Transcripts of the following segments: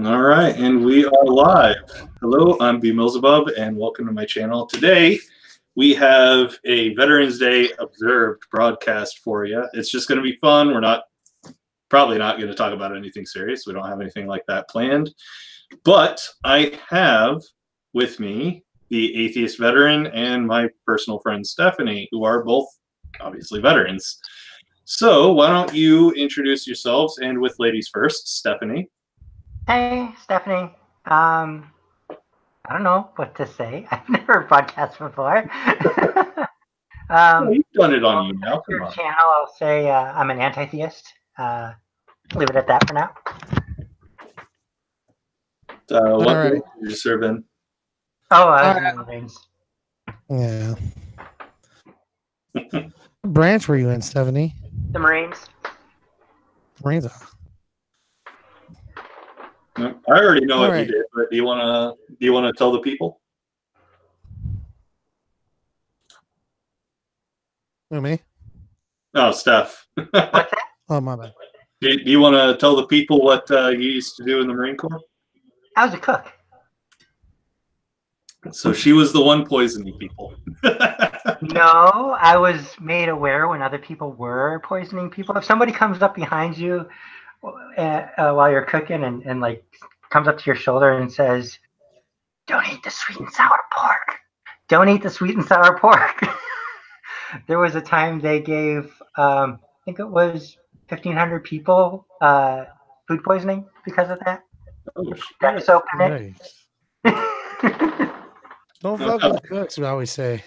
All right, and we are live. Hello, I'm B. Millsabub, and welcome to my channel. Today, we have a Veterans Day Observed broadcast for you. It's just going to be fun. We're probably not going to talk about anything serious. We don't have anything like that planned. But I have with me the atheist veteran and my personal friend Stephanie, who are both obviously veterans. So why don't you introduce yourselves, and with ladies first, Stephanie. Hey, Stephanie. I don't know what to say. I've never broadcast before. Well, you've done it on you now. Your channel, I'll say I'm an anti-theist. Leave it at that for now. What did you serve in? Oh, I was in the Marines. Yeah. What branch were you in, Stephanie? The Marines. Marines. I already know what you did, but do you want to tell the people? Who, me? Oh, Steph. What's that? Oh, my bad. Do you want to tell the people what you used to do in the Marine Corps? I was a cook. So she was the one poisoning people. No, I was made aware when other people were poisoning people. If somebody comes up behind you while you're cooking and like comes up to your shoulder and says, "Don't eat the sweet and sour pork. Don't eat the sweet and sour pork." There was a time they gave, I think it was 1,500 people food poisoning because of that. Oh, That soap in it. Nice. Don't fuck with the cooks, we always say.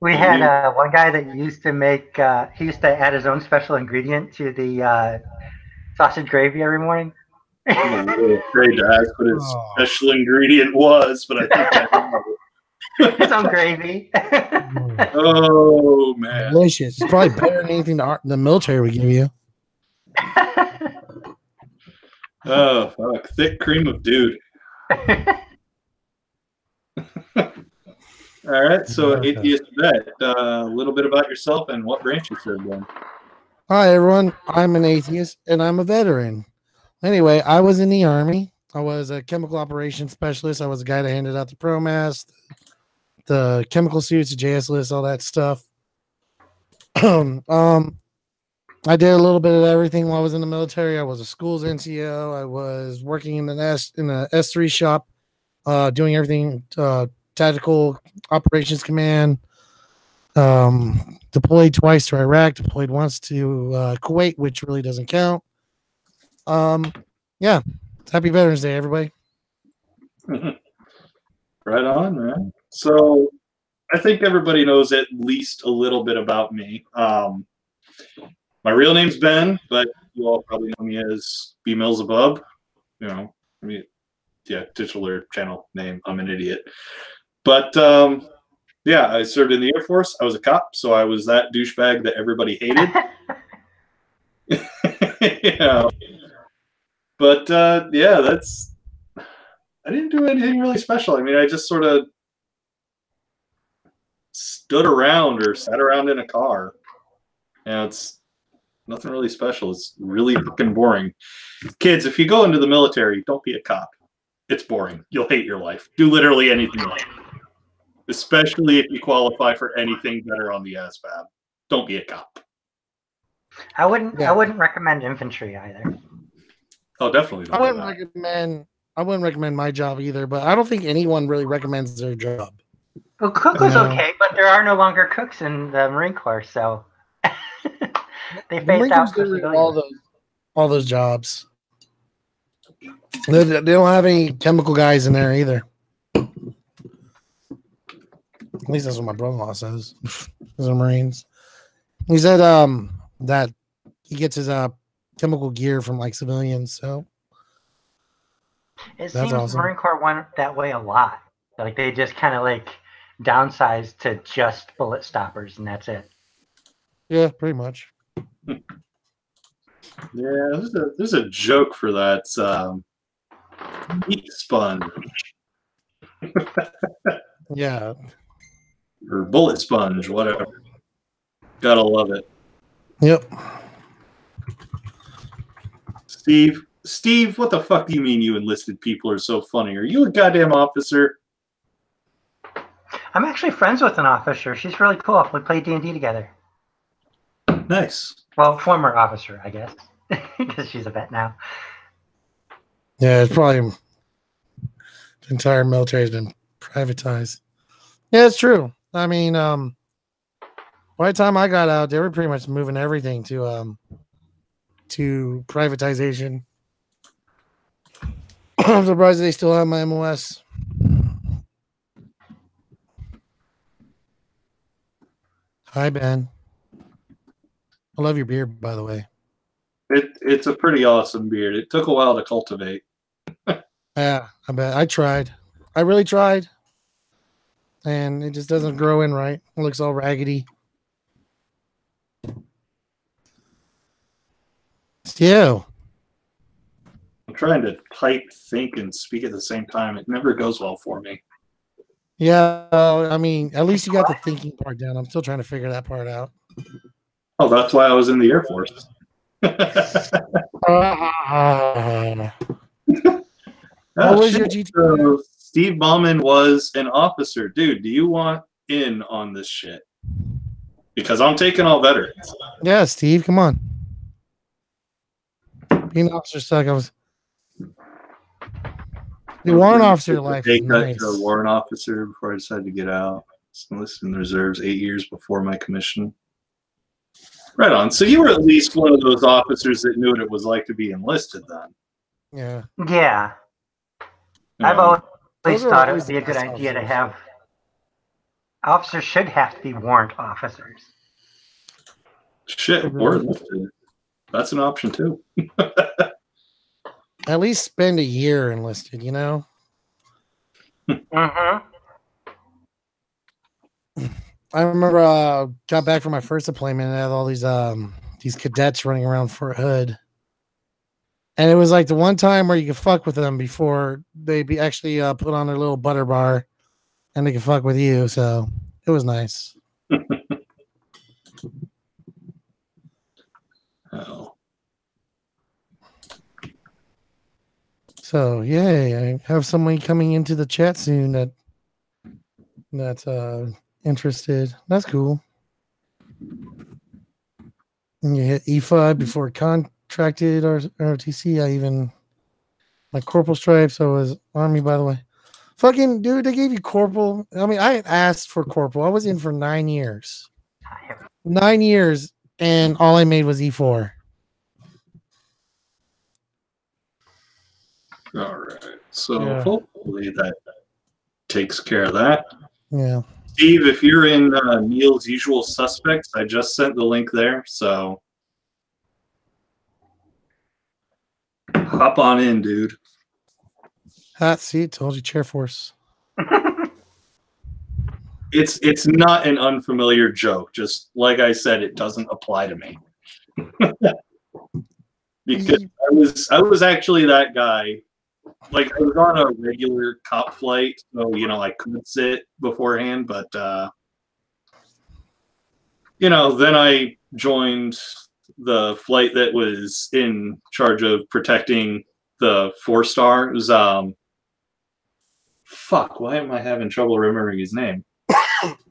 We had one guy that used to make, he used to add his own special ingredient to the sausage gravy every morning. I'm a little afraid to ask what his special ingredient was, but I think I know. His own gravy. Oh, man. Delicious. It's probably better than anything the military would give you. Oh, fuck. Thick cream of dude. All right, so atheist vet, a little bit about yourself and what branch you served in. Hi, everyone. I'm an atheist, and I'm a veteran. Anyway, I was in the Army. I was a chemical operations specialist. I was the guy that handed out the ProMass, the chemical suits, the JS list, all that stuff. I did a little bit of everything while I was in the military. I was a schools NCO. I was working in the S3 shop, doing everything, tactical operations command. Deployed twice to Iraq, deployed once to Kuwait, which really doesn't count. Yeah, happy Veterans Day, everybody. Right on, man. So I think everybody knows at least a little bit about me. My real name's Ben, but you all probably know me as B. Millsabub. You know, I mean, yeah, titular channel name. I'm an idiot. But yeah, I served in the Air Force. I was a cop, so I was that douchebag that everybody hated. Yeah. But yeah, I didn't do anything really special. I mean, I just sort of stood around or sat around in a car. And it's nothing really special. It's really fucking boring. Kids, if you go into the military, don't be a cop. It's boring. You'll hate your life. Do literally anything else. Especially if you qualify for anything better on the ASVAB. Don't be a cop. I wouldn't recommend infantry either. Oh, definitely. I wouldn't recommend my job either, but I don't think anyone really recommends their job. Well, cook was okay, but there are no longer cooks in the Marine Corps, so they phased out all those jobs. They don't have any chemical guys in there either. At least that's what my brother-in-law says. He's a Marines. He said that he gets his chemical gear from like civilians. So it seems awesome. The Marine Corps went that way a lot. Like they just kind of like downsized to just bullet stoppers, and that's it. Yeah, pretty much. Yeah, there's a joke for that. Meat sponge. Yeah. Or bullet sponge, whatever. Gotta love it. Yep. Steve, Steve, what the fuck do you mean you enlisted people are so funny? Are you a goddamn officer? I'm actually friends with an officer. She's really cool. We play D&D together. Nice. Well, former officer, I guess, because she's a vet now. Yeah, it's probably the entire military has been privatized. Yeah, it's true. I mean, by the time I got out, they were pretty much moving everything to privatization. I'm surprised they still have my MOS. Hi, Ben. I love your beard, by the way. It's a pretty awesome beard. It took a while to cultivate. Yeah, I bet. I tried. I really tried. And it just doesn't grow in right. It looks all raggedy. Still. I'm trying to type, think, and speak at the same time. It never goes well for me. Yeah, I mean, at least you got the thinking part down. I'm still trying to figure that part out. Oh, that's why I was in the Air Force. What was your GT? So Steve Ballman was an officer. Dude, do you want in on this shit? Because I'm taking all veterans. Yeah, Steve, come on. Being an officer suck. The warrant officer life is nice. A warrant officer before I decided to get out. Enlisted in the reserves 8 years before my commission. Right on. So you were at least one of those officers that knew what it was like to be enlisted then. Yeah. Yeah. I've always thought it would be a good idea to have officers should have to be warrant officers. Shit, or enlisted. That's an option too. At least spend a year enlisted, you know? Mm-hmm. I remember got back from my first deployment and I had all these cadets running around Fort Hood. And it was like the one time where you could fuck with them before they be actually put on their little butter bar and they could fuck with you. So it was nice. Oh. So yay, I have somebody coming into the chat soon that's interested. That's cool. And you hit E5 before contracted or ROTC. My corporal stripes. I was Army, by the way. Fucking dude, they gave you corporal. I mean, I asked for corporal. I was in for 9 years. 9 years, and all I made was E4. All right. So hopefully that takes care of that. Yeah. Steve, if you're in Neil's Usual Suspects, I just sent the link there. So hop on in, dude. Hot seat, told you, chair force. It's not an unfamiliar joke. Just like I said, it doesn't apply to me. Because I was actually that guy. Like, I was on a regular cop flight, so I could sit beforehand, but then I joined the flight that was in charge of protecting the 4-star. It was fuck, why am I having trouble remembering his name?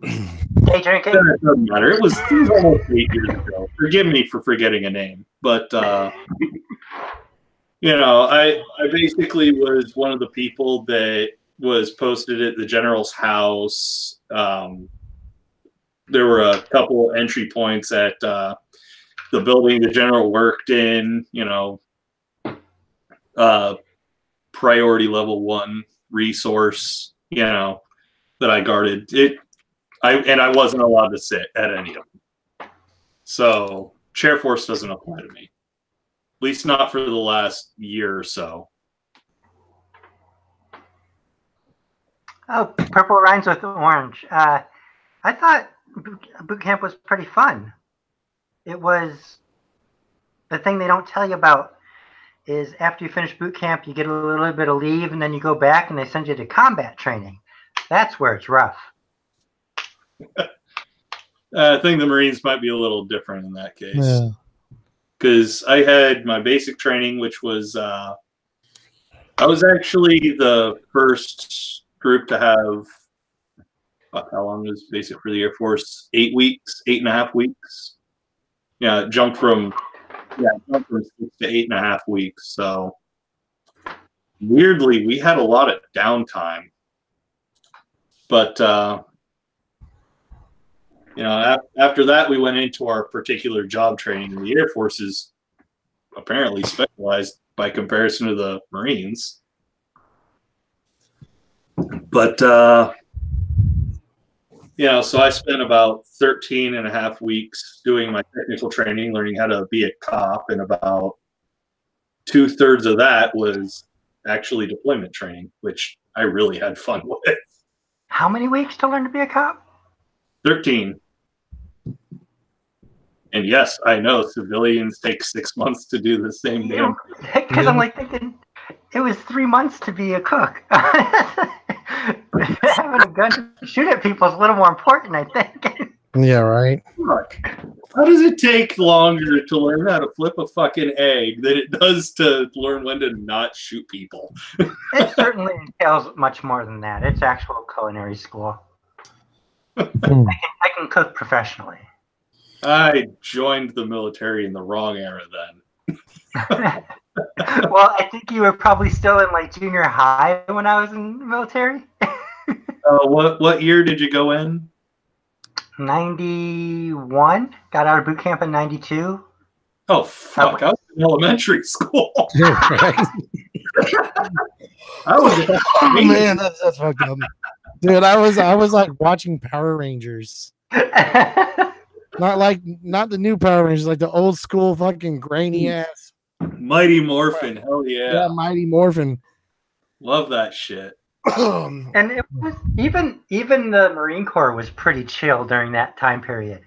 Day drinking? It doesn't matter. It was almost 8 years ago. Forgive me for forgetting a name, but I basically was one of the people that was posted at the general's house. There were a couple entry points at the building the general worked in, priority level 1 resource, that I guarded. I wasn't allowed to sit at any of them. So chair force doesn't apply to me. At least not for the last year or so. Oh, purple rhymes with orange. I thought boot camp was pretty fun. It was the thing they don't tell you about is after you finish boot camp, you get a little bit of leave, and then you go back and they send you to combat training. That's where it's rough. I think the Marines might be a little different in that case. Yeah. because I had my basic training, which was I was actually the first group to have. How long was basic for the Air Force? 8 weeks, 8.5 weeks. Yeah, jumped from 6 to 8.5 weeks. So weirdly, we had a lot of downtime, but after that, we went into our particular job training. The Air Force is apparently specialized by comparison to the Marines. But, so I spent about 13.5 weeks doing my technical training, learning how to be a cop, and about 2/3 of that was actually deployment training, which I really had fun with. How many weeks to learn to be a cop? 13. And yes, I know civilians take 6 months to do the same damn. Because I'm like thinking it was 3 months to be a cook. Having a gun to shoot at people is a little more important, I think. Yeah, right. Look, how does it take longer to learn how to flip a fucking egg than it does to learn when to not shoot people? It certainly entails much more than that. It's actual culinary school. I can cook professionally. I joined the military in the wrong era then. Well, I think you were probably still in like junior high when I was in the military. What year did you go in? 91. Got out of boot camp in 92. Oh fuck! I was in elementary school. Right. Oh man, that's fucked up. Dude, I was like watching Power Rangers. Not the new Power Rangers, like the old school fucking grainy ass. Mighty Morphin, hell yeah. Yeah, Mighty Morphin. Love that shit. And it was even the Marine Corps was pretty chill during that time period.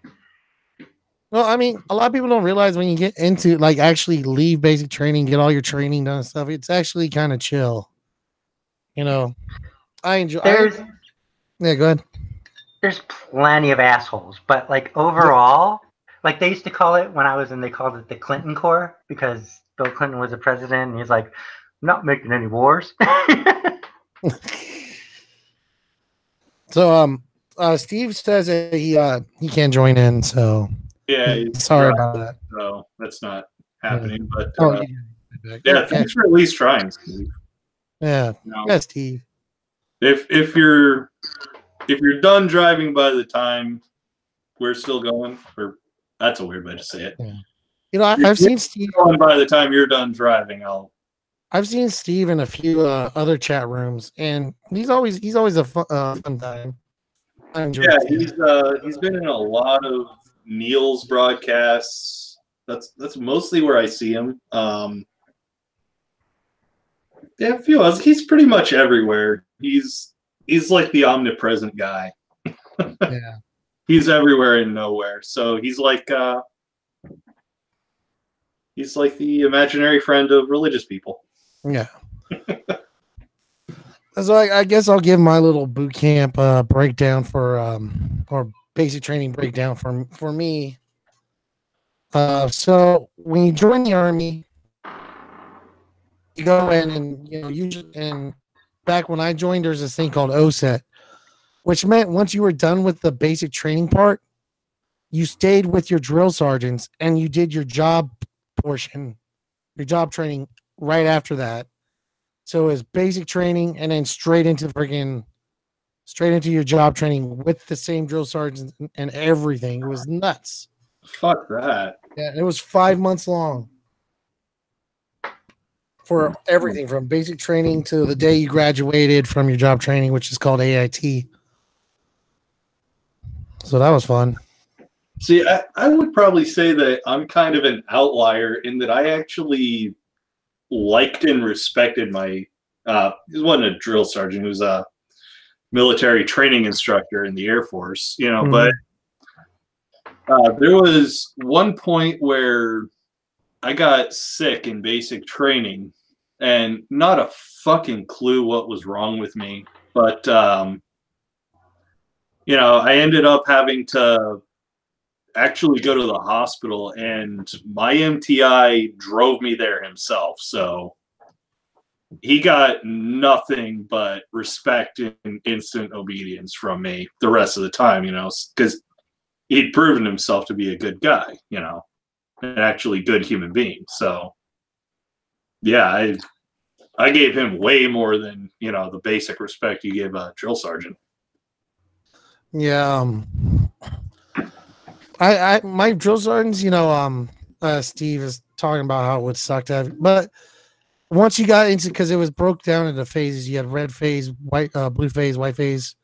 Well, I mean, a lot of people don't realize when you get into like actually leave basic training, get all your training done and stuff, it's actually kind of chill. I enjoy. Yeah, go ahead. There's plenty of assholes, but like overall, like they used to call it when I was in, they called it the Clinton Corps because Bill Clinton was the president, and he's like, I'm not making any wars. So, Steve says that he can't join in, so yeah, sorry about that. So that's not happening. Yeah. But yeah, thanks for at least trying, Steve. Yeah, yeah, Steve. If you're done driving by the time we're still going, or that's a weird way to say it. Yeah. I've seen Steve going by the time you're done driving. I've seen Steve in a few other chat rooms, and he's always a fun time. Yeah, he's been in a lot of Neil's broadcasts. That's mostly where I see him. Yeah, a few others. He's pretty much everywhere. He's like the omnipresent guy. Yeah, he's everywhere and nowhere. So he's like the imaginary friend of religious people. Yeah. So I guess I'll give my little boot camp breakdown or basic training breakdown for me. So when you join the Army, you go in and usually, and back when I joined, there's this thing called OSET, which meant once you were done with the basic training part, you stayed with your drill sergeants and you did your job portion, your job training right after that. So it was basic training and then straight into your job training with the same drill sergeants and everything. It was nuts. Fuck that. Yeah, it was 5 months long for everything from basic training to the day you graduated from your job training, which is called AIT. So that was fun. See, I would probably say that I'm kind of an outlier in that I actually liked and respected my he wasn't a drill sergeant, he was a military training instructor in the Air Force, but there was one point where I got sick in basic training and not a fucking clue what was wrong with me, but I ended up having to actually go to the hospital, and my MTI drove me there himself. So he got nothing but respect and instant obedience from me the rest of the time, because he'd proven himself to be a good guy, an actually good human being. So yeah, I gave him way more than, the basic respect you give a drill sergeant. Yeah. I my drill sergeants, Steve is talking about how it would suck to have, but once you got into, because it was broke down into phases, you had red phase, white, blue phase, white phase,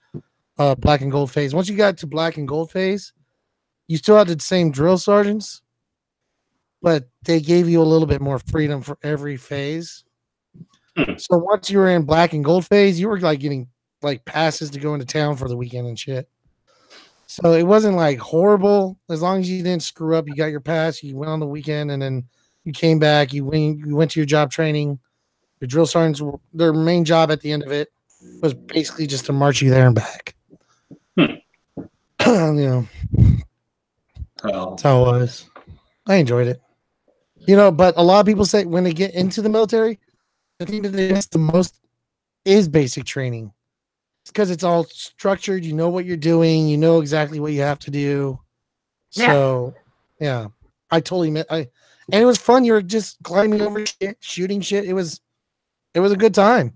black and gold phase. Once you got to black and gold phase, you still had the same drill sergeants, but they gave you a little bit more freedom for every phase. So once you were in black and gold phase, you were like getting like passes to go into town for the weekend and shit. So it wasn't like horrible. As long as you didn't screw up, you got your pass, you went on the weekend, and then you came back, you went to your job training. Your drill sergeants, their main job at the end of it was basically just to march you there and back. That's how it was. I enjoyed it. But a lot of people say when they get into the military, the thing that they miss the most is basic training. It's because it's all structured. You know what you're doing. You know exactly what you have to do. So, yeah, I totally met. And it was fun. You were just climbing over shit, shooting shit. It was a good time.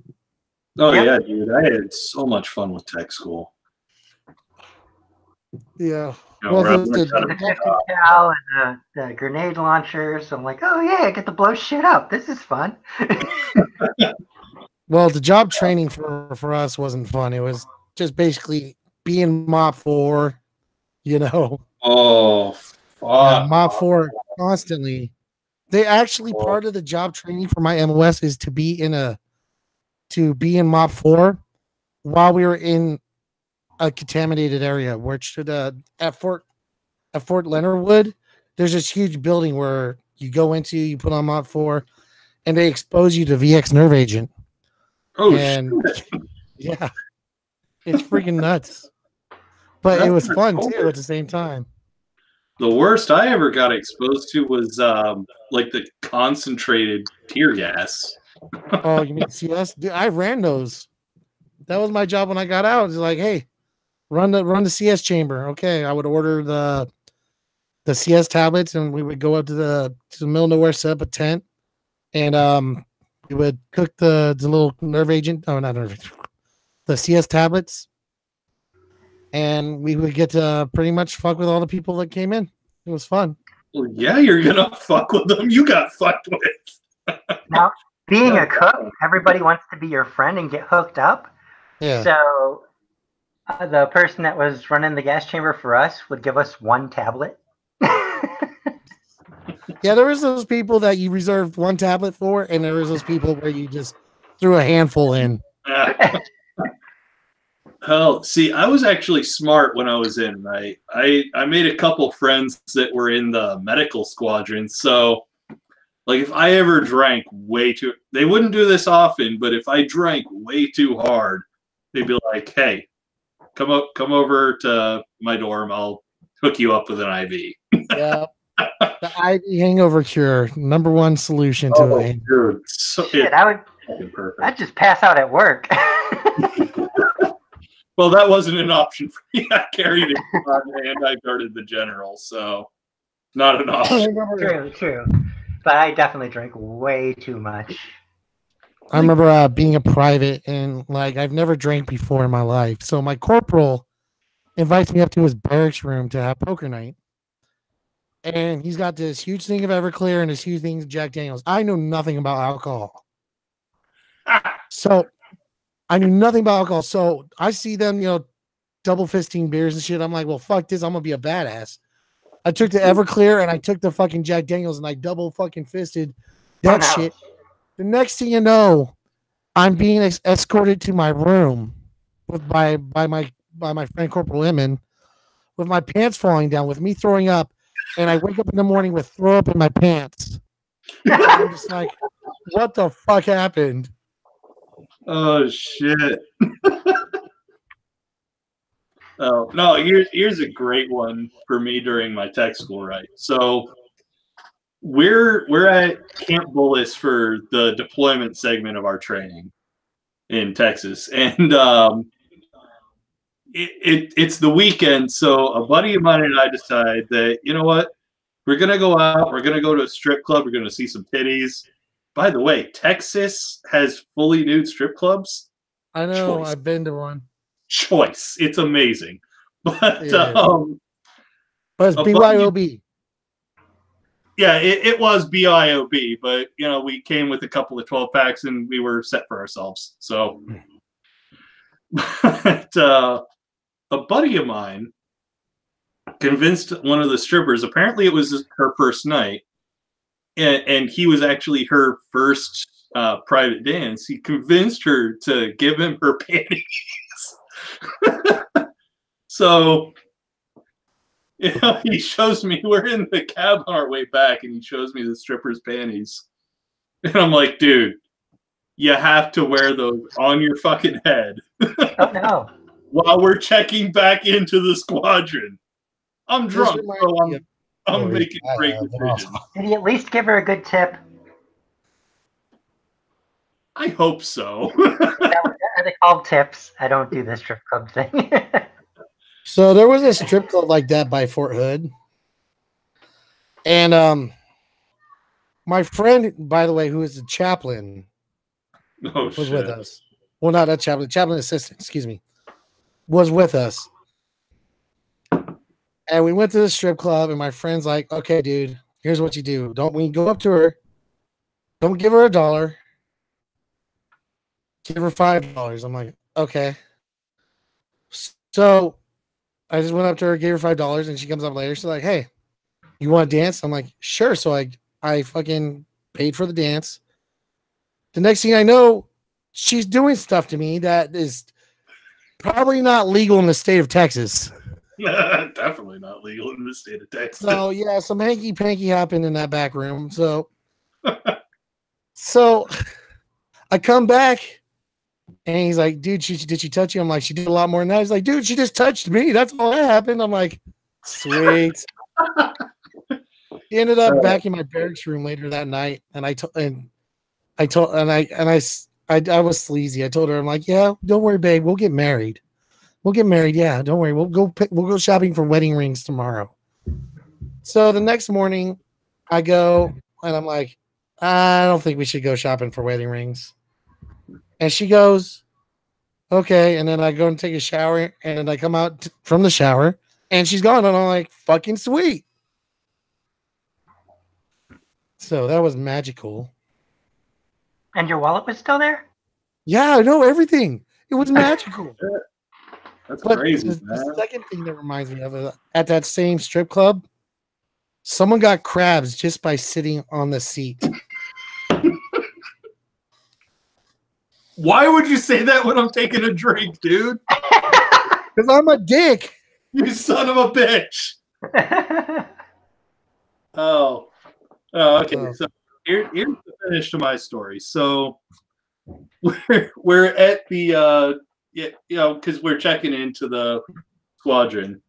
Oh yeah, dude, I had so much fun with tech school. Yeah. The cal and the grenade launchers. I'm like, oh yeah, I get to blow shit up. This is fun. Well, the job training for us wasn't fun. It was just basically being Mop 4, Oh, fuck. Yeah, Mop 4 constantly. They actually, part of the job training for my MOS is to be in Mop 4 while we were in a contaminated area, which at Fort Leonard Wood, there's this huge building where you go into, you put on Mop 4, and they expose you to VX nerve agent. Oh, shit. Yeah, it's freaking nuts. But it was fun too at the same time. The worst I ever got exposed to was like the concentrated tear gas. Oh, you mean CS? Dude, I ran those. That was my job when I got out. It's like, hey, run the CS chamber. Okay, I would order the CS tablets, and we would go up to the middle of nowhere, set up a tent, and we would cook the little nerve agent. Oh, not nerve agent. The CS tablets, and we would get to pretty much fuck with all the people that came in. It was fun. Well, yeah, you're gonna fuck with them. You got fucked with. Now, being a cook, everybody wants to be your friend and get hooked up. Yeah. So the person that was running the gas chamber for us would give us one tablet. Yeah, there was those people that you reserved one tablet for, and there was those people where you just threw a handful in. Hell, see, I was actually smart when I was in, right? I made a couple friends that were in the medical squadron. So, like, if I ever drank way too, they wouldn't do this often, but if I drank way too hard, they'd be like, "Hey, come over to my dorm. I'll hook you up with an IV." Yeah, the IV hangover cure, #1 solution to it. Dude, so Shit, I'd just pass out at work. Well, that wasn't an option for me. I carried it and I guarded the general, so not an option. True. But I definitely drank way too much. I remember being a private, and like I've never drank before in my life. So my corporal invites me up to his barracks room to have poker night. And he's got this huge thing of Everclear and this huge thing of Jack Daniels. I know nothing about alcohol. So I knew nothing about alcohol. So I see them, double fisting beers and shit. I'm like, well, fuck this. I'm going to be a badass. I took the Everclear and I took the fucking Jack Daniels and I double fucking fisted that shit. The next thing you know, I'm being escorted to my room by my friend Corporal Emmon with my pants falling down, with me throwing up. And I wake up in the morning with throw up in my pants. I'm just like, what the fuck happened? Oh, shit. Oh no, here's a great one for me during my tech school, right? So we're at Camp Bullis for the deployment segment of our training in Texas, and it's the weekend, so a buddy of mine and I decide that, you know what, we're gonna go out, we're gonna go to a strip club, we're gonna see some titties. By the way, Texas has fully nude strip clubs. I know. Choice, I've been to one. choice. It's amazing, but Yeah. But it's a buddy, BYOB. yeah, it was BIOB, but you know, we came with a couple of 12 packs and we were set for ourselves. So, but a buddy of mine convinced one of the strippers. Apparently, it was her first night, and he was actually her first private dance. He convinced her to give him her panties. So, you know, he shows me, we're in the cab on our way back, and he shows me the stripper's panties. And I'm like, dude, you have to wear those on your fucking head. Oh no. While we're checking back into the squadron. I'm drunk, so I'm making great decisions. Did he at least give her a good tip? I hope so. Are they called tips? I don't do the strip club thing. So there was a strip club like that by Fort Hood. And my friend, by the way, who is a chaplain, was with us. Well, not a chaplain assistant, excuse me, was with us. And we went to the strip club, and my friend's like, okay, dude, here's what you do. When you go up to her, don't give her $1. Give her $5. I'm like, okay. So I just went up to her, gave her $5, and she comes up later. She's like, hey, you want to dance? I'm like, sure. So I fucking paid for the dance. The next thing I know, she's doing stuff to me that is probably not legal in the state of Texas. Definitely not legal in the state of Texas. So yeah, some hanky panky happened in that back room. So I come back and he's like, dude, did she touch you? I'm like, she did a lot more than that. He's like, dude, she just touched me. That's all that happened. I'm like, sweet. He ended up back in my barracks room later that night, and I was sleazy. I told her, I'm like, yeah, don't worry, babe, we'll get married. We'll get married. Yeah, don't worry. We'll go shopping for wedding rings tomorrow. So the next morning, I go and I'm like, I don't think we should go shopping for wedding rings. And she goes, okay. And then I go and take a shower, and then I come out from the shower, and she's gone. And I'm like, fucking sweet. So that was magical. And your wallet was still there? Yeah, I know everything. It was magical. That's crazy. The second thing that reminds me of it, at that same strip club, someone got crabs just by sitting on the seat. Why would you say that when I'm taking a drink, dude? Because I'm a dick. You son of a bitch. Oh, okay. So here's the finish to my story. So we're at the because we're checking into the squadron,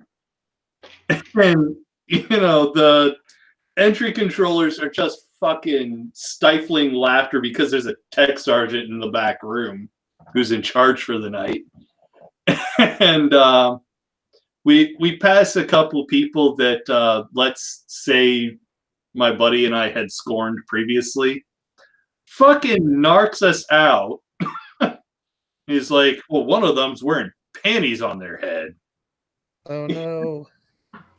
and the entry controllers are just fucking stifling laughter because there's a tech sergeant in the back room who's in charge for the night, and we pass a couple people that let's say my buddy and I had scorned previously. Fucking narcs us out. He's like, well, one of them's wearing panties on their head. Oh no.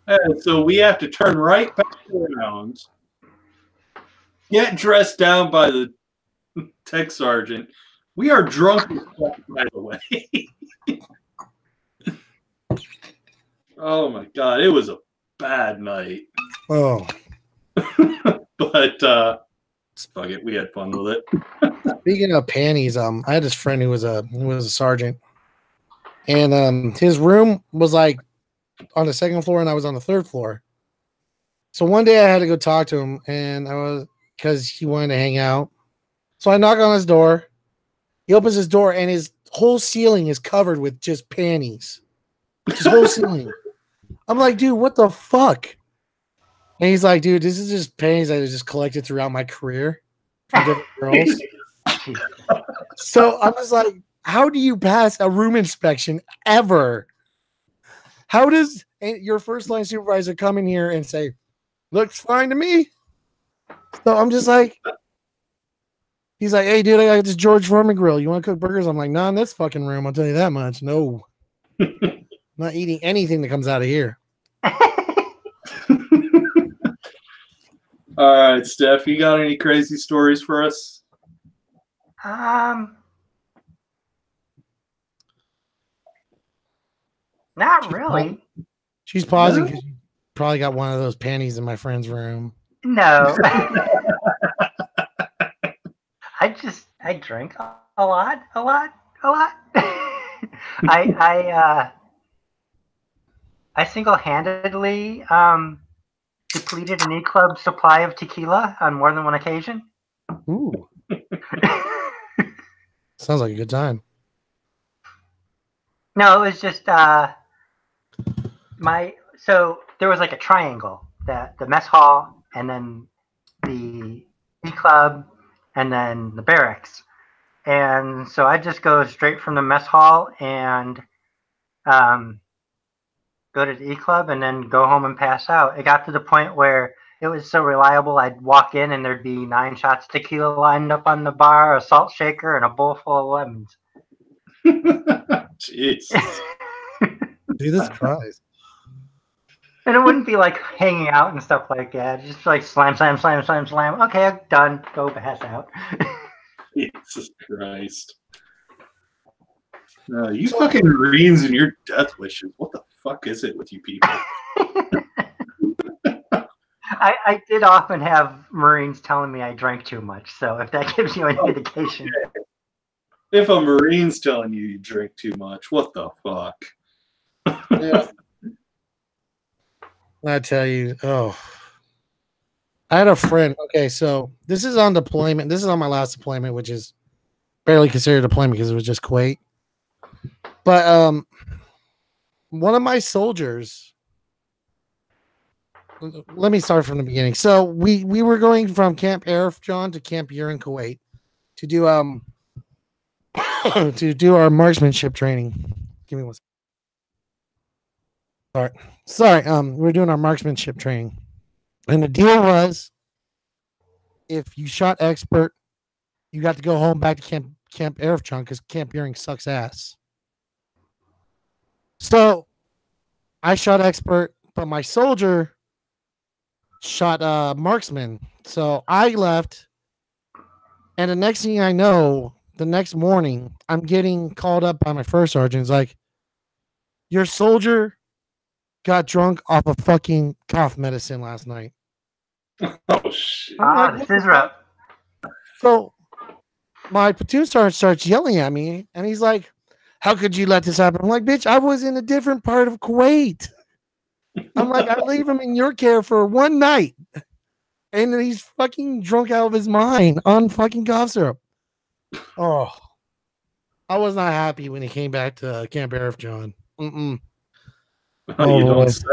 And so we have to turn right back around, get dressed down by the tech sergeant. We are drunk as fuck, by the way. Oh my god, it was a bad night. Oh. But fuck it, we had fun with it. Speaking of panties, I had this friend who was a sergeant, and his room was like on the second floor, and I was on the third floor. So one day I had to go talk to him, and because he wanted to hang out. So I knock on his door. He opens his door, and his whole ceiling is covered with just panties. Just whole ceiling. I'm like, dude, what the fuck? And he's like, dude, this is just panties that I just collected throughout my career from different girls. So I'm just like, how do you pass a room inspection ever? How does your first line supervisor come in here and say, looks fine to me? So I'm just like, he's like, hey, dude, I got this George Foreman grill. You want to cook burgers? I'm like, not in this fucking room. I'll tell you that much. No. I'm not eating anything that comes out of here. All right, Steph, you got any crazy stories for us? Not really. She's pausing because you probably got one of those panties in my friend's room. No. I drink a lot. I single-handedly depleted an E-Club supply of tequila on more than one occasion. Ooh. Sounds like a good time. No, it was just so there was like a triangle, the mess hall, and then the E-Club, and then the barracks. And so I just go straight from the mess hall and go to the E-Club and then go home and pass out. It got to the point where it was so reliable, I'd walk in and there'd be 9 shots of tequila lined up on the bar, a salt shaker, and a bowl full of lemons. Jesus. Jesus Christ. And it wouldn't be like hanging out and stuff like that. Just like slam. Okay, I'm done. Go pass out. Jesus Christ. You fucking Marines and your death wishes. What the fuck is it with you people? I did often have Marines telling me I drank too much. So if that gives you an indication. If a Marine's telling you drink too much, what the fuck? Yeah. I tell you, I had a friend. Okay, so this is on deployment. This is on my last deployment, which is barely considered deployment because it was just Kuwait. But one of my soldiers. Let me start from the beginning. So we were going from Camp Arif John to Camp Ur in Kuwait to do to do our marksmanship training. Give me one second. Sorry. We're doing our marksmanship training. And the deal was if you shot expert, you got to go home back to Camp Arif John because Camp Uring sucks ass. So I shot expert, but my soldier shot marksman. So I left. And the next thing I know, the next morning, I'm getting called up by my first sergeant. It's like, your soldier got drunk off of fucking cough medicine last night. Oh, shit. This is rough. So my platoon sergeant starts yelling at me, and he's like, how could you let this happen? I'm like, bitch, I was in a different part of Kuwait. I'm like, I leave him in your care for one night. And he's fucking drunk out of his mind on fucking cough syrup. Oh, I was not happy when he came back to Camp Arif John. You don't say.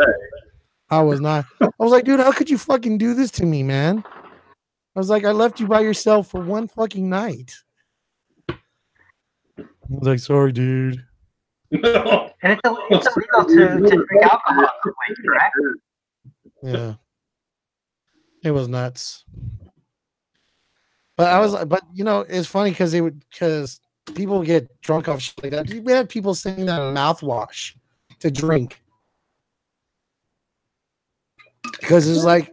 I was not. I was like, dude, how could you fucking do this to me, man? I was like, I left you by yourself for one fucking night. I was like, sorry, dude. No. And it's illegal to drink alcohol, correct? Yeah. It was nuts. But I was like, but you know, it's funny because people get drunk off shit like that. We had people saying that mouthwash to drink. Because it's like,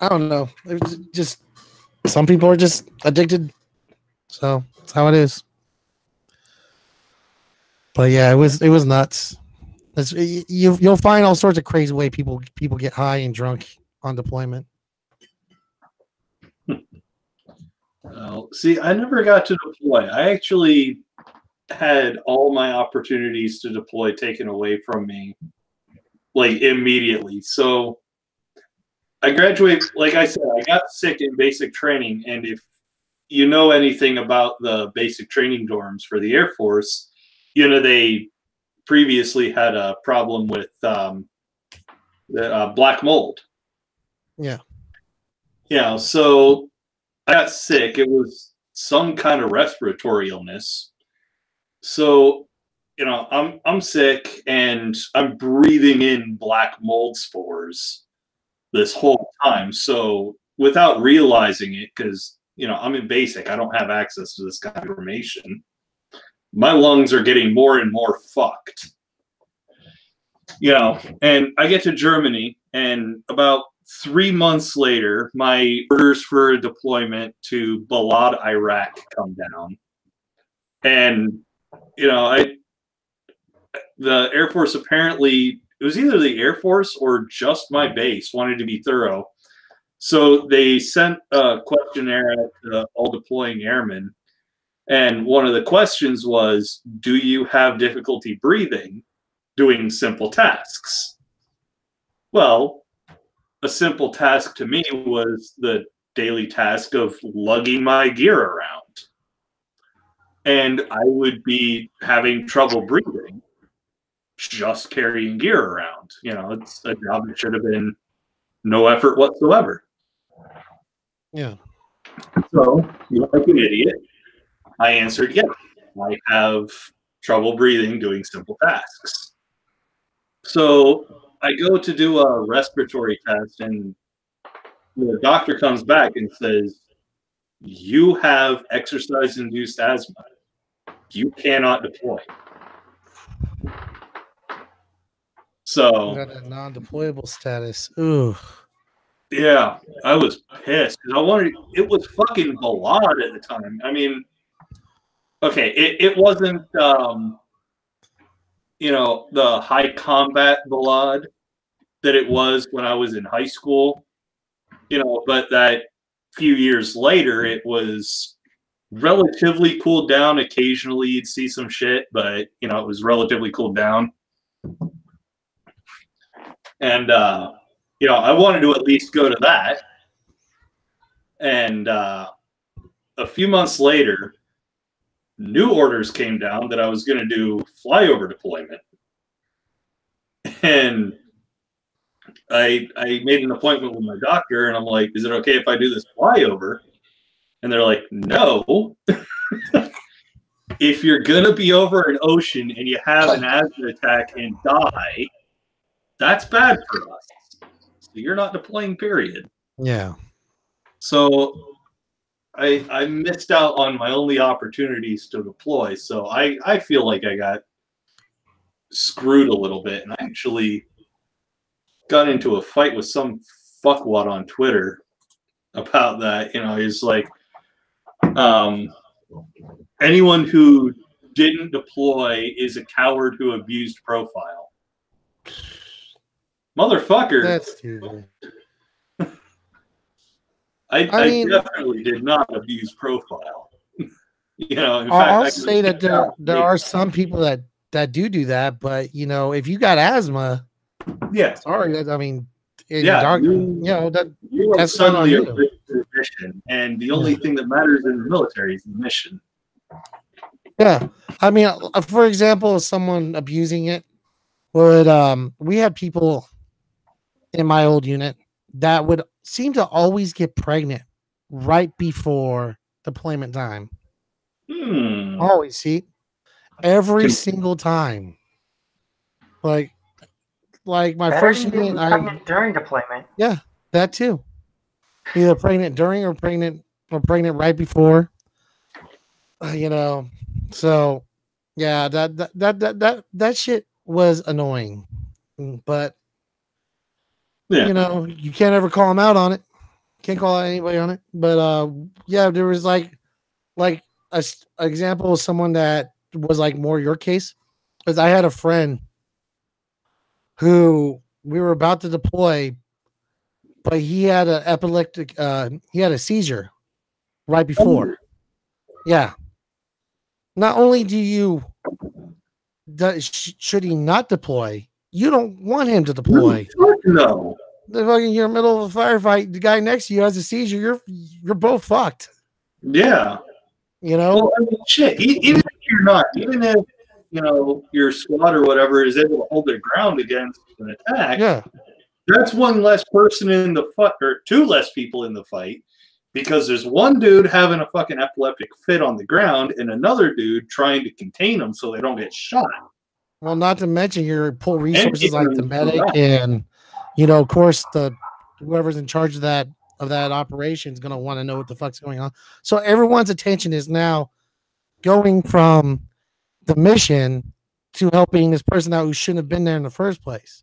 I don't know. It was just some people are just addicted. So that's how it is. But yeah, it was nuts. You'll find all sorts of crazy way people get high and drunk on deployment. See, I never got to deploy. I actually had all my opportunities to deploy taken away from me, like immediately. So I graduated, like I said, I got sick in basic training. And if you know anything about the basic training dorms for the Air Force, you know, they previously had a problem with black mold. Yeah. So I got sick. It was some kind of respiratory illness. So, I'm sick and I'm breathing in black mold spores this whole time. So without realizing it, because, I'm in basic, I don't have access to this kind of information. My lungs are getting more and more fucked. And I get to Germany, and about 3 months later, my orders for deployment to Balad, Iraq come down. And, the Air Force apparently, it was either the Air Force or just my base wanted to be thorough. So they sent a questionnaire out to all deploying airmen. And one of the questions was, do you have difficulty breathing doing simple tasks? Well, a simple task to me was the daily task of lugging my gear around. And I would be having trouble breathing just carrying gear around. It's a job that should have been no effort whatsoever. Yeah. So, like an idiot, I answered yes. I have trouble breathing doing simple tasks. So I go to do a respiratory test, and the doctor comes back and says, you have exercise-induced asthma. You cannot deploy. So got a non-deployable status. Ooh. Yeah, I was pissed because it was fucking Balad at the time. I mean, okay, it wasn't the high combat Balad that it was when I was in high school. But that few years later, it was relatively cooled down. Occasionally, you'd see some shit, but it was relatively cooled down. And I wanted to at least go to that. And a few months later, new orders came down that I was going to do flyover deployment. And I made an appointment with my doctor, and I'm like, is it okay if I do this flyover? And they're like, no. If you're going to be over an ocean and you have an asthma attack and die, that's bad for us. So you're not deploying, period. Yeah. So I missed out on my only opportunities to deploy. So I feel like I got screwed a little bit, and I actually got into a fight with some fuckwad on Twitter about that. He's like, anyone who didn't deploy is a coward who abused profile. Motherfucker. That's stupid. I definitely did not abuse profile. In fact, I'll say that there are some people that do that, but if you got asthma, yeah, sorry, I mean, you are suddenly a risk to the mission, and the only thing that matters in the military is the mission. Yeah, I mean, for example, someone abusing it would we had people in my old unit that would seem to always get pregnant right before deployment time. Always, see, every single time. Like my first unit, pregnant during deployment. Yeah, that too. Either pregnant during or pregnant right before. So yeah, that shit was annoying, but you can't ever call them out on it. Can't call out anybody on it. But there was like a example of someone that was like more your case, because I had a friend who we were about to deploy, but he had an epileptic. He had a seizure right before. Yeah. Not only should he not deploy, you don't want him to deploy. No. You're in the middle of a firefight. The guy next to you has a seizure. You're both fucked. Yeah. Well, I mean, shit. Even if you're not, even if your squad or whatever is able to hold their ground against an attack, Yeah. that's one less person in the fight, or two less people in the fight, because there's one dude having a fucking epileptic fit on the ground and another dude trying to contain them so they don't get shot. Well, not to mention your pull resources like the medic right. and, of course, the whoever's in charge of that operation is going to want to know what the fuck's going on. So everyone's attention is now going from the mission to helping this person out who shouldn't have been there in the first place.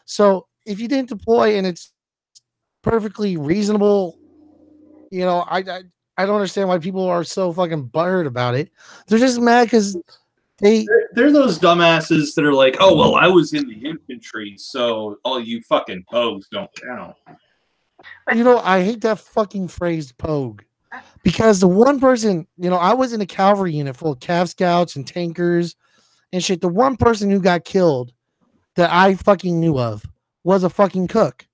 So if you didn't deploy and it's perfectly reasonable, I don't understand why people are so fucking butthurt about it. They're just mad because they're those dumbasses that are like, oh, well, I was in the infantry, so all you fucking pogues don't count. I hate that fucking phrase pogue. Because the one person, I was in a cavalry unit full of Cav Scouts and tankers and shit. The one person who got killed that I fucking knew of was a fucking cook.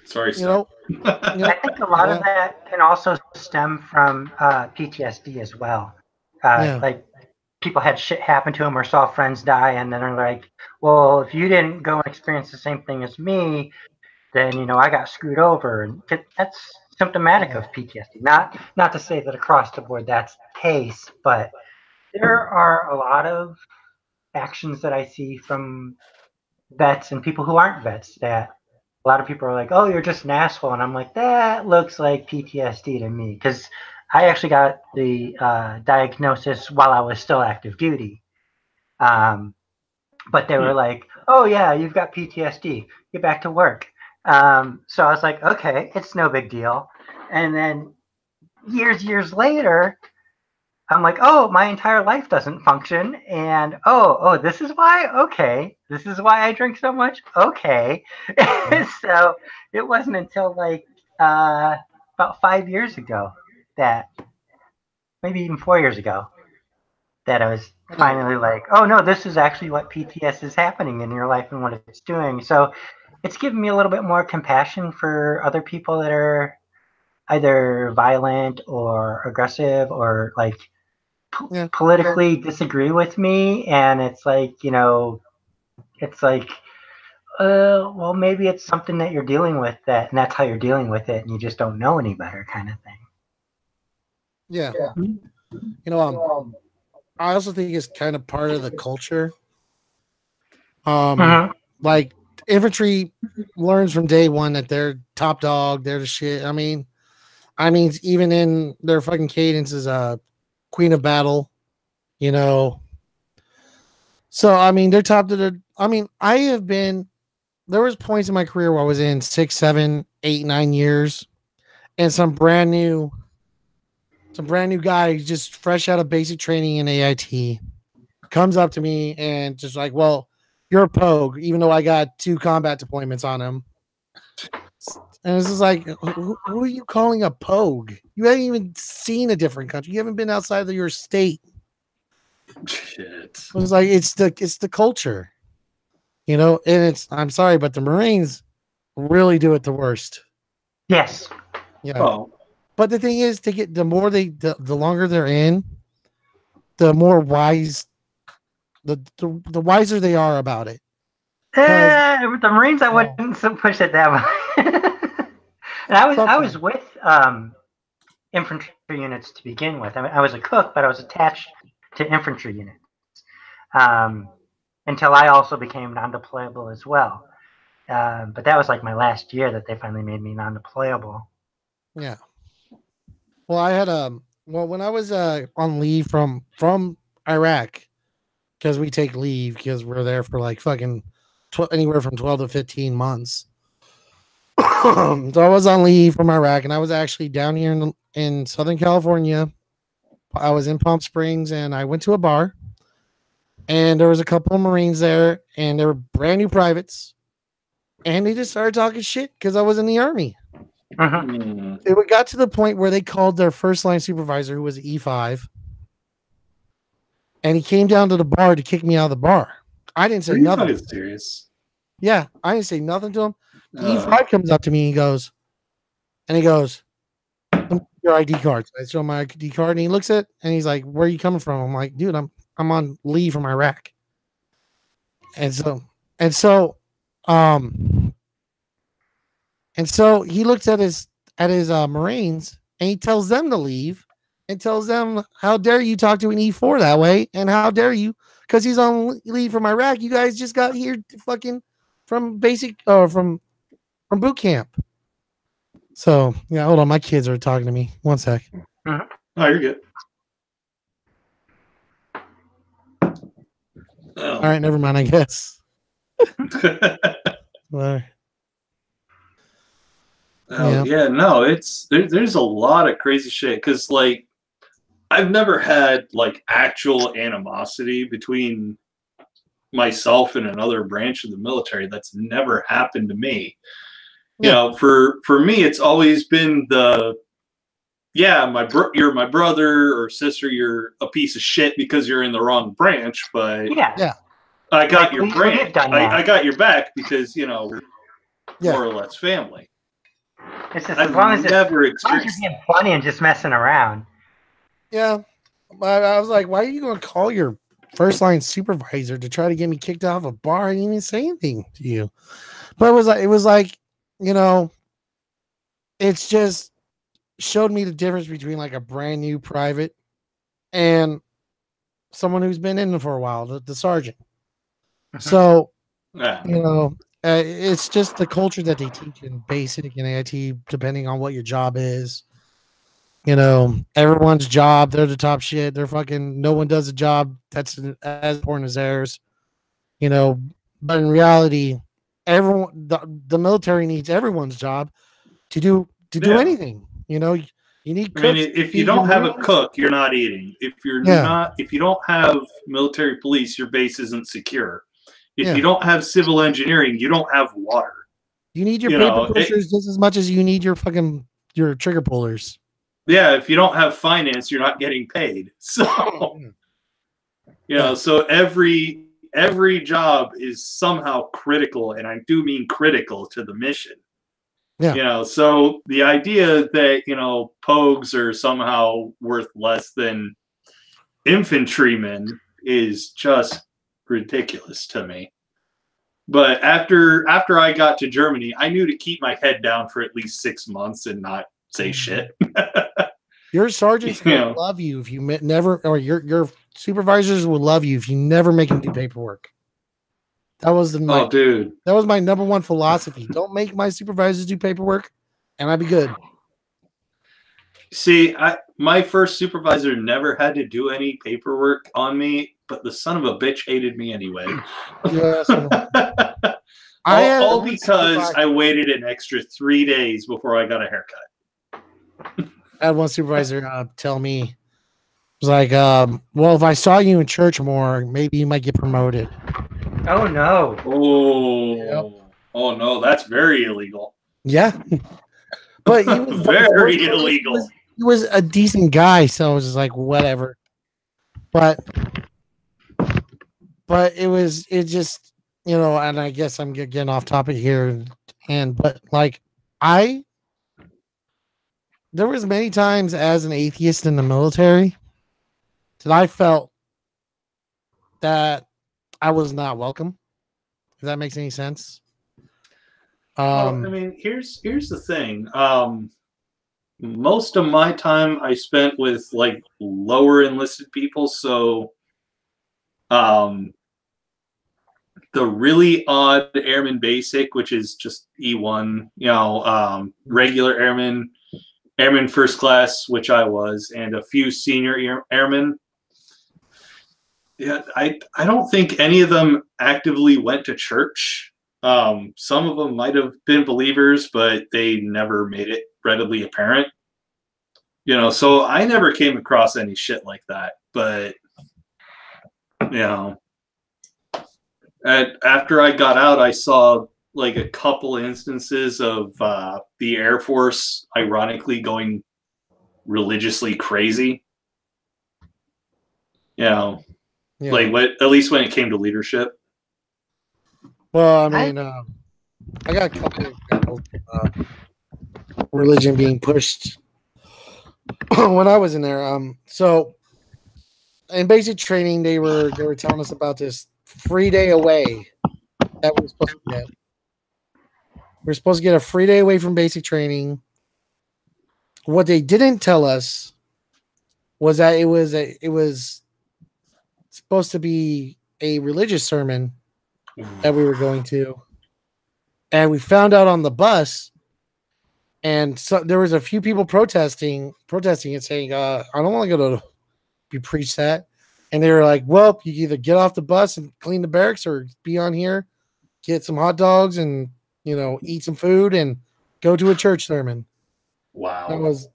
Sorry, I think a lot of that can also stem from PTSD as well. Like people had shit happen to them or saw friends die, and then they're like, well, if you didn't go and experience the same thing as me, then I got screwed over, and that's symptomatic of PTSD. Not to say that across the board that's the case, but there are a lot of actions that I see from vets and people who aren't vets that a lot of people are like, oh, you're just an asshole. And I'm like, that looks like PTSD to me. Because I actually got the diagnosis while I was still active duty. But they were like, oh, yeah, you've got PTSD. Get back to work. So I was like, okay, it's no big deal. And then years later, I'm like, oh, my entire life doesn't function. And oh, this is why? Okay. This is why I drink so much? Okay. So it wasn't until like about 5 years ago maybe even 4 years ago, that I was finally like, oh no, this is actually what PTS is happening in your life and what it's doing. So it's given me a little bit more compassion for other people that are either violent or aggressive or like politically disagree with me, and it's like well, maybe it's something that you're dealing with, and that's how you're dealing with it, and you just don't know any better, kind of thing. I also think it's kind of part of the culture. Like infantry learns from day one that they're top dog, they're the shit. I mean even in their fucking cadence is queen of battle. So they're top to the. There was points in my career where I was in 6, 7, 8, 9 years, and some brand new guy just fresh out of basic training in AIT comes up to me and just like, well, you're a pogue, even though I got 2 combat deployments on him. And it's just like, who are you calling a pogue? You haven't even seen a different country. You haven't been outside of your state. Shit. It was like it's the culture, and I'm sorry, but the Marines really do it the worst. Yes. Yeah. Oh. But the thing is, the longer they're in, the more wise, the wiser they are about it. With the Marines, I wouldn't push it that way. And I was with infantry units to begin with. I was a cook, but I was attached to infantry units until I also became non-deployable as well. But that was like my last year that they finally made me non-deployable. Yeah. Well, I had when I was on leave from Iraq, because we take leave because we're there for like fucking anywhere from 12 to 15 months. So I was on leave from Iraq, and I was actually down here in Southern California. I was in Palm Springs, and I went to a bar, and there was a couple of Marines there, and they were brand new privates, and they just started talking shit because I was in the Army. It got to the point where they called their first line supervisor, who was an E5, and he came down to the bar to kick me out of the bar. I didn't say nothing. Serious? Yeah, I didn't say nothing to him. E5 comes up to me and he goes, your your ID card. So I show him my ID card, and he looks at it, and he's like, "Where are you coming from?" I'm like, "Dude, I'm on leave from Iraq." And um, he looks at his Marines, and he tells them to leave, and tells them, "How dare you talk to an E4 that way? And how dare you? Because he's on leave from Iraq. You guys just got here fucking from from boot camp." So yeah, hold on, my kids are talking to me. One sec. Oh, you're good. All right, never mind. I guess. Well, yeah, no, there's a lot of crazy shit because like I've never had like actual animosity between myself and another branch of the military. That's never happened to me. You know, for me, it's always been you're my brother or sister. You're a piece of shit because you're in the wrong branch, but I got your branch. I got your back because we're more or less family. It's just as long as you're being funny and just messing around. Yeah, I was like, why are you going to call your first line supervisor to try to get me kicked out of a bar? I didn't even say anything to you. But it was like, it's just showed me the difference between like a brand new private and someone who's been in it for a while, the sergeant. So, it's just the culture that they teach in basic and AIT, depending on what your job is. Everyone's job, they're the top shit. They're fucking, no one does a job that's as important as theirs. But in reality, everyone, the military needs everyone's job to do anything. You need cooks. I mean, if you don't have a cook, you're not eating. If you don't have military police, your base isn't secure. If you don't have civil engineering, you don't have water. You need your paper pushers just as much as you need your trigger pullers. Yeah, if you don't have finance, you're not getting paid. So, so every job is somehow critical, and I do mean critical to the mission. Yeah. So the idea that, pogues are somehow worth less than infantrymen is just ridiculous to me. But after I got to Germany, I knew to keep my head down for at least 6 months and not say shit. Your sergeants will love you if you never, or your supervisors will love you if you never make them do paperwork. That was that was my number one philosophy. Don't make my supervisors do paperwork, and I'd be good. See, my first supervisor never had to do any paperwork on me, but the son of a bitch hated me anyway. Yes. all because I waited an extra 3 days before I got a haircut. I had one supervisor tell me, it was like, well, if I saw you in church more, maybe you might get promoted. Oh, no. Oh, no, that's very illegal. Yeah. But he was very illegal. He was a decent guy, so I was just like, whatever. But it just, and I guess I'm getting off topic here. But like, there was many times as an atheist in the military that I felt that I was not welcome. If that makes any sense. Well, I mean, here's the thing. Most of my time I spent with like lower enlisted people, so the really odd airman basic, which is just E1, regular airman first class, which I was, and a few senior airmen. Yeah, I don't think any of them actively went to church. Some of them might have been believers, but they never made it readily apparent. So I never came across any shit like that. But, after I got out, I saw like a couple instances of the Air Force, ironically, going religiously crazy. Like at least when it came to leadership. Well, I mean, I got a couple of examples of religion being pushed when I was in there. So in basic training, they were telling us about this free day away that we were supposed to get. We're supposed to get a free day away from basic training. What they didn't tell us was that it was supposed to be a religious sermon that we were going to, and we found out on the bus. And so there was a few people protesting and saying, "I don't want to go to be preached at." And they were like, "Well, you either get off the bus and clean the barracks, or be on here, get some hot dogs, and eat some food, and go to a church sermon." Wow. That was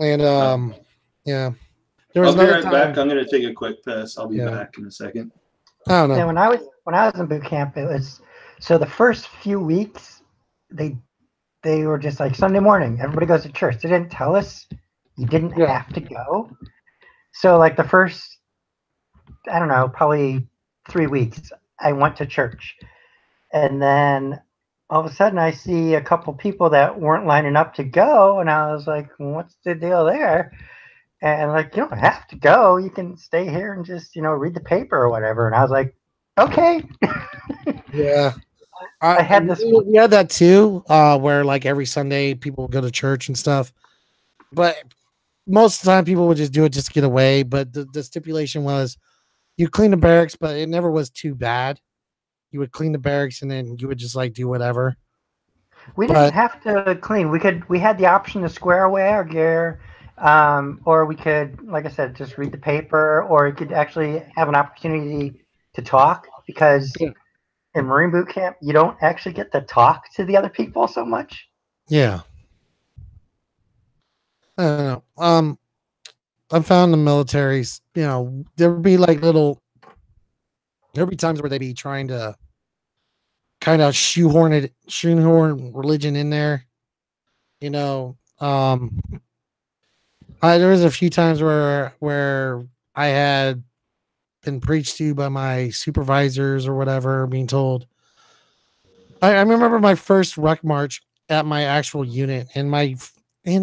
and yeah. There I'll was be another right time. back. I'm going to take a quick piss. I'll be back in a second. I don't know. Yeah, when I was in boot camp, it was so the first few weeks they were just like Sunday morning, everybody goes to church. They didn't tell us you didn't have to go. So like the first, I don't know, probably 3 weeks, I went to church, and then all of a sudden I see a couple people that weren't lining up to go, and I was like, what's the deal there? And like, you don't have to go. You can stay here and just, read the paper or whatever. And I was like, okay. Yeah. I had this. We had that too, where like every Sunday people would go to church and stuff. But most of the time people would just do it just to get away. But the stipulation was you clean the barracks, but it never was too bad. You would clean the barracks and then you would just like do whatever. We didn't have to clean. We had the option to square away our gear. Or we could, like I said, just read the paper, or you could actually have an opportunity to talk, because in Marine boot camp, you don't actually get to talk to the other people so much. Yeah. I don't know. I found the militaries, there would be like there'd be times where they'd be trying to kind of shoehorn religion in there. There was a few times where I had been preached to by my supervisors or whatever, being told. I remember my first rec march at my actual unit, and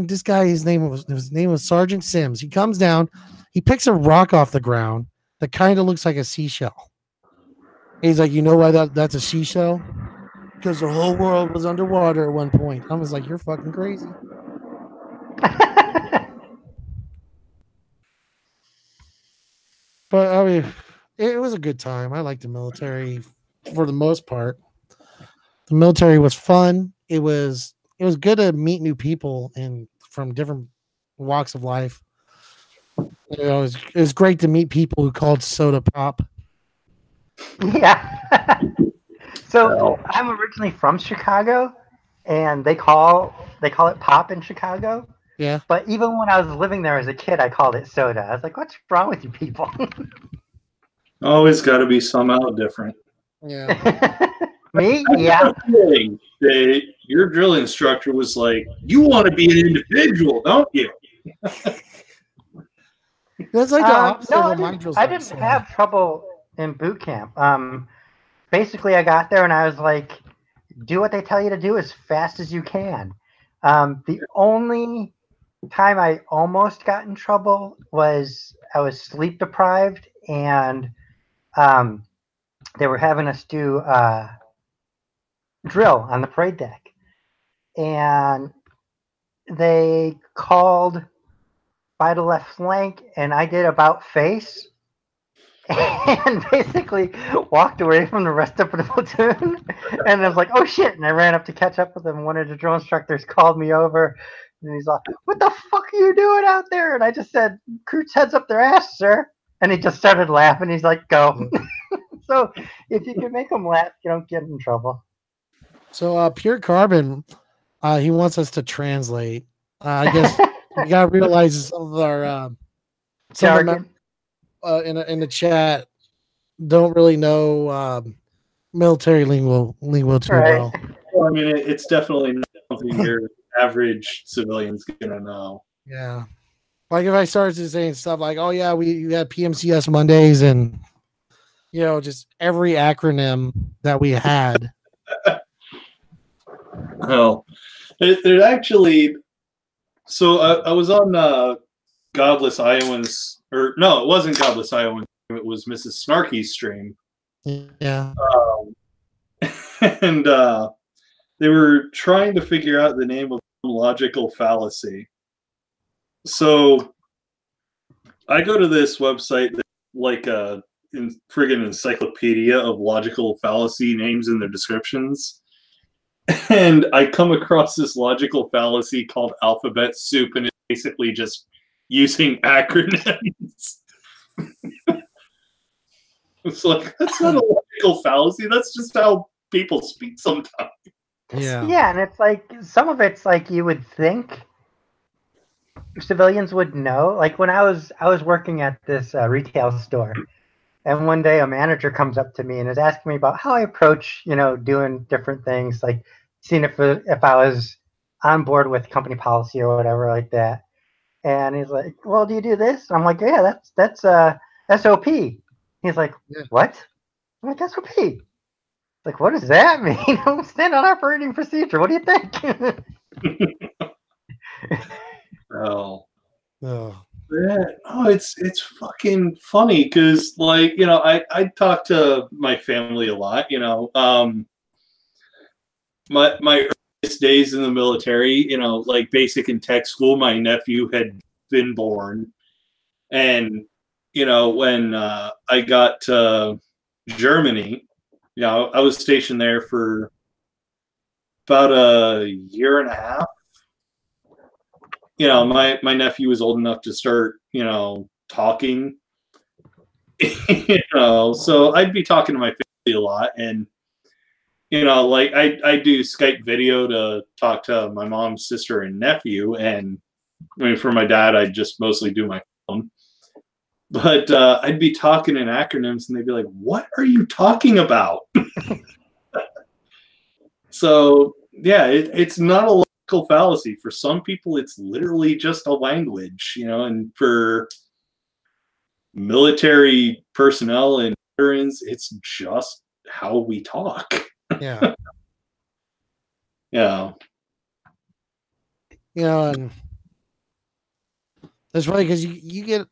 this guy, his name was Sergeant Sims. He comes down, he picks a rock off the ground that kind of looks like a seashell. He's like, you know why that's a seashell? Because the whole world was underwater at one point. I was like, you're fucking crazy. But I mean, it was a good time. I liked the military for the most part. The military was fun. It was good to meet new people and from different walks of life. It was great to meet people who called soda pop. Yeah. So I'm originally from Chicago, and they call it pop in Chicago. Yeah. But even when I was living there as a kid, I called it soda. I was like, what's wrong with you people? Always got to be somehow different. Yeah. Me? Yeah. Your drill instructor was like, you want to be an individual, don't you? That's like the opposite of my drills. I didn't have trouble in boot camp. Basically, I got there and I was like, do what they tell you to do as fast as you can. The only time I almost got in trouble was I was sleep deprived, and they were having us do drill on the parade deck, and they called by the left flank, and I did about face, and basically walked away from the rest of the platoon. And I was like, oh shit, and I ran up to catch up with them. One of the drill instructors called me over, and he's like, what the fuck are you doing out there? And I just said, recruits heads up their ass, sir. And he just started laughing. He's like, go. So if you can make them laugh, you don't get in trouble. So Pure Carbon, he wants us to translate. I guess we got to realize some of our Jargon. In the chat don't really know military lingo too well. Well, I mean, it's definitely not something your average civilian's gonna know. Yeah, like if I started saying stuff like, "Oh yeah, we had PMCS Mondays," and just every acronym that we had. Well, there's actually So I was on Godless Iowans, or no, it wasn't Godless Iowans. It was Mrs. Snarky's stream. Yeah. And they were trying to figure out the name of logical fallacy. So I go to this website that's like a friggin' encyclopedia of logical fallacy names in their descriptions. And I come across this logical fallacy called alphabet soup, and it's basically just using acronyms. It's like, that's not a logical fallacy. That's just how people speak sometimes. Yeah. Yeah, and it's like some of it's like you would think civilians would know. Like when I was working at this retail store, and one day a manager comes up to me and is asking me about how I approach, doing different things, like seeing if I was on board with company policy or whatever like that. And he's like, "Well, do you do this?" And I'm like, "Yeah, that's SOP." He's like, Yeah. "What?" I'm like, "SOP." Like, what does that mean? Standard operating procedure. What do you think? Oh. Oh. Yeah. Oh, it's fucking funny because, like, I talk to my family a lot. My earliest days in the military, like basic and tech school, my nephew had been born, and when I got to Germany, I was stationed there for about a year and a half. My nephew was old enough to start, talking. So I'd be talking to my family a lot, and like I do Skype video to talk to my mom, sister, and nephew, and I mean for my dad, I just mostly do my phone. But I'd be talking in acronyms, and they'd be like, "What are you talking about?" So yeah, it's not a logical fallacy. For some people, it's literally just a language, and for military personnel and veterans, it's just how we talk. Yeah. Yeah. And that's funny because you get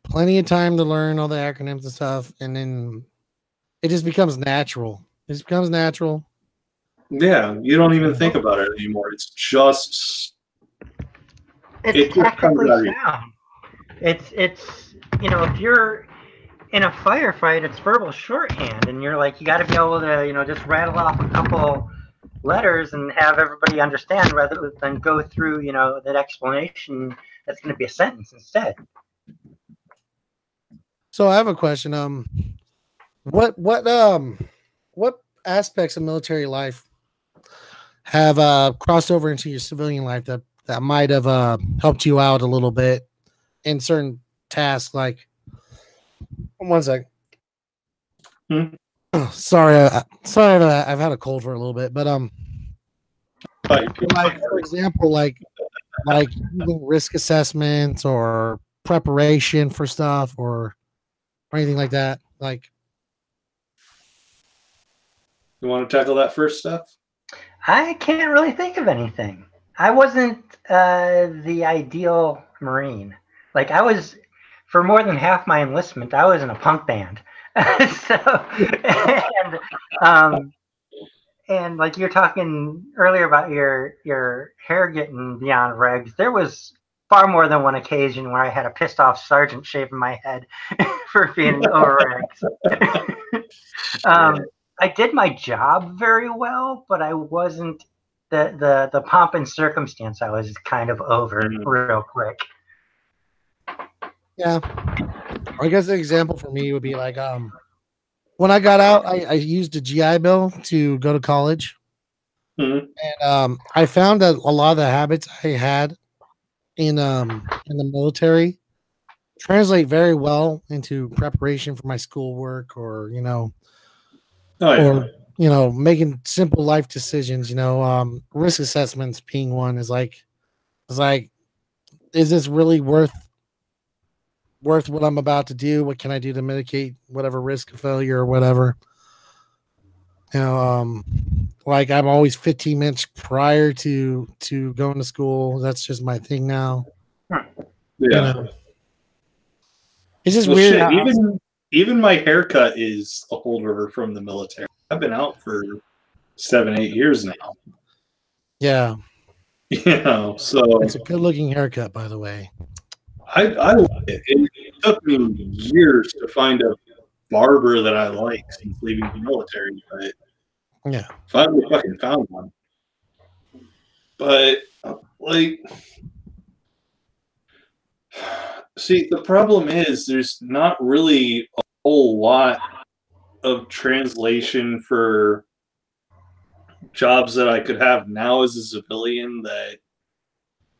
plenty of time to learn all the acronyms and stuff, and then it just becomes natural. It just becomes natural. Yeah, you don't even think about it anymore. It's just It's tactically sound. It's if you're in a firefight, it's verbal shorthand, and you're like, you got to be able to just rattle off a couple letters and have everybody understand rather than go through that explanation that's going to be a sentence instead. So I have a question. What aspects of military life have crossed over into your civilian life that might have helped you out a little bit in certain tasks? Like, one sec. Sorry, I've had a cold for a little bit, but like for example, like risk assessments or preparation for stuff or anything like that. Like, you want to tackle that first, Steph? I can't really think of anything. I wasn't the ideal Marine. Like I was, for more than half my enlistment, I was in a punk band. And like you're talking earlier about your hair getting beyond regs, there was far more than one occasion where I had a pissed off sergeant shaving my head for being over regs. I did my job very well, but I wasn't the pomp and circumstance. I was kind of over real quick. Yeah, I guess an example for me would be like when I got out, I used a GI Bill to go to college, and I found that a lot of the habits I had in the military translate very well into preparation for my schoolwork, or making simple life decisions. Risk assessments being one is like, is this really worth what I'm about to do? What can I do to mitigate whatever risk of failure or whatever? Like I'm always 15 minutes prior to going to school. That's just my thing now. Yeah. You know, it's just Well, weird. shit. Even my haircut is a holdover from the military. I've been out for 7-8 years now. Yeah, So it's a good looking haircut, by the way. I like it. It took me years to find a barber that I like since leaving the military, but Yeah, finally fucking found one. But like, see, the problem is there's not really a whole lot of translation for jobs that I could have now as a civilian that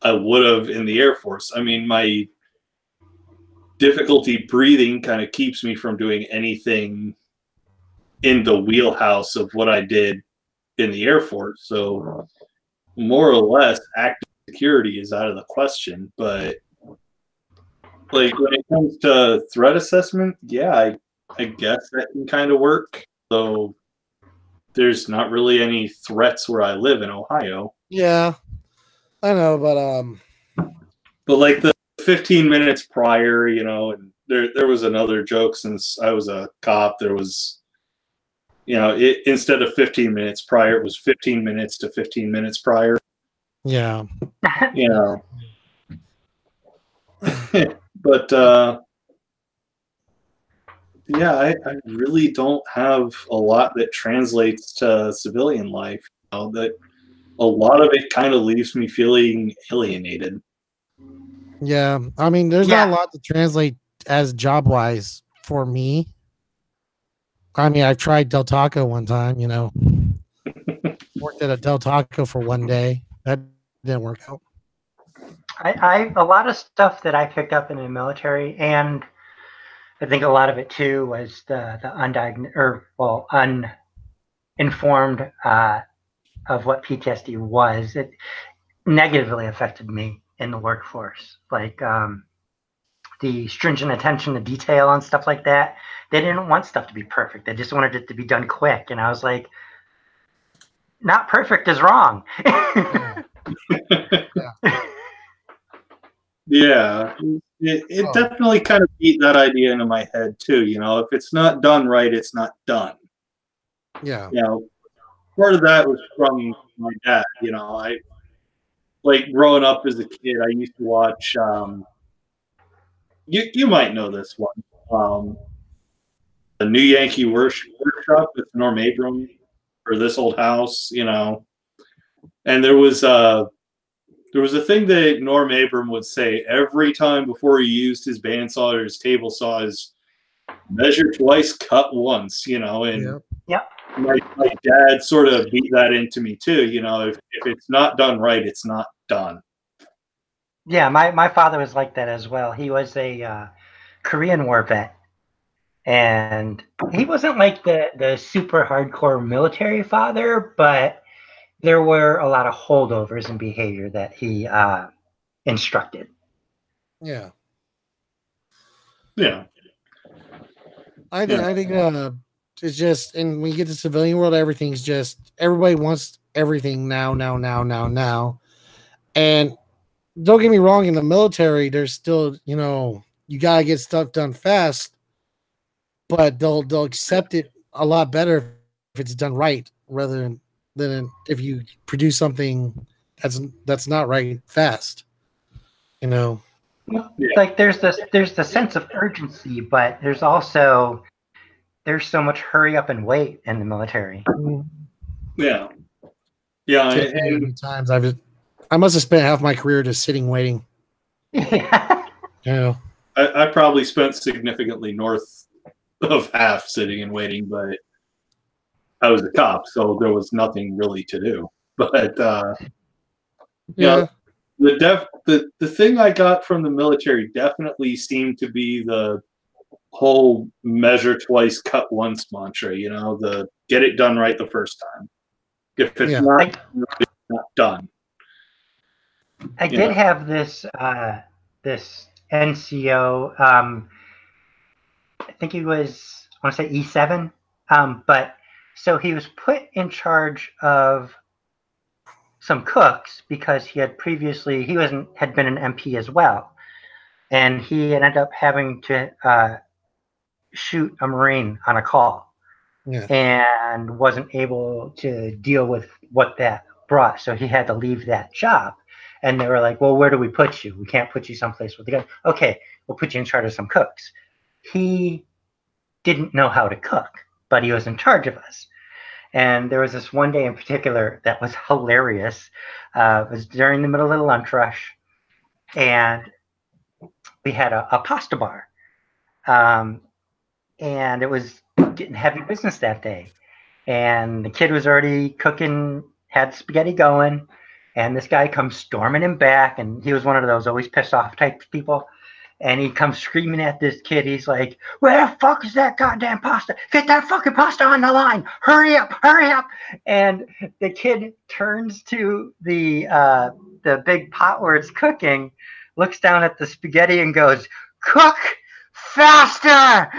I would have in the Air Force. I mean, my difficulty breathing kind of keeps me from doing anything in the wheelhouse of what I did in the Air Force. So more or less active security is out of the question. But like when it comes to threat assessment, yeah, I guess that can kind of work. So there's not really any threats where I live in Ohio. yeah, I know, But like the 15 minutes prior, and there was another joke since I was a cop. There was, instead of 15 minutes prior, it was 15 minutes to 15 minutes prior. yeah, But yeah, I really don't have a lot that translates to civilian life. That a lot of it kind of leaves me feeling alienated. yeah. I mean, there's not a lot to translate as job wise for me. I mean, I've tried Del Taco one time, worked at a Del Taco for one day. That didn't work out. I a lot of stuff that I picked up in the military, and I think a lot of it too was the undiagnosed uninformed of what PTSD was. It negatively affected me in the workforce, like the stringent attention to detail and stuff like that. They didn't want stuff to be perfect. They just wanted it to be done quick, and I was like, not perfect is wrong. Yeah, it definitely kind of beat that idea into my head too. If it's not done right, it's not done. Yeah. Part of that was from my dad. I like growing up as a kid. I used to watch. You might know this one. The New Yankee Workshop with Norm Abram for This Old House. And there was a thing that Norm Abram would say every time before he used his bandsaw or his table saw is measure twice, cut once, and my dad sort of beat that into me too. If it's not done right, it's not done. Yeah, my father was like that as well. He was a Korean War vet, and he wasn't like the super hardcore military father, but there were a lot of holdovers in behavior that he instructed. Yeah. Yeah. I think it's just, and when you get to civilian world, everything's just, everybody wants everything now. And don't get me wrong, in the military, there's still, you gotta get stuff done fast, but they'll accept it a lot better if it's done right, rather than if you produce something that's not right fast. Like there's the sense of urgency, but there's so much hurry up and wait in the military. Yeah. Yeah. And times I must have spent half my career just sitting waiting. Yeah. I probably spent significantly north of half sitting and waiting, but I was a cop, so there was nothing really to do. But the thing I got from the military definitely seemed to be the whole measure twice, cut once mantra. The get it done right the first time. If it's not done. I did have this this NCO. I think he was, I want to say E7, but So he was put in charge of some cooks because he had previously had been an MP as well, and he ended up having to shoot a Marine on a call, and wasn't able to deal with what that brought, so he had to leave that job. And they were like, "Well, where do we put you? We can't put you someplace with the gun. Okay, we'll put you in charge of some cooks." He didn't know how to cook, but he was in charge of us. And there was this one day in particular that was hilarious. It was during the middle of the lunch rush, and we had a pasta bar. And it was getting heavy business that day. And the kid was already cooking, had spaghetti going, and this guy comes storming him back, and he was one of those always pissed off type people. And he comes screaming at this kid. He's like, "Where the fuck is that goddamn pasta? Get that fucking pasta on the line! Hurry up, hurry up!" And the kid turns to the big pot where it's cooking, looks down at the spaghetti and goes, "Cook faster!"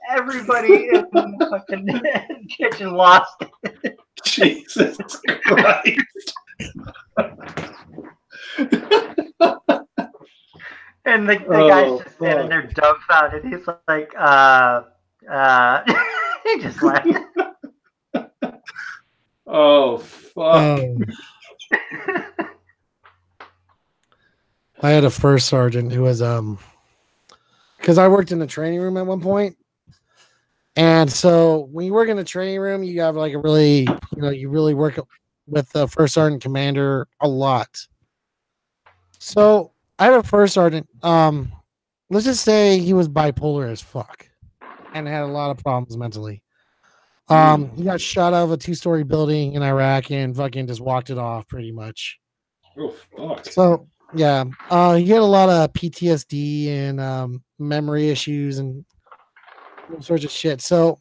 Everybody in the fucking kitchen lost it. Jesus Christ. And the guy's just standing there dumbfounded. He's like, he just laughed. Oh, fuck. I had a first sergeant who was, because I worked in the training room at one point. And so when you work in the training room, you have like a really, you really work with the first sergeant commander a lot. So I have a first sergeant. Let's just say he was bipolar as fuck and had a lot of problems mentally. He got shot out of a 2-story building in Iraq and fucking just walked it off pretty much. Oh, fuck. So yeah, he had a lot of PTSD and memory issues and all sorts of shit. So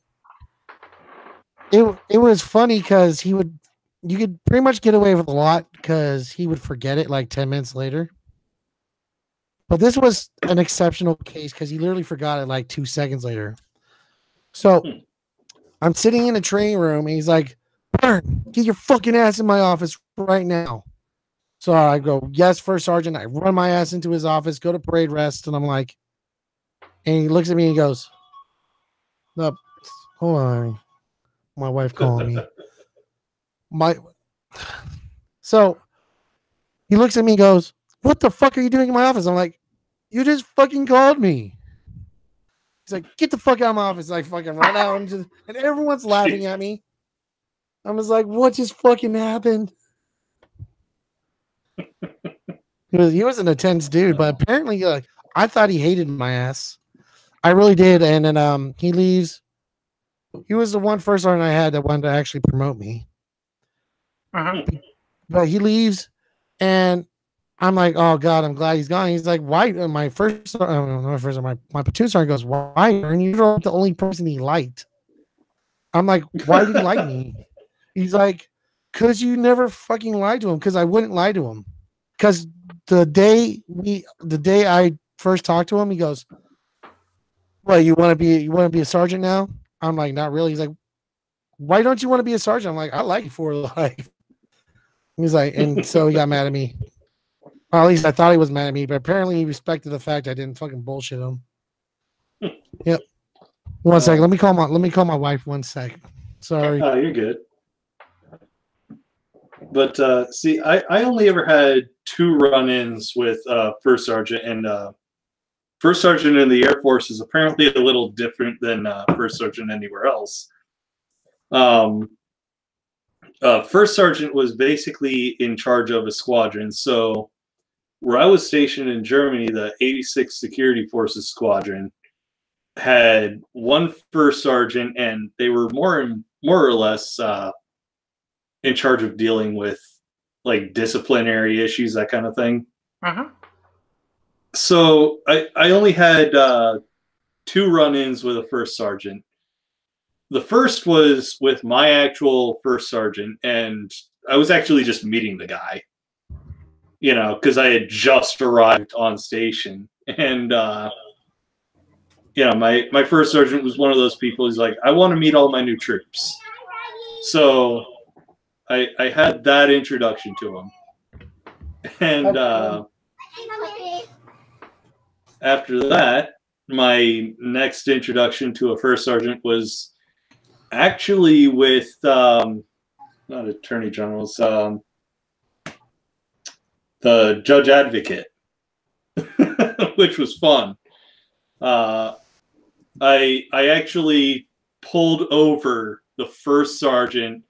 it was funny because you could pretty much get away with a lot because he would forget it like 10 minutes later. But this was an exceptional case because he literally forgot it like 2 seconds later. So I'm sitting in a training room and he's like, "Burn, get your fucking ass in my office right now." So I go, "Yes, first sergeant." I run my ass into his office, go to parade rest, and I'm like, and he looks at me and he goes, "No, hold on. My wife calling me." So he looks at me and goes, "What the fuck are you doing in my office?" I'm like, "You just fucking called me." He's like, "Get the fuck out of my office." I fucking run out and everyone's laughing at me. I was like, "What just fucking happened?" He was an intense dude, but apparently I thought he hated my ass. I really did. And then he leaves. He was the one first sergeant I had that wanted to actually promote me. But he leaves and I'm like, "Oh God, I'm glad he's gone." He's like, "Why?" My first, my platoon sergeant goes, "Why? And you're the only person he liked." I'm like, "Why did he like me?" He's like, "Cause you never fucking lied to him." Cause I wouldn't lie to him. Cause the day I first talked to him, he goes, "Well, you want to be a sergeant now?" I'm like, "Not really." He's like, "Why don't you want to be a sergeant?" I'm like, "I like you for life." He's like, and so he got mad at me. Or at least I thought he was mad at me, but apparently he respected the fact I didn't fucking bullshit him. Yep. One second. Let me call my wife. 1 sec. Sorry. Oh, you're good. But see, I only ever had 2 run-ins with first sergeant, and first sergeant in the Air Force is apparently a little different than first sergeant anywhere else. First sergeant was basically in charge of a squadron. So where I was stationed in Germany, the 86th Security Forces Squadron had one first sergeant, and they were more or less in charge of dealing with like disciplinary issues, that kind of thing. So I only had 2 run-ins with a first sergeant. The first was with my actual first sergeant, and I was actually just meeting the guy, because I had just arrived on station. And you know, my first sergeant was one of those people who's like, I want to meet all my new troops. So I had that introduction to him. And after that, my next introduction to a first sergeant was actually with not attorney generals, the judge advocate, which was fun. I actually pulled over the first sergeant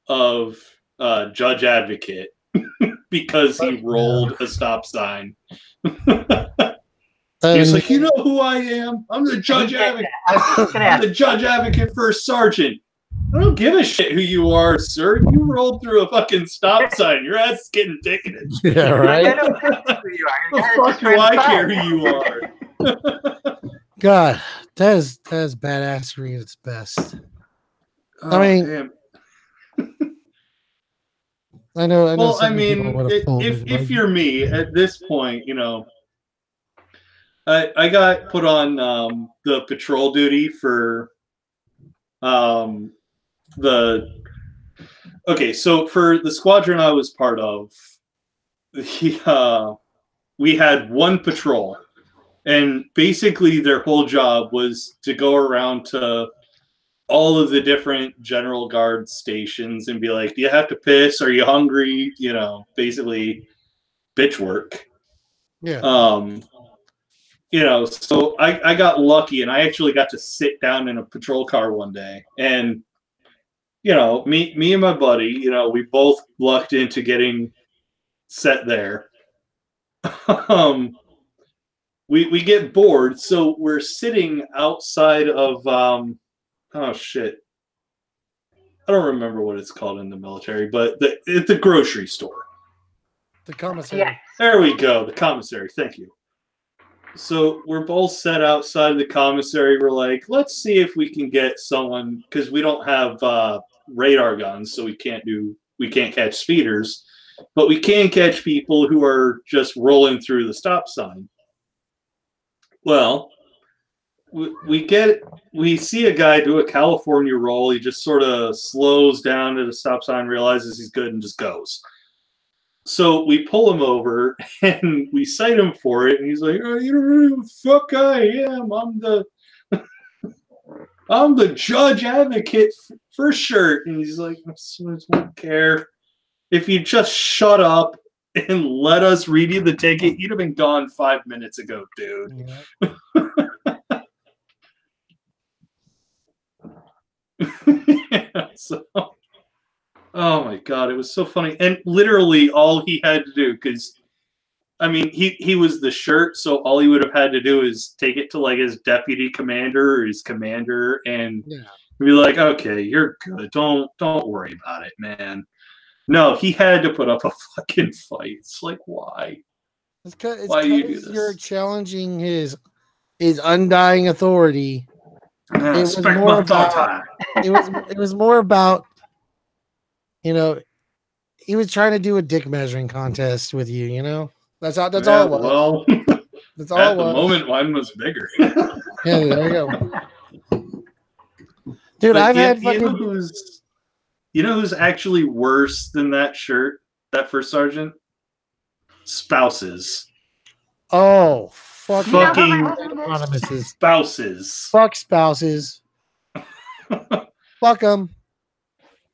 of judge advocate because he rolled a stop sign. He was like, you know who I am? I'm the judge advocate. I'm the judge advocate first sergeant. I don't give a shit who you are, sir. You rolled through a fucking stop sign. Your ass is getting ticketed. Yeah, right. The fuck do I care who you are? God, that is badassery at its best. Oh, I mean, damn. I know. Well, I mean, if you're me at this point, you know, I got put on the patrol duty for okay, so for the squadron I was part of, we had one patrol, and basically their whole job was to go around to all of the different general guard stations and be like, do you have to piss? Are you hungry? You know, basically bitch work. Yeah. You know, so I got lucky and I actually got to sit down in a patrol car one day. And, you know, me and my buddy, you know, we both lucked into getting set there. We get bored, so we're sitting outside of oh shit. I don't remember what it's called in the military, but it's the grocery store. The commissary. Yeah. There we go, the commissary. Thank you. So we're both set outside of the commissary. We're like, let's see if we can get someone, because we don't have radar guns, so we can't catch speeders, but we can catch people who are just rolling through the stop sign. Well, we see a guy do a California roll. He just sort of slows down at a stop sign, realizes he's good, and just goes. So we pull him over and we cite him for it, and he's like, "Oh, you don't know who the fuck I am. I'm the judge advocate for shirt." And he's like, "I don't care. If you just shut up and let us read you the ticket, you'd have been gone 5 minutes ago, dude." Yeah. Yeah, so, oh my god, it was so funny. And literally all he had to do, because I mean he was the shirt, so all he would have had to do is take it to like his deputy commander or his commander and be like, okay, you're good. Don't worry about it, man. No, he had to put up a fucking fight. It's like, why? Why do you do this? You're challenging his undying authority. It was more about, it was more about, you know, he was trying to do a dick measuring contest with you, you know? That's all it was. Well, that's all at the moment mine was bigger. Yeah, there you go. Dude, but I've had fucking... You know who's actually worse than that shirt, that first sergeant? Spouses. Oh, fucking spouses. Fuck spouses. Fuck them.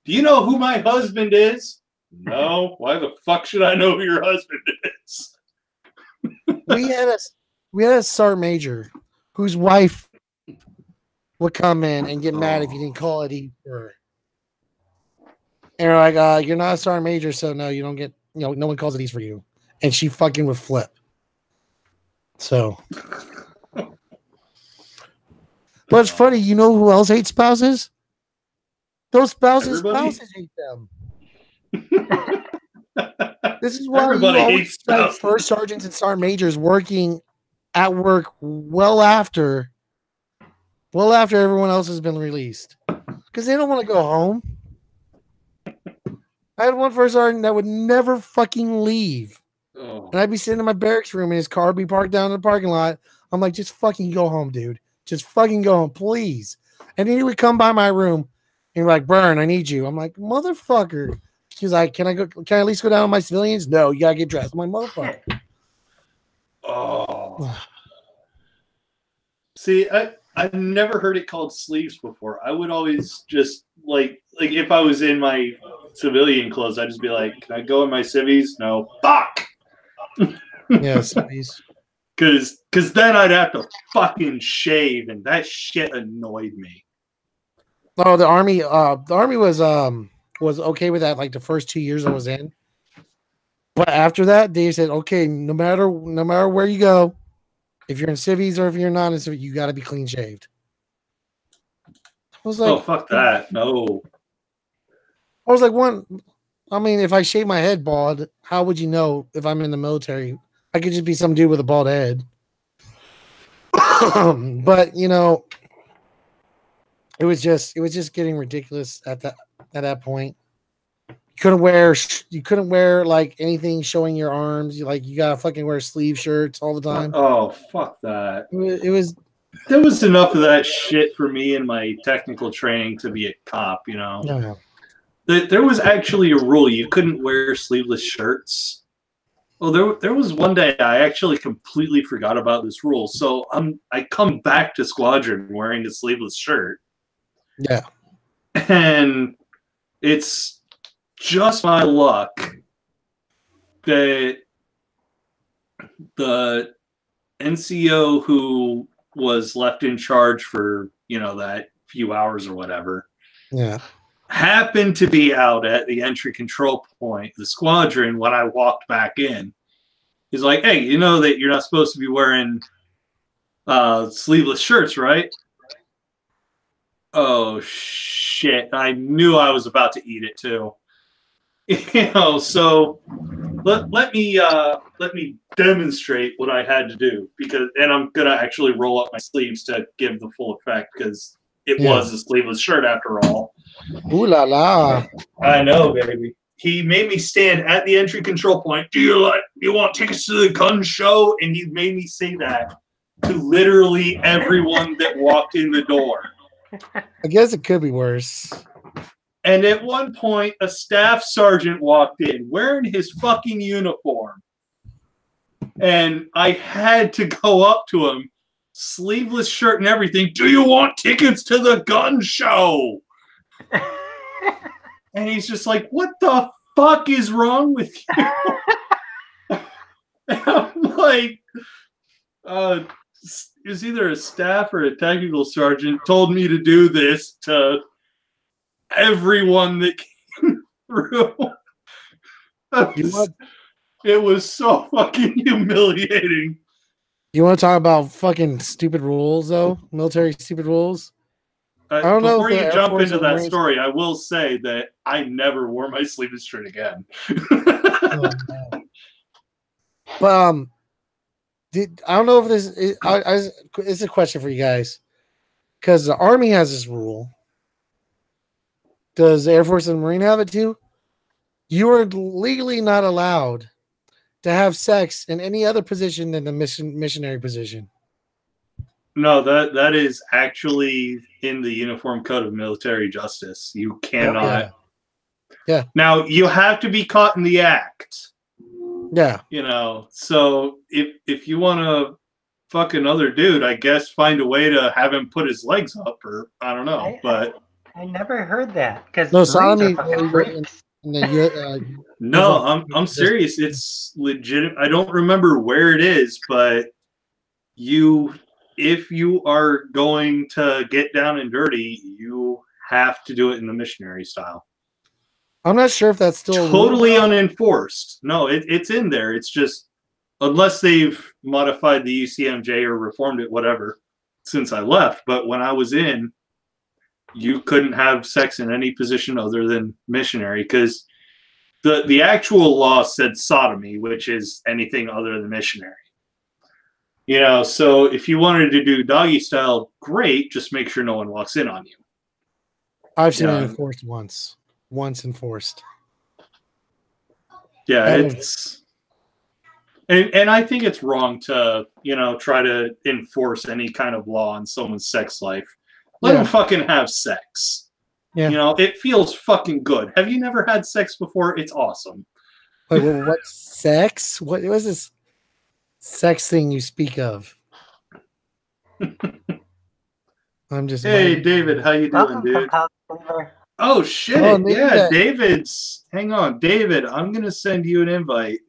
Do you know who my husband is? No. Why the fuck should I know who your husband is? we had a sergeant major whose wife would come in and get mad if you didn't call it her. And they're like, you're not a sergeant major, so no, you don't get, you know, no one calls it for you. And she fucking would flip. So, but it's funny, you know who else hates spouses? Those spouses hate them. This is why everybody you hates spouses. First sergeants and sergeant majors working at work well after everyone else has been released, because they don't want to go home. I had one first sergeant that would never fucking leave. And I'd be sitting in my barracks room and his car would be parked down in the parking lot. I'm like, just fucking go home, dude. just fucking going, please. And then he would come by my room and like, Burn, I need you. I'm like, motherfucker. He's like, can I at least go down with my civilians? No, you gotta get dressed. I'm like, motherfucker. Oh. See, I've never heard it called sleeves before. I would always just like if I was in my civilian clothes, I'd just be like, can I go in my civvies? No. Fuck! Yeah, civvies. Because then I'd have to fucking shave, and that shit annoyed me. Oh, the army was okay with that like the first 2 years I was in. But after that, they said, okay, no matter where you go, if you're in civvies or if you're not in civvies, you got to be clean shaved. I was like, oh, fuck that. No. I was like, I mean, if I shave my head bald, how would you know if I'm in the military? I could just be some dude with a bald head. But you know, it was just getting ridiculous at that point. You couldn't wear like anything showing your arms. You gotta fucking wear sleeve shirts all the time. Oh, fuck that. It was There was enough of that shit for me in my technical training to be a cop, you know. yeah. There was actually a rule you couldn't wear sleeveless shirts. Well, there was one day I actually completely forgot about this rule. So I come back to squadron wearing a sleeveless shirt. Yeah. And it's just my luck that the NCO who was left in charge for, you know, that few hours or whatever, Yeah. happened to be out at the entry control point, the squadron, when I walked back in. He's like, hey, you know that you're not supposed to be wearing sleeveless shirts, right? Oh, shit. I knew I was about to eat it, too. You know, so let me demonstrate what I had to do, and I'm gonna actually roll up my sleeves to give the full effect, because it was a sleeveless shirt after all. Ooh la la. I know, baby. He made me stand at the entry control point. Do you want tickets to the gun show? And he made me say that to literally everyone that walked in the door. I guess it could be worse. And at one point, a staff sergeant walked in wearing his fucking uniform. And I had to go up to him, sleeveless shirt and everything. Do you want tickets to the gun show? And he's just like, what the fuck is wrong with you? And I'm like, it was either a staff or a technical sergeant told me to do this to everyone that came through. It was so fucking humiliating. You want to talk about fucking stupid rules, though? Military stupid rules? I don't know. Before you jump into that story, I will say that I never wore my sleeveless shirt again. But I don't know if this is, it's a question for you guys, because the Army has this rule. Does the Air Force and the Marine have it too? You are legally not allowed to have sex in any other position than the missionary position. No, that is actually in the Uniform Code of Military Justice. You cannot. Yeah. Now, you have to be caught in the act. Yeah. You know, so if you want to fuck another dude, I guess find a way to have him put his legs up, or I don't know. But I never heard that, because no, sodomy. No, I'm serious. It's legit. I don't remember where it is, but if you are going to get down and dirty, you have to do it in the missionary style. I'm not sure if that's still totally unenforced. No, it's in there. It's just, unless they've modified the UCMJ or reformed it, whatever, since I left. But when I was in, you couldn't have sex in any position other than missionary, because the actual law said sodomy, which is anything other than missionary. You know, so if you wanted to do doggy style, great. Just make sure no one walks in on you. I've seen it enforced once enforced. Yeah, it's And I think it's wrong to, try to enforce any kind of law on someone's sex life. Let them fucking have sex. Yeah. It feels fucking good. Have you never had sex before? It's awesome. Wait, what sex? What was this sex thing you speak of? I'm just. Hey, David, how you doing, Welcome, dude? compelled believer. Oh, shit. Oh, maybe Yeah, David's. Hang on, David, I'm going to send you an invite.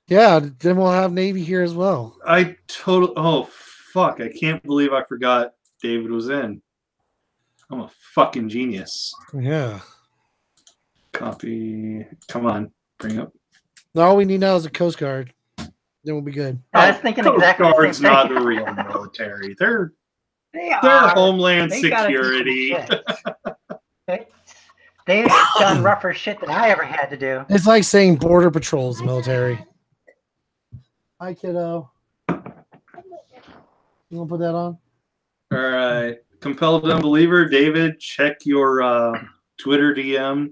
Yeah, then we'll have Navy here as well. Oh, fuck. I can't believe I forgot David was in. I'm a fucking genius. Yeah. Copy. Come on. Bring up. All we need now is a Coast Guard. Then we'll be good. I was thinking Coast exactly the Guard's same thing. not the real military. They're They are. Homeland They gotta teach Security. them shit. They've done rougher shit than I ever had to do. It's like saying Border Patrol's military. Hi, kiddo. You want to put that on? All right. Compelled Unbeliever, David, check your Twitter DM.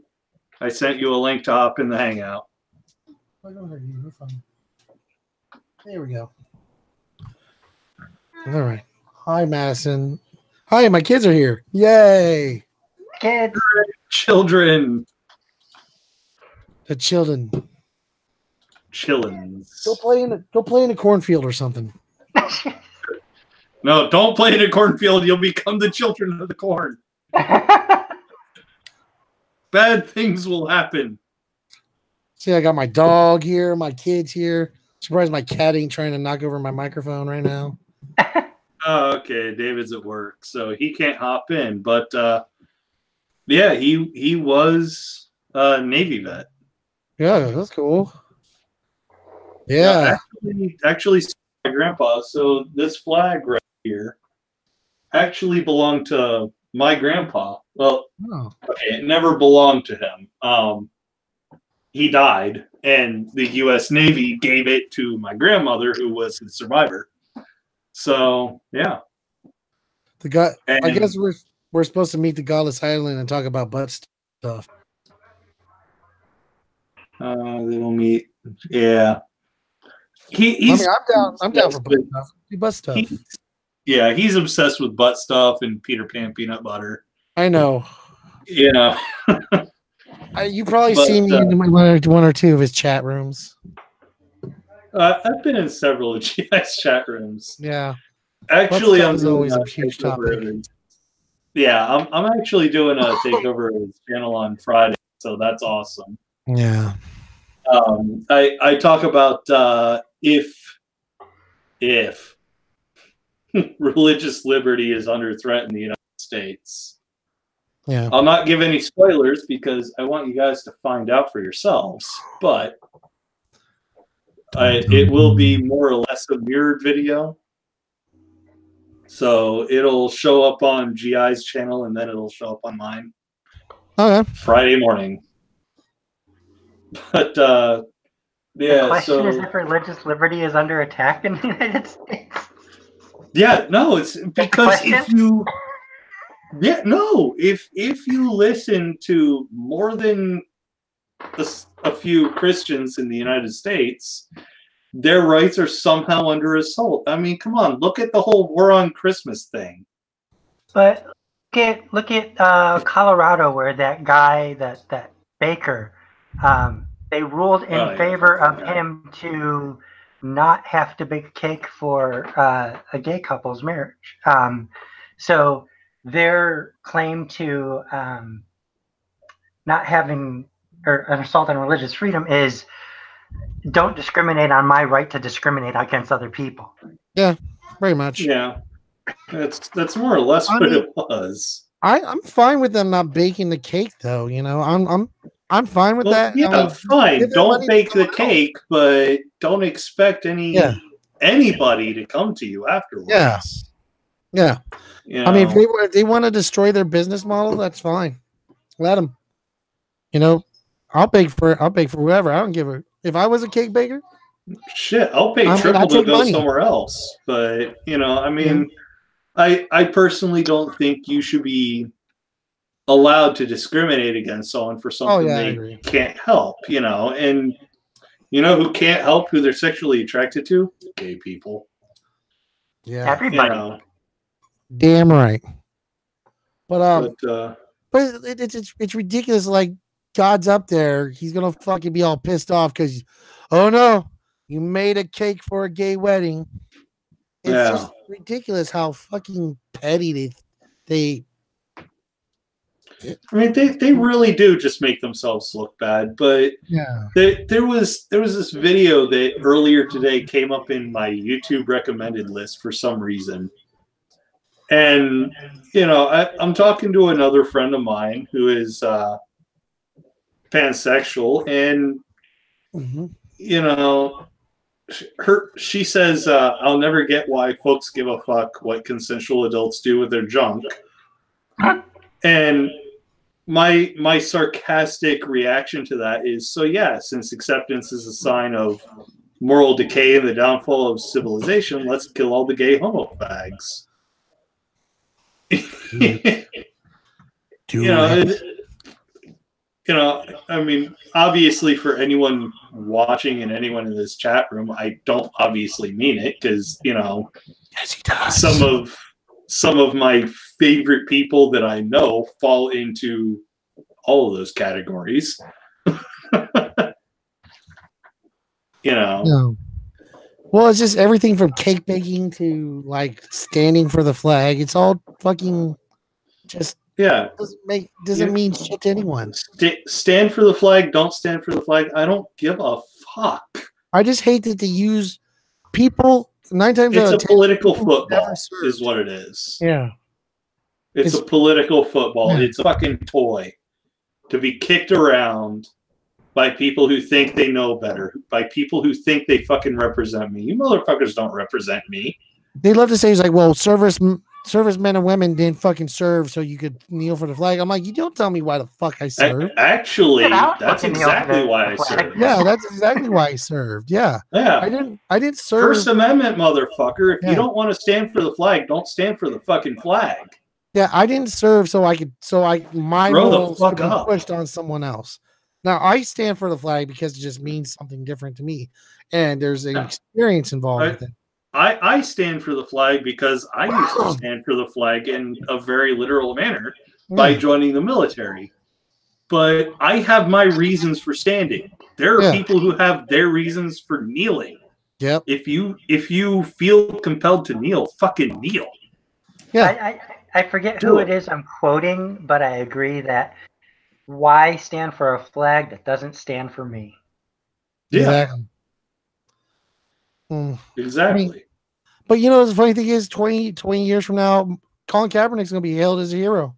I sent you a link to hop in the Hangout. There we go. All right. Hi, Madison. Hi, my kids are here. Yay. Kids. Children. The children. Chillins. Go play in a cornfield or something. No, don't play in a cornfield. You'll become the children of the corn. Bad things will happen. See, I got my dog here, my kids here. Surprised my cat ain't trying to knock over my microphone right now. Oh, okay. David's at work, so he can't hop in. But yeah, he was a Navy vet. Yeah, that's cool. Yeah. Actually, my grandpa. So this flag right here actually belonged to my grandpa. Well, okay, it never belonged to him. He died, and the U.S. Navy gave it to my grandmother, who was the survivor. So yeah, the guy. I guess we're supposed to meet the Godless Island and talk about butt stuff. They will meet. Yeah, he's. I'm down for butt stuff. He's obsessed with butt stuff and Peter Pan peanut butter. I know. Yeah. You probably see me in one or two of his chat rooms. I've been in several of GI's chat rooms. Yeah. Actually, I'm always a huge topic. Yeah, I'm actually doing a takeover of his channel on Friday, so that's awesome. Yeah. I talk about if religious liberty is under threat in the United States. Yeah. I'll not give any spoilers because I want you guys to find out for yourselves, but it will be more or less a mirrored video. So it'll show up on GI's channel and then it'll show up on mine. Okay. Friday morning. But the question is if religious liberty is under attack in the United States. Yeah, no, it's because if you listen to more than a few Christians in the United States, their rights are somehow under assault. I mean, come on, look at the whole war on Christmas thing. But look at Colorado, where that guy, that baker, they ruled in favor of him to not have to bake a cake for a gay couple's marriage. So their claim to not having or an assault on religious freedom is don't discriminate on my right to discriminate against other people. Yeah, very much. Yeah, that's more or less what it was. I'm fine with them not baking the cake, though. You know, I'm fine with that. Yeah, fine. Don't bake the cake, but don't expect anybody to come to you afterwards. Yeah. You know? I mean, if they want to destroy their business model, that's fine. Let them. You know, I'll bake for whoever. I don't give a. If I was a cake baker, shit, I'll pay triple to go somewhere else. But I mean, I personally don't think you should be allowed to discriminate against someone for something they can't help. And You know who can't help who they're sexually attracted to? Gay people. Yeah. Everybody. You know, Damn right. But but it's ridiculous. Like God's up there, he's gonna fucking be all pissed off because, oh no, you made a cake for a gay wedding. It's just ridiculous how fucking petty they. I mean, they really do just make themselves look bad. But Yeah, there was this video that earlier today came up in my YouTube recommended list for some reason. And, you know, I'm talking to another friend of mine who is pansexual, and, you know, she says, I'll never get why folks give a fuck what consensual adults do with their junk. And my sarcastic reaction to that is, so yeah, since acceptance is a sign of moral decay and the downfall of civilization, let's kill all the gay homofags. I mean, obviously for anyone watching and anyone in this chat room, I don't obviously mean it because, you know, yes, he does. some of my favorite people that I know fall into all of those categories. You know. No. Well, it's just everything from cake baking to like standing for the flag. It's all fucking just doesn't mean shit to anyone. Stand for the flag, don't stand for the flag. I don't give a fuck. I just hate that they use people 9 times out of 10. It's a political football is what it is. Yeah. It's a political football. Yeah. It's a fucking toy to be kicked around by people who think they know better, by people who think they fucking represent me. You motherfuckers don't represent me. They love to say, it's like, well, servicemen and women didn't fucking serve so you could kneel for the flag. I'm like, you don't tell me why the fuck I served. Actually, that's exactly why I served. Yeah, that's exactly why I served. Yeah. Yeah. I didn't serve. First Amendment, motherfucker. If you don't want to stand for the flag, don't stand for the fucking flag. Yeah, I didn't serve my morals could be pushed on someone else. Now I stand for the flag because it just means something different to me, and there's an experience involved with it. I stand for the flag because I used to stand for the flag in a very literal manner by joining the military. But I have my reasons for standing. There are people who have their reasons for kneeling. Yep. If you feel compelled to kneel, fucking kneel. Yeah. I forget who it is I'm quoting, but I agree that why stand for a flag that doesn't stand for me? Yeah. Exactly. I mean, but you know, the funny thing is 20 years from now, Colin Kaepernick's going to be hailed as a hero.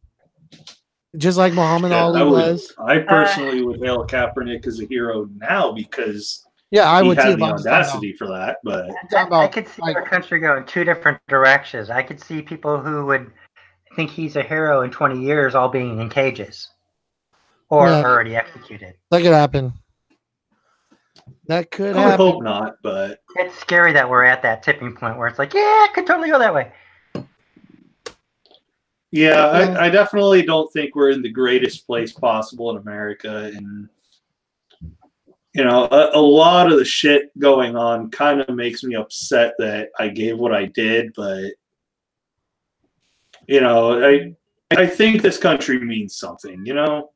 Just like Muhammad Ali was. I personally would hail Kaepernick as a hero now because I would have the audacity for that. But I could see our country go in 2 different directions. I could see people who would think he's a hero in 20 years all being in cages or already executed. That could happen. That could happen. I hope not, but it's scary that we're at that tipping point where it's like, yeah, it could totally go that way. Yeah, I definitely don't think we're in the greatest place possible in America. And, you know, a lot of the shit going on kind of makes me upset that I gave what I did. But, you know, I think this country means something, you know?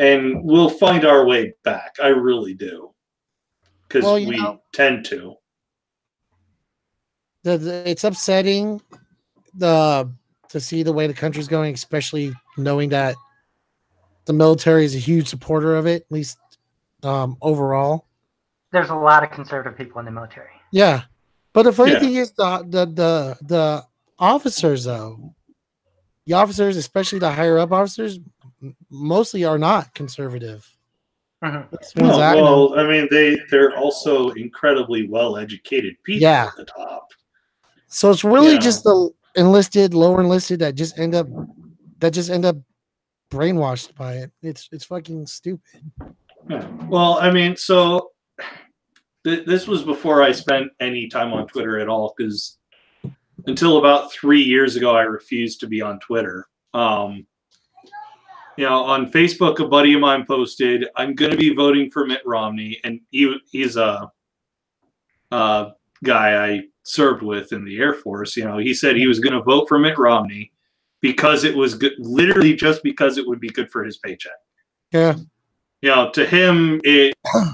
And we'll find our way back. I really do. Because we tend to. It's upsetting to see the way the country's going, especially knowing that the military is a huge supporter of it, at least overall. There's a lot of conservative people in the military. Yeah. But the funny thing is the officers, though, the officers, especially the higher up officers, mostly are not conservative. No, well, I mean, they're also incredibly well-educated people at the top. So it's really just the enlisted, lower enlisted that just end up brainwashed by it. It's fucking stupid. Yeah. Well, I mean, so this was before I spent any time on Twitter at all, because until about 3 years ago, I refused to be on Twitter. on Facebook, a buddy of mine posted, "I'm going to be voting for Mitt Romney," and he's a guy I served with in the Air Force. He said he was going to vote for Mitt Romney because it was good, literally just because it would be good for his paycheck. Yeah. To him,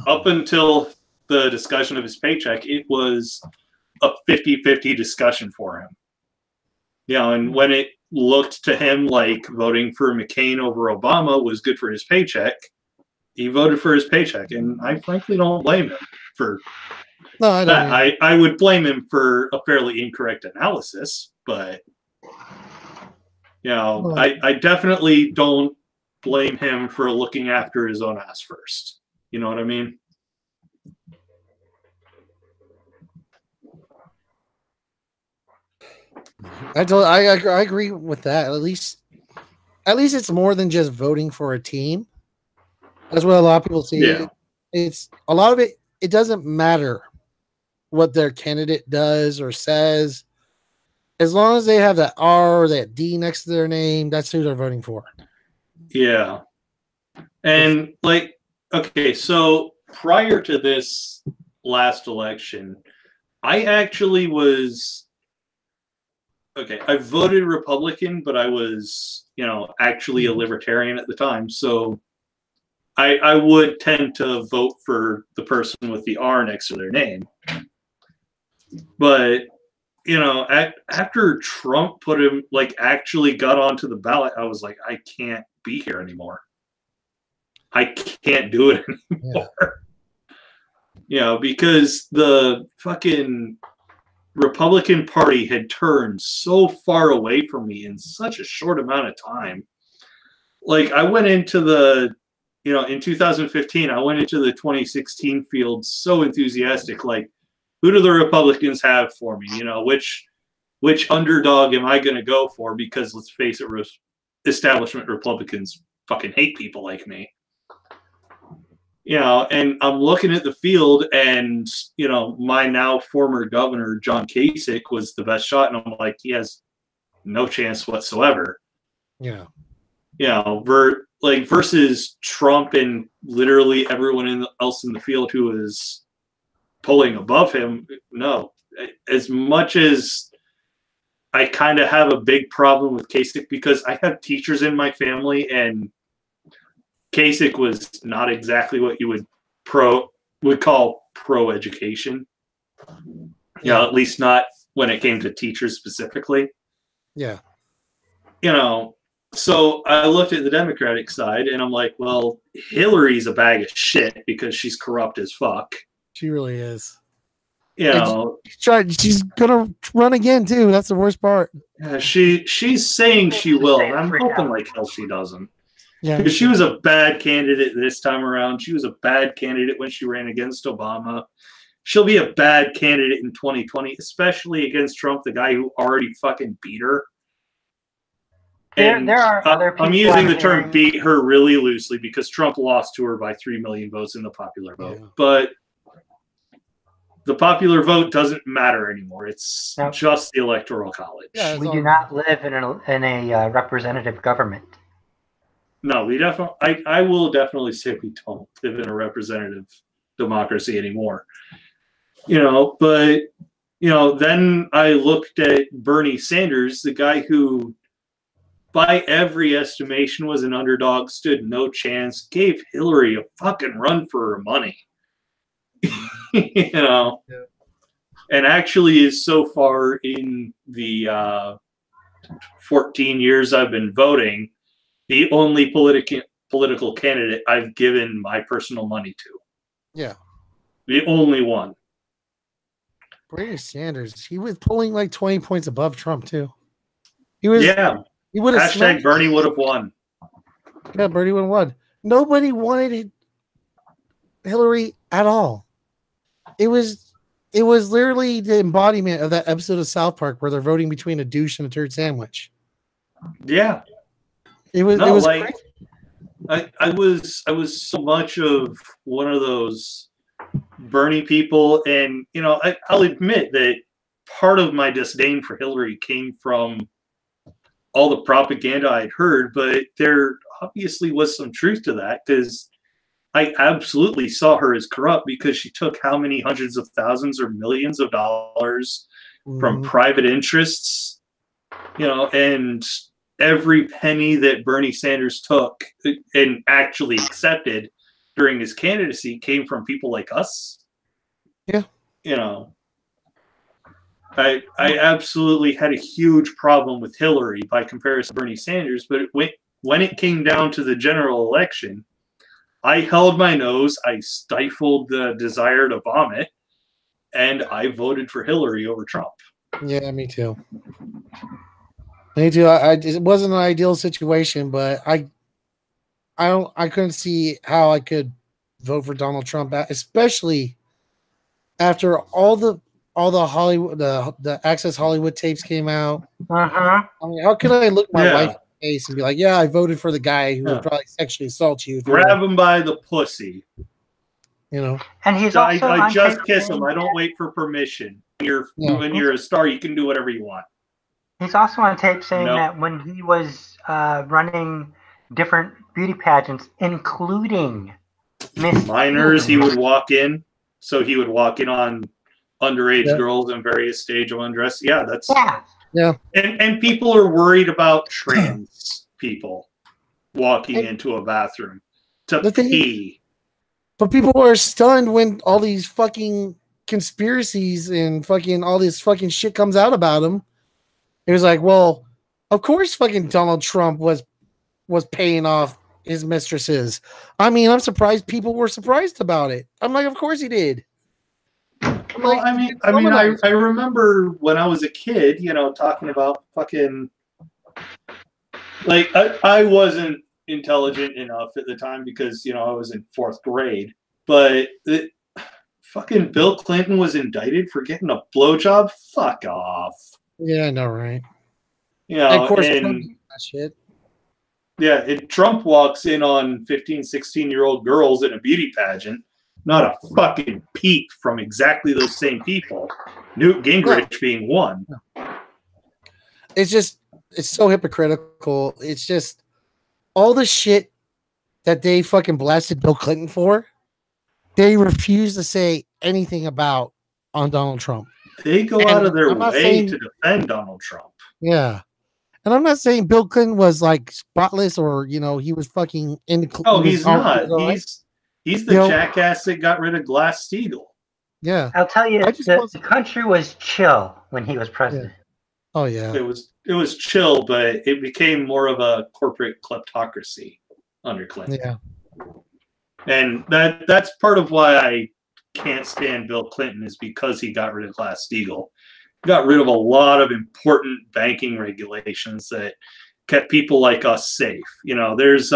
up until the discussion of his paycheck, it was a 50-50 discussion for him. And when it looked to him like voting for McCain over Obama was good for his paycheck, he voted for his paycheck. And I frankly don't blame him for that. I would blame him for a fairly incorrect analysis, but I definitely don't blame him for looking after his own ass first. You know what I mean? I agree with that. At least it's more than just voting for a team. That's what a lot of people see. Yeah. It's a lot of it. It doesn't matter what their candidate does or says, as long as they have that R or that D next to their name. That's who they're voting for. Yeah. And okay, so prior to this last election, I actually was I voted Republican, but I was, actually a libertarian at the time. So I would tend to vote for the person with the R next to their name. But, after Trump put him, actually got onto the ballot, I was like, I can't be here anymore. I can't do it anymore. Yeah. Because the fucking Republican Party had turned so far away from me in such a short amount of time. I went into the, in 2015, I went into the 2016 field so enthusiastic. Who do the Republicans have for me? Which underdog am I going to go for? Because let's face it, establishment Republicans fucking hate people like me. And I'm looking at the field, and my now former governor John Kasich was the best shot, and I'm like, he has no chance whatsoever. Yeah. Versus Trump and literally everyone else in the field who is pulling above him. No, as much as I kind of have a big problem with Kasich because I have teachers in my family, and Kasich was not exactly what you would call pro-education. At least not when it came to teachers specifically. Yeah. So I looked at the Democratic side, and I'm like, well, Hillary's a bag of shit because she's corrupt as fuck. She really is. She's gonna run again too. That's the worst part. Yeah, she's saying she will. And I'm hoping like hell she doesn't. Yeah, because she was a bad candidate this time around. She was a bad candidate when she ran against Obama. She'll be a bad candidate in 2020, especially against Trump, the guy who already fucking beat her. And there are other people. I'm using the term beat her really loosely because Trump lost to her by 3 million votes in the popular vote. Yeah. But the popular vote doesn't matter anymore. It's just the Electoral College. Yeah, we do not live in a representative government. No, we definitely. I will definitely say we don't live in a representative democracy anymore. But then I looked at Bernie Sanders, the guy who, by every estimation, was an underdog, stood no chance, gave Hillary a fucking run for her money. Yeah. And actually is so far in the 14 years I've been voting, the only political candidate I've given my personal money to. Yeah. The only one. Bernie Sanders, he was pulling like 20 points above Trump too. He was. Yeah. He would have. Hashtag Bernie would have won. Yeah, Bernie would have won. Nobody wanted Hillary at all. It was literally the embodiment of that episode of South Park where they're voting between a douche and a turd sandwich. Yeah. It was like I was so much of one of those Bernie people, and I'll admit that part of my disdain for Hillary came from all the propaganda I'd heard, but there obviously was some truth to that, because I absolutely saw her as corrupt, because she took how many hundreds of thousands or millions of dollars from private interests, and every penny that Bernie Sanders took and actually accepted during his candidacy came from people like us. Yeah. I absolutely had a huge problem with Hillary by comparison to Bernie Sanders, but when it came down to the general election, I held my nose, I stifled the desire to vomit, and I voted for Hillary over Trump. Yeah, me too. Me too. It wasn't an ideal situation, but I couldn't see how I could vote for Donald Trump, especially after all the Hollywood, the Access Hollywood tapes came out. Uh-huh. I mean, how could I look my wife in the face and be like, "Yeah, I voted for the guy who would probably sexually assault you"? Grab him by the pussy. And he's also. I just kiss him. I don't wait for permission. When you're a star, you can do whatever you want. He's also on tape saying that when he was running different beauty pageants, including Miss minors, he would walk in. So he would walk in on underage girls in various stage of undress. Yeah, that's And people are worried about trans people walking into a bathroom to pee. But people are stunned when all these fucking conspiracies and fucking all this fucking shit comes out about him. It was like, well, of course fucking Donald Trump was paying off his mistresses. I mean, I'm surprised people were surprised about it. I'm like, of course he did. Well, I remember when I was a kid, talking about fucking, like, I wasn't intelligent enough at the time because, I was in 4th grade, but fucking Bill Clinton was indicted for getting a blowjob. Fuck off. Yeah, I know, right? Of course, that shit. Yeah, Trump walks in on 15, 16-year-old girls in a beauty pageant. Not a fucking peep from exactly those same people. Newt Gingrich being one. It's so hypocritical. It's just all the shit that they fucking blasted Bill Clinton for, they refuse to say anything about on Donald Trump. They go out of their way to defend Donald Trump. Yeah. And I'm not saying Bill Clinton was like spotless or, he was fucking he's not. He's the jackass that got rid of Glass-Steagall. Yeah. I'll tell you, the country was chill when he was president. Yeah. Oh, yeah. It was chill, but it became more of a corporate kleptocracy under Clinton. Yeah. And that's part of why I can't stand Bill Clinton, is because he got rid of Glass-Steagall. Got rid of a lot of important banking regulations that kept people like us safe. There's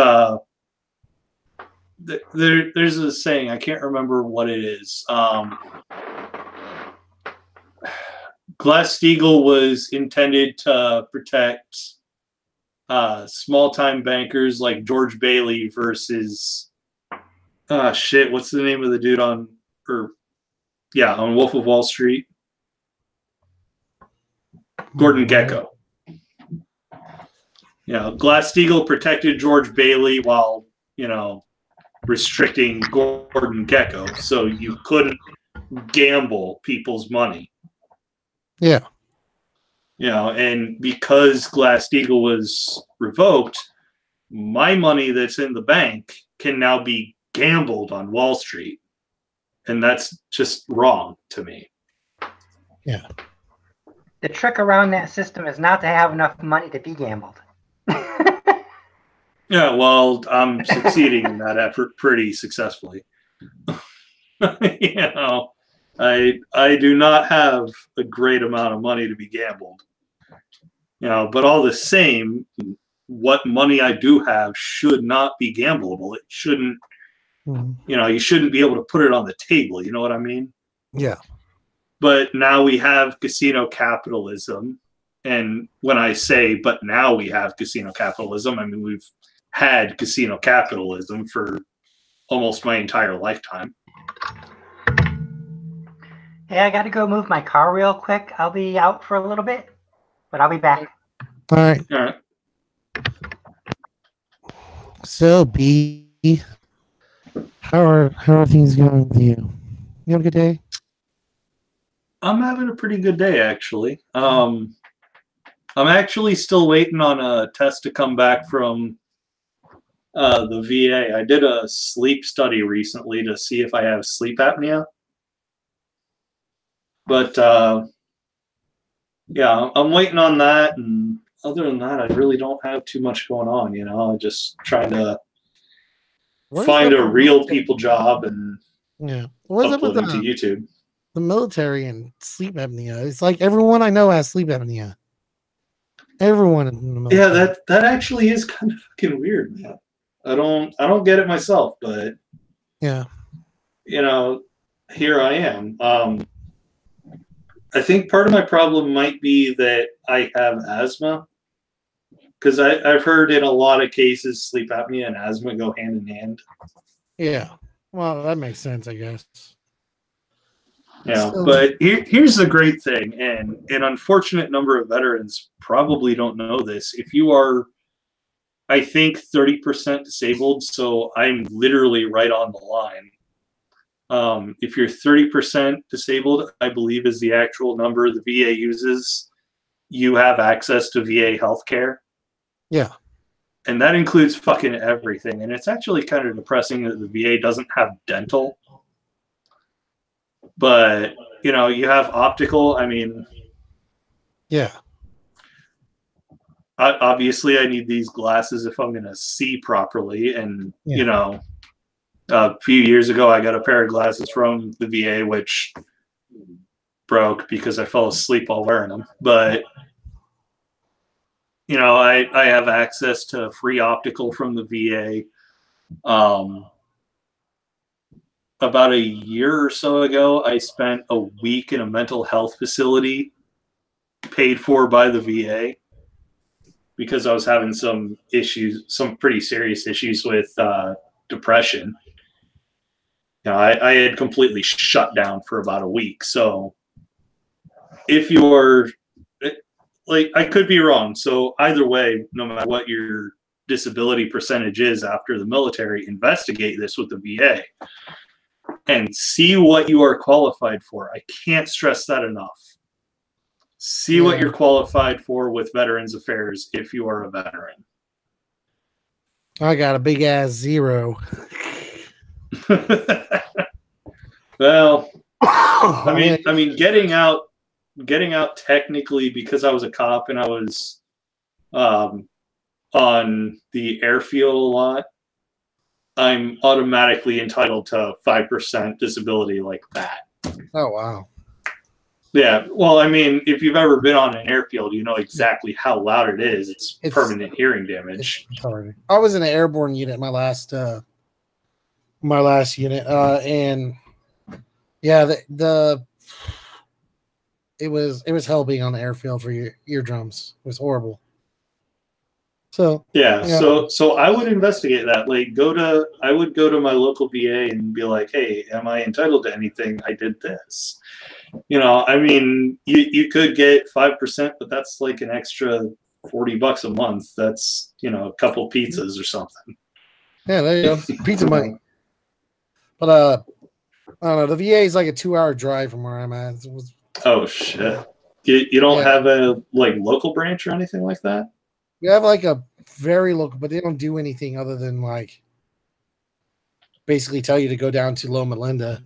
a saying, I can't remember what it is. Glass-Steagall was intended to protect small-time bankers like George Bailey versus what's the name of the dude on Wolf of Wall Street? Gordon Gekko. Glass-Steagall protected George Bailey while, restricting Gordon Gekko, so you couldn't gamble people's money. Yeah. And because Glass-Steagall was revoked, my money that's in the bank can now be gambled on Wall Street. And that's just wrong to me. Yeah. The trick around that system is not to have enough money to be gambled. Yeah, well, I'm succeeding in that effort pretty successfully. I do not have a great amount of money to be gambled. But all the same, what money I do have should not be gambleable. It shouldn't, you shouldn't be able to put it on the table. You know what I mean? Yeah. But now we have casino capitalism. And when I say, but now we have casino capitalism, I mean, we've had casino capitalism for almost my entire lifetime. Hey, I got to go move my car real quick. I'll be out for a little bit, but I'll be back. All right. All right. So, B, how are things going with you? You have a good day? I'm having a pretty good day, actually. I'm actually still waiting on a test to come back from the VA. I did a sleep study recently to see if I have sleep apnea. But yeah, I'm waiting on that. And other than that, I really don't have too much going on. I'm just trying to What is find up a with real military? people job and Yeah. What's up with uploading to YouTube. the military and sleep apnea? It's like everyone I know has sleep apnea. Everyone in the military. Yeah, that actually is kind of fucking weird, man. I don't get it myself, but Yeah. Here I am. I think part of my problem might be that I have asthma, because I've heard in a lot of cases sleep apnea and asthma go hand in hand. Yeah. Well, that makes sense, I guess. Yeah, So, but here's the great thing, and an unfortunate number of veterans probably don't know this. If you are, I think, 30% disabled, so I'm literally right on the line. If you're 30% disabled, I believe is the actual number the VA uses, you have access to VA healthcare. yeah. And that includes fucking everything. And it's actually kind of depressing that the VA doesn't have dental. But, you have optical. I mean, Yeah. obviously I need these glasses if I'm going to see properly. And, Yeah. a few years ago, I got a pair of glasses from the VA, which broke because I fell asleep while wearing them. But, I have access to free optical from the VA. About a year or so ago, I spent a week in a mental health facility paid for by the VA because I was having some issues, some pretty serious issues with depression. I had completely shut down for about a week. So if you're like, I could be wrong. So either way, no matter what your disability percentage is after the military, investigate this with the VA and see what you are qualified for. I can't stress that enough. See what you're qualified for with Veterans Affairs if you are a veteran. I got a big ass 0. Well, I mean, getting out technically, because I was a cop and I was on the airfield a lot, I'm automatically entitled to 5% disability like that. Oh, wow. Yeah, well, I mean, if you've ever been on an airfield, you know exactly how loud it is. It's permanent hearing damage. I was in an airborne unit, my last unit, and yeah, it was hell being on the airfield for your eardrums. It was horrible. So yeah. So I would investigate that. Like, I would go to my local VA and be like, hey, am I entitled to anything? I did this. I mean, you could get 5%, but that's like an extra $40 a month. That's, a couple pizzas or something. Yeah, there you go. Pizza money. But I don't know. The VA is like a 2-hour drive from where I'm at. Oh shit! You don't have a local branch or anything like that? We have like a very local, but they don't do anything other than like basically tell you to go down to Loma Linda.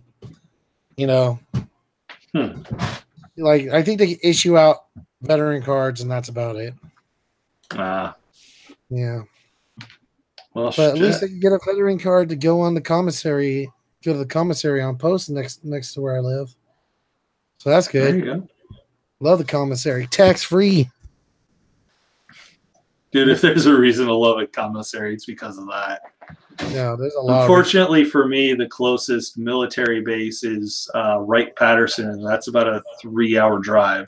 Like, I think they issue out veteran cards and that's about it. Yeah. Well, but at least I can get a veteran card to go on the commissary. Go to the commissary on post next to where I live. So that's good. There you go. Love the commissary. Tax free. Dude, if there's a reason to love a commissary, it's because of that. Yeah, there's a lot. Unfortunately for me, the closest military base is Wright-Patterson, and that's about a 3-hour drive.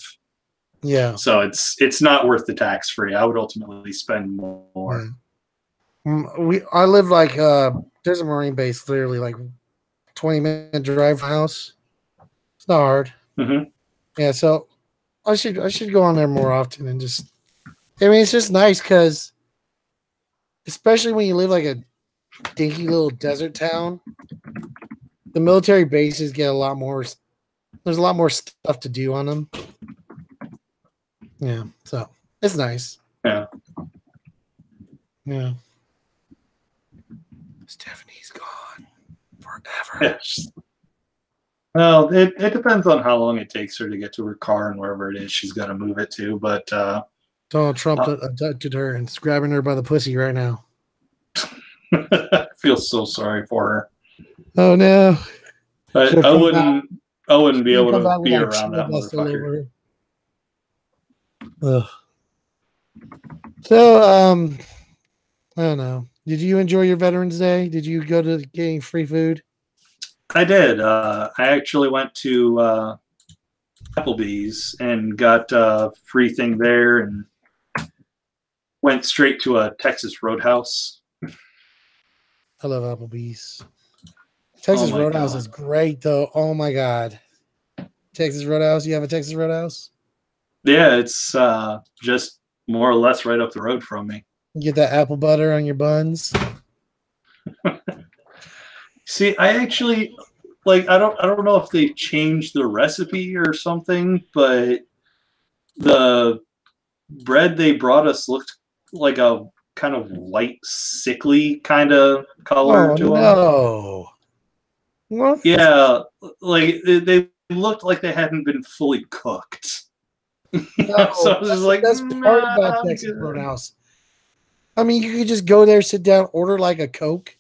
Yeah. So it's not worth the tax free. I would ultimately spend more. Yeah. I live like there's a Marine base literally like 20-minute drive from the house. It's not hard. Mm-hmm. Yeah, so I should go on there more often and just. I mean, it's just nice because especially when you live like a dinky little desert town, the military bases get a lot more. There's a lot more stuff to do on them. Yeah, so it's nice. Yeah. Yeah. Stephanie's gone forever. Yes. Well, it depends on how long it takes her to get to her car and wherever it is she's got to move it to. But Donald Trump abducted her and is grabbing her by the pussy right now. I feel so sorry for her. Oh no! I wouldn't be able to be around that motherfucker. Ugh. So I don't know. Did you enjoy your Veterans Day? Did you go to getting free food? I did. I actually went to Applebee's and got a free thing there and went straight to a Texas Roadhouse. I love Applebee's. Texas Roadhouse is great, though. Oh my god. Texas Roadhouse? You have a Texas Roadhouse? Yeah, it's just more or less right up the road from me. You get that apple butter on your buns. See, I actually I don't know if they changed the recipe or something, but the bread they brought us looked like a kind of light, sickly kind of color to them. No. What? Yeah, like they looked like they hadn't been fully cooked. No, so I was just like, that's part about Texas Roadhouse. I mean, you could just go there, sit down, order like a Coke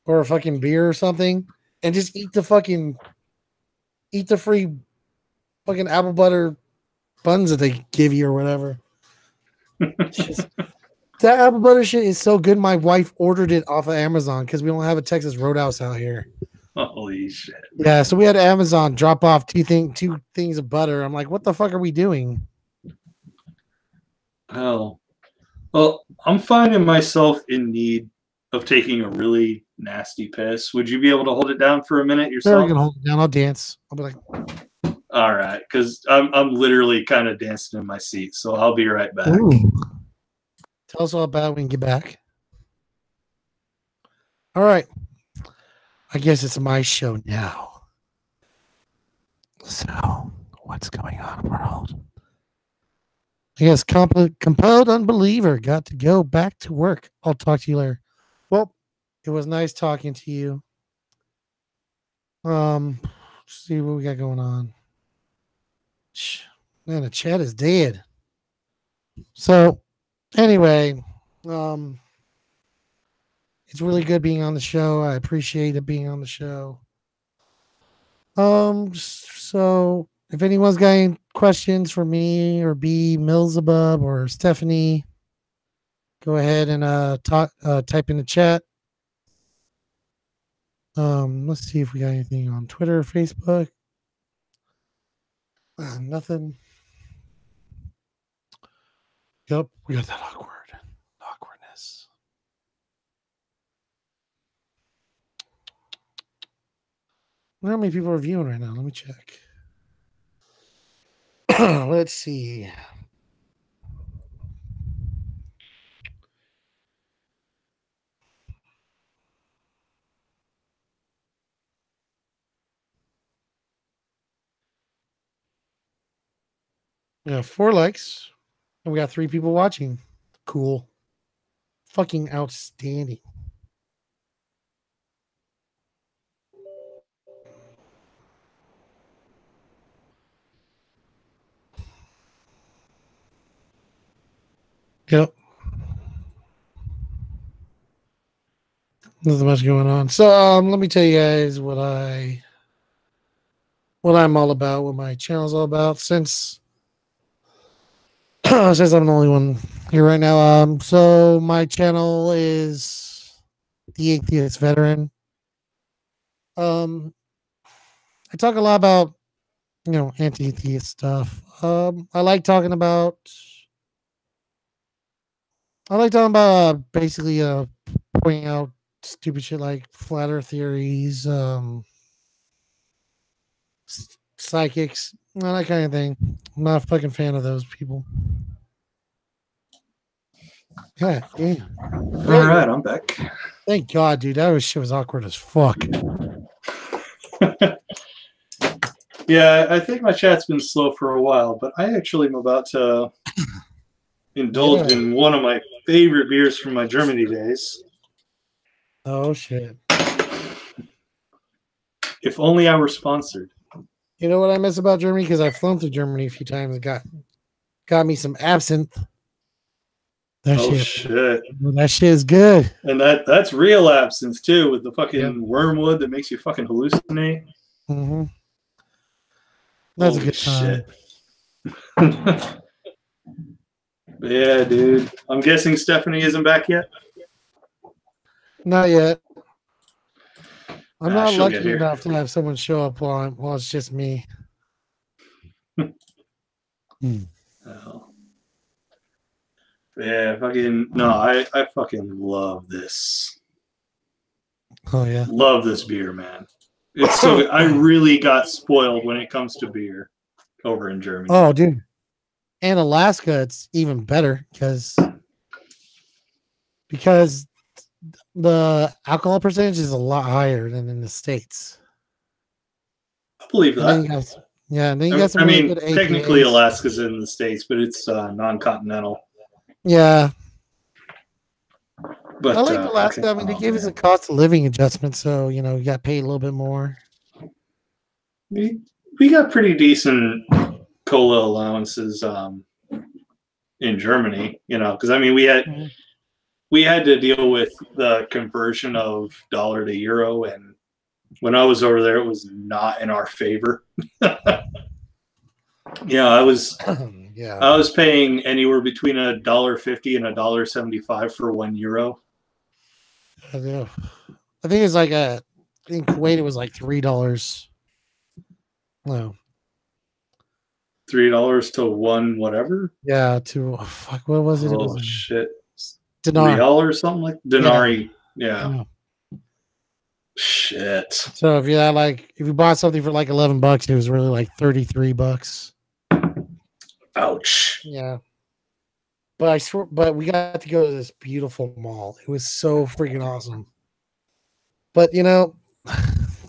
or a fucking beer or something, and just eat the free fucking apple butter buns that they give you or whatever. That apple butter shit is so good. My wife ordered it off of Amazon because we don't have a Texas Roadhouse out here. Holy shit! Yeah, so we had Amazon drop off two things of butter. I'm like, what the fuck are we doing? Oh, well, I'm finding myself in need of taking a really nasty piss. Would you be able to hold it down for a minute yourself? Sure, I can hold it down. I'll dance. I'll be like, all right, because I'm literally kind of dancing in my seat, so I'll be right back. Ooh. Tell us all about it when you get back. All right. I guess it's my show now. So, what's going on in the world? I guess compelled unbeliever got to go back to work. I'll talk to you later. Well, it was nice talking to you. Let's see what we got going on. Man, the chat is dead. So, anyway, it's really good being on the show. I appreciate it being on the show. So if anyone's got any questions for me or B, Millsabub or Stephanie, go ahead and type in the chat. Let's see if we got anything on Twitter or Facebook. Nothing. Yep, we got that awkwardness. I wonder how many people are viewing right now. Let me check. Let's see. We got 4 likes, and we got 3 people watching. Cool. Fucking outstanding. Yep. Nothing much going on. So let me tell you guys what I'm all about, what my channel's all about, since I'm the only one here right now. So my channel is the Atheist Veteran. I talk a lot about anti-atheist stuff. I like talking about basically pointing out stupid shit like flat earth theories, psychics, that kind of thing. I'm not a fucking fan of those people. Yeah. All right, I'm back. Thank God, dude. That shit was awkward as fuck. Yeah, I think my chat's been slow for a while, but I actually am about to indulge in one of my favorite beers from my Germany days. Oh shit. If only I were sponsored. You know what I miss about Germany? Because I've flown through Germany a few times and got me some absinthe. That shit is good. And that's real absinthe too, with the fucking wormwood that makes you fucking hallucinate. Mm-hmm. That's Holy a good time. Shit. Yeah, dude. I'm guessing Stephanie isn't back yet? Not yet. I'm not she'll lucky enough to have someone show up while it's just me. Oh. Yeah, fucking no, I fucking love this. Oh yeah. Love this beer, man. It's so good. I really got spoiled when it comes to beer over in Germany. Oh, dude. And Alaska, it's even better because the alcohol percentage is a lot higher than in the States. I believe that. And then you got some really good APAs. Technically Alaska's in the States, but it's non-continental. Yeah. But I like Alaska. I mean, they gave us a cost of living adjustment, so you got paid a little bit more. We got pretty decent cola allowances in Germany, because I mean we had to deal with the conversion of dollar to euro, and when I was over there, it was not in our favor. I was paying anywhere between $1.50 and $1.75 for €1. I think it's like in Kuwait it was like $3. No. $3 to one whatever? Yeah, what was it? Oh, it was shit. dinar. Real or something like Denari. Yeah. Shit. So if you bought something for like $11, it was really like $33. Ouch. Yeah. But we got to go to this beautiful mall. It was so freaking awesome. But the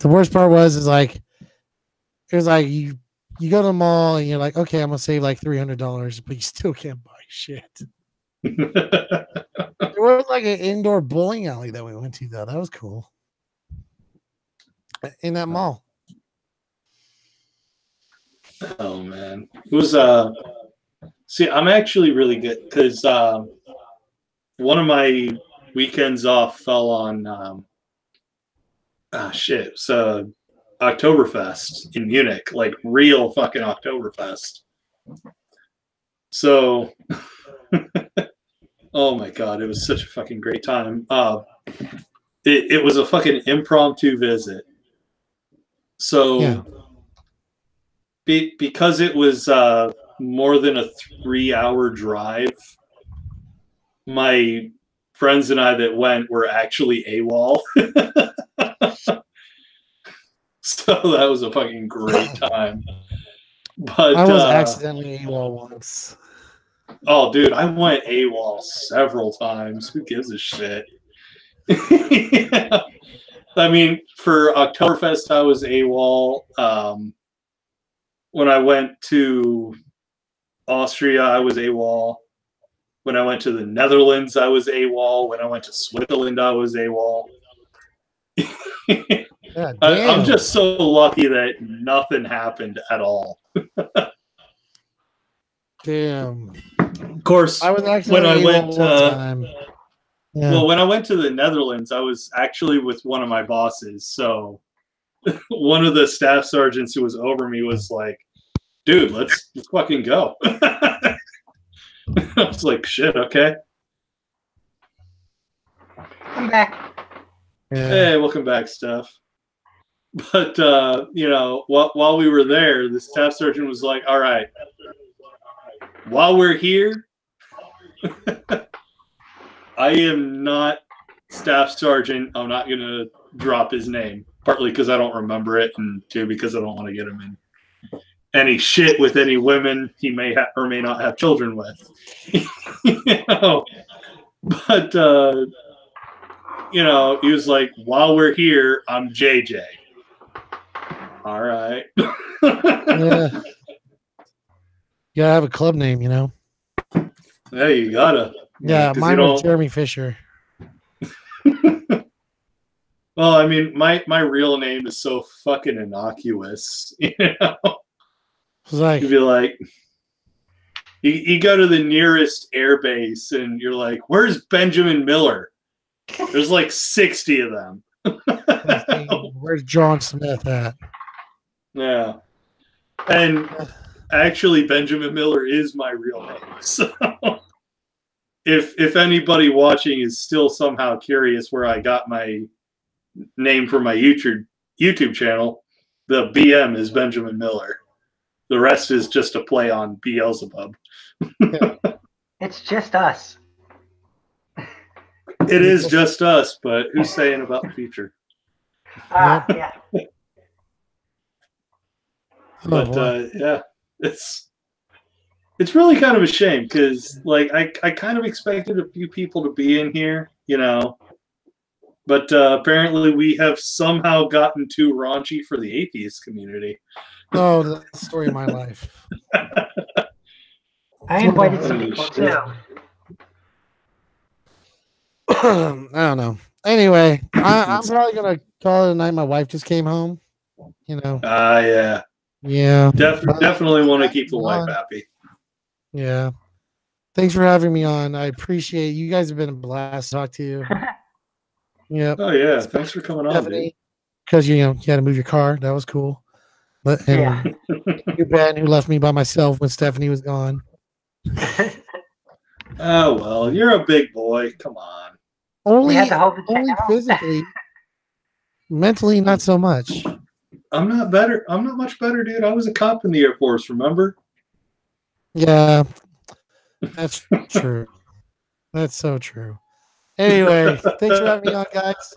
worst part was it was like you go to the mall and you're like, okay, I'm gonna save like $300, but you still can't buy shit. There was like an indoor bowling alley that we went to though. That was cool. In that mall. Oh man. It was see, I'm actually really good because one of my weekends off fell on so Oktoberfest in Munich, like real fucking Oktoberfest. So oh my god, it was such a fucking great time. It was a fucking impromptu visit. So because it was more than a 3-hour drive, my friends and I that went were actually AWOL. So that was a fucking great time. But I was accidentally AWOL once. Oh, dude, I went AWOL several times. Who gives a shit? Yeah. I mean, for Oktoberfest, I was AWOL. When I went to Austria, I was AWOL. When I went to the Netherlands, I was AWOL. When I went to Switzerland, I was AWOL. I'm just so lucky that nothing happened at all. Damn. Of course, I was actually when I went well, when I went to the Netherlands, I was actually with one of my bosses. So one of the staff sergeants who was over me was like, dude, let's fucking go. I was like, shit, okay. I'm back. Yeah. Hey, welcome back, Steph. But while we were there, the staff sergeant was like, all right, while we're here, I am not staff sergeant. I'm not going to drop his name, partly because I don't remember it, and two, because I don't want to get him in any shit with any women he may or may not have children with. But you know, he was like, "While we're here, I'm JJ." All right. Yeah. You gotta have a club name, you know. Yeah, you gotta. Yeah, 'cause mine was Jeremy Fisher. Well, I mean, my real name is so fucking innocuous. You know, It's like, you'd be like, you go to the nearest air base, and you're like, "Where's Benjamin Miller?" There's like 60 of them. where's John Smith at? Yeah, and actually, Benjamin Miller is my real name. So, if anybody watching is still somehow curious where I got my name for my YouTube channel, the BM is Benjamin Miller. The rest is just a play on Beelzebub. It's just us. It is just us, but who's saying about the future? Yeah. But yeah, it's really kind of a shame because like I kind of expected a few people to be in here, you know, but apparently we have somehow gotten too raunchy for the atheist community. Oh, the story of my life. I invited some people too. I don't know. Anyway, I'm probably gonna call it a night. My wife just came home. You know. Yeah. Yeah. Definitely want to keep the wife happy. Yeah. Thanks for having me on. I appreciate it. You guys have been a blast to talk to you. Yeah. Oh yeah. Thanks for coming on, dude. Because you had to move your car. That was cool. But and you Ben who left me by myself when Stephanie was gone. Oh well, you're a big boy. Come on. Only physically. Mentally, not so much. I'm not better. I'm not much better, dude. I was a cop in the Air Force, remember? Yeah. That's true. That's so true. Anyway, thanks for having me on, guys.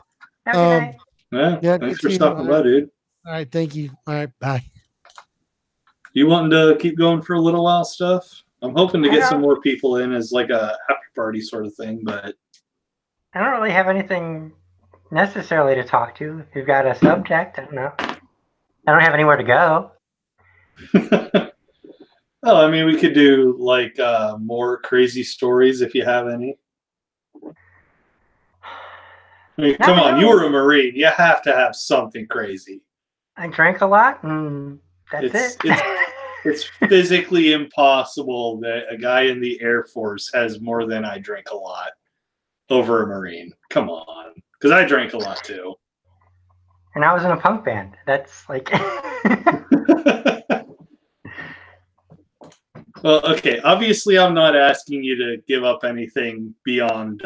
Yeah, thanks for stopping by, dude. All right, thank you. All right, bye. You wanting to keep going for a little while, stuff? I'm hoping to get some more people in as like a after party sort of thing, but I don't really have anything necessarily to talk to. If you've got a subject, I don't know. I don't have anywhere to go. Oh, I mean, we could do like more crazy stories if you have any. I mean, come on, you were a Marine. You have to have something crazy. I drank a lot, and that's it. It's physically impossible that a guy in the Air Force has more than I drink a lot over a Marine. Come on. Because I drank a lot too. And I was in a punk band. That's like... Well, okay. Obviously, I'm not asking you to give up anything beyond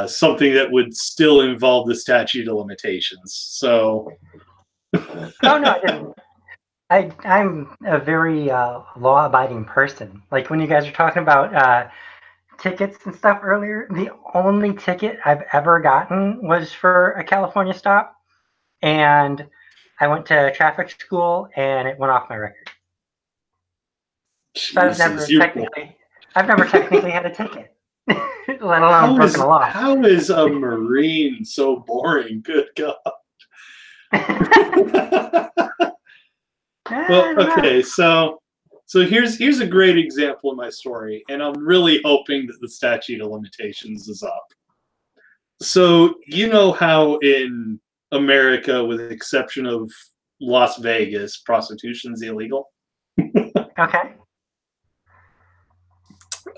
something that would still involve the statute of limitations. So... Oh, no, I didn't. I'm a very law-abiding person. Like when you guys were talking about tickets and stuff earlier, the only ticket I've ever gotten was for a California stop, and I went to traffic school, and it went off my record. So I've never technically had a ticket, let alone broken a law. How is a Marine so boring? Good God. Well, okay, so here's a great example of my story, and I'm really hoping that the statute of limitations is up. So you know how in America, with the exception of Las Vegas, prostitution's illegal? Okay.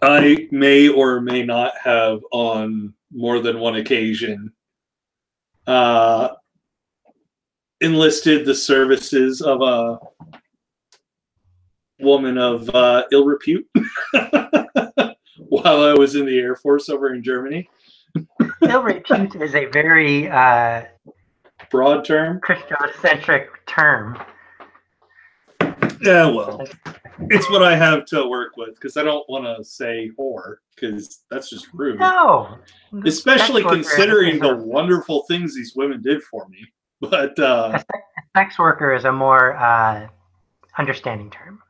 I may or may not have, on more than one occasion, enlisted the services of a woman of ill repute while I was in the Air Force over in Germany. Ill repute is a very broad term, Christocentric term. Yeah, well, it's what I have to work with because I don't want to say whore because that's just rude. No, especially considering the wonderful things these women did for me. But a sex worker is a more understanding term.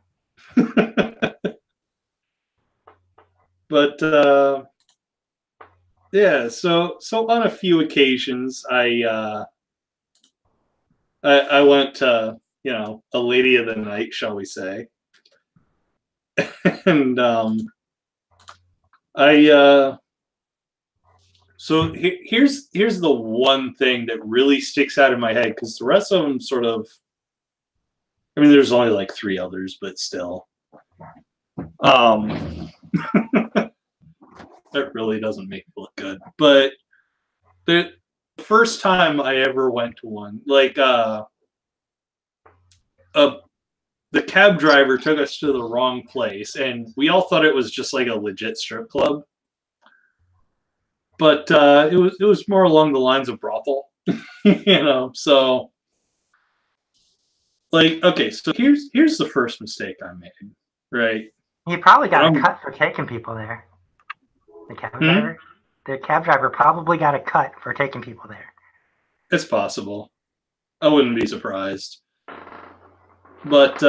But yeah, so on a few occasions, I went to, you know, a lady of the night, shall we say, and I so here's the one thing that really sticks out in my head, because the rest of them sort of, I mean, there's only like 3 others, but still, that really doesn't make it look good. But the first time I ever went to one, like the cab driver took us to the wrong place, and we all thought it was just like a legit strip club, but it was more along the lines of brothel, you know. So, like, okay, so here's the first mistake I made, right? He probably got a cut for taking people there. The cab driver. The cab driver probably got a cut for taking people there. It's possible. I wouldn't be surprised. But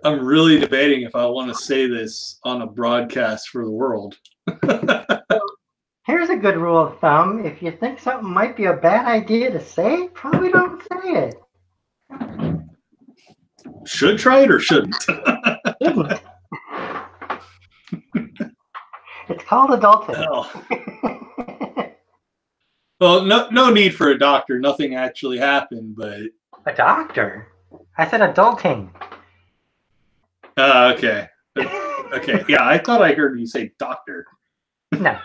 I'm really debating if I want to say this on a broadcast for the world. Here's a good rule of thumb. If you think something might be a bad idea to say, probably don't say it. Should try it or shouldn't? Shouldn't. It's called adulting. Oh. Well, no need for a doctor. Nothing actually happened, but... A doctor? I said adulting. Okay. Okay, yeah, I thought I heard you say doctor. No.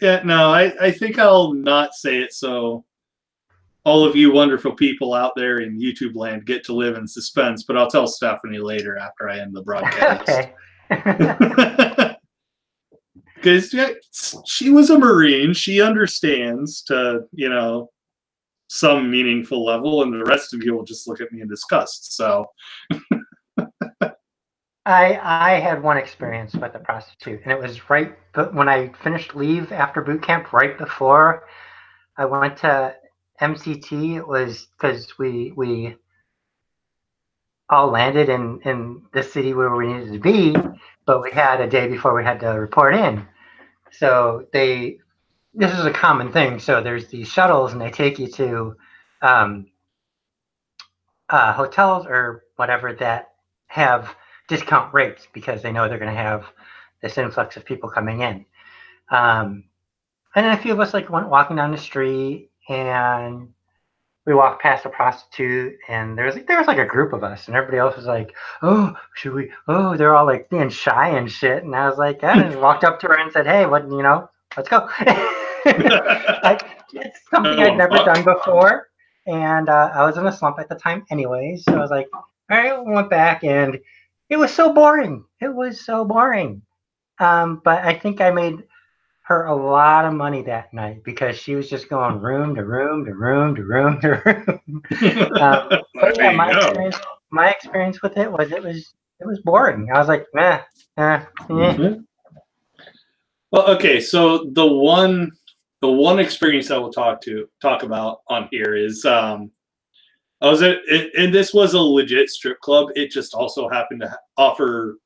Yeah, no, I think I'll not say it, so all of you wonderful people out there in YouTube land get to live in suspense, but I'll tell Stephanie later after I end the broadcast. Okay. Because yeah, she was a Marine. She understands to, you know, some meaningful level, and the rest of you will just look at me in disgust. So I had one experience with a prostitute, and it was right when I finished leave after boot camp, right before I went to MCT. It was because we all landed in the city where we needed to be, but we had a day before we had to report in. So this is a common thing. So there's these shuttles, and they take you to hotels or whatever that have discount rates because they know they're going to have this influx of people coming in. And then a few of us like went walking down the street, and we walked past a prostitute, and there was like a group of us, and everybody else was like, "Oh, should we?" Oh, they're all like being shy and shit. And I was like, I just walked up to her and said, "Hey, what? You know, let's go." Like, it's something I'd never done before, and I was in a slump at the time, anyways. So I was like, "All right," we went back, and it was so boring. It was so boring. But I think I made her a lot of money that night because she was just going room to room to room to room to room. But yeah, my experience with it was boring. I was like, meh. Well, okay, so the one experience I will talk about on here is I was at, and this was a legit strip club. It just also happened to offer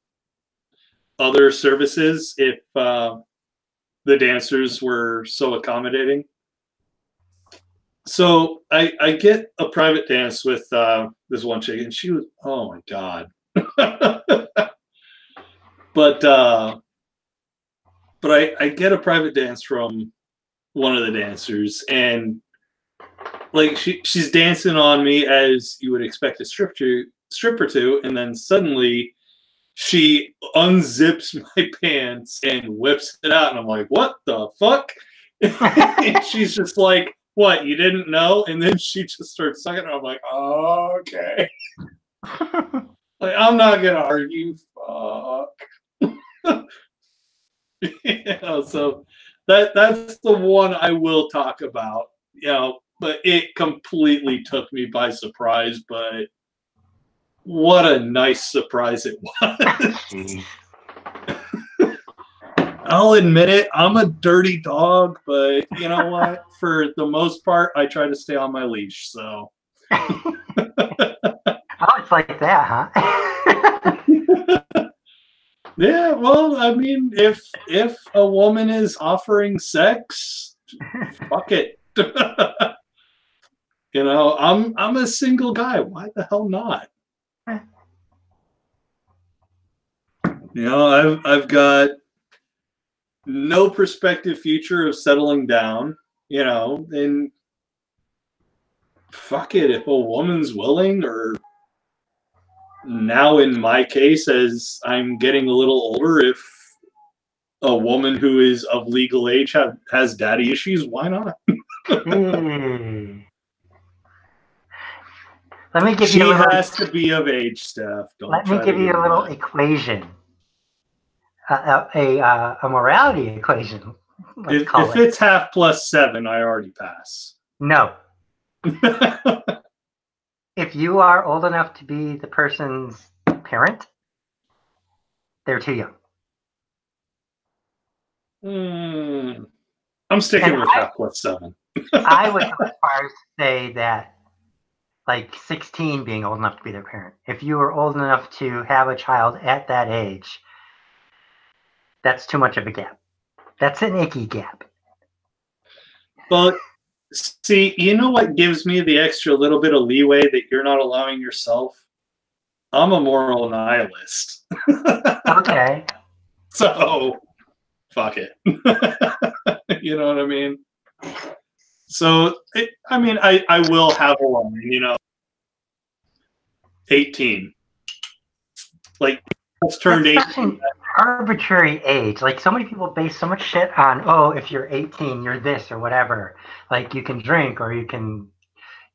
other services if the dancers were so accommodating. So I get a private dance with this one chick, and she was, oh my God. But I get a private dance from one of the dancers, and like she's dancing on me as you would expect a stripper to, and then suddenly she unzips my pants and whips it out, and I'm like, what the fuck? And she's just like, what, you didn't know? And then she just starts sucking, and I'm like, oh, okay. Like, I'm not gonna argue. Fuck. You know, so that's the one I will talk about. You know, but it completely took me by surprise. But what a nice surprise it was. I'll admit it, I'm a dirty dog, but you know what? For the most part, I try to stay on my leash. So. Oh, it's like that, huh? Yeah, well, I mean, if a woman is offering sex, fuck it. You know, I'm a single guy. Why the hell not? You know, I've got no prospective future of settling down, you know, and fuck it, if a woman's willing, or now in my case, as I'm getting a little older, if a woman who is of legal age has daddy issues, why not? Let me give She you a little. has to be of age, Steph. Don't Let me try give to you give a me little that. equation, a morality equation. Let's call If it. it's half plus 7, I already pass. No. If you are old enough to be the person's parent, they're too young. I'm sticking And with half plus 7. I would go as far as to say that, like 16 being old enough to be their parent. If you were old enough to have a child at that age, that's too much of a gap. That's an icky gap. But see, you know what gives me the extra little bit of leeway that you're not allowing yourself? I'm a moral nihilist. Okay. So, fuck it. You know what I mean? So, I will have a line, you know, 18. Like, just turned 18. Such an arbitrary age. Like, so many people base so much shit on, oh, if you're 18, you're this or whatever. Like, you can drink or you can,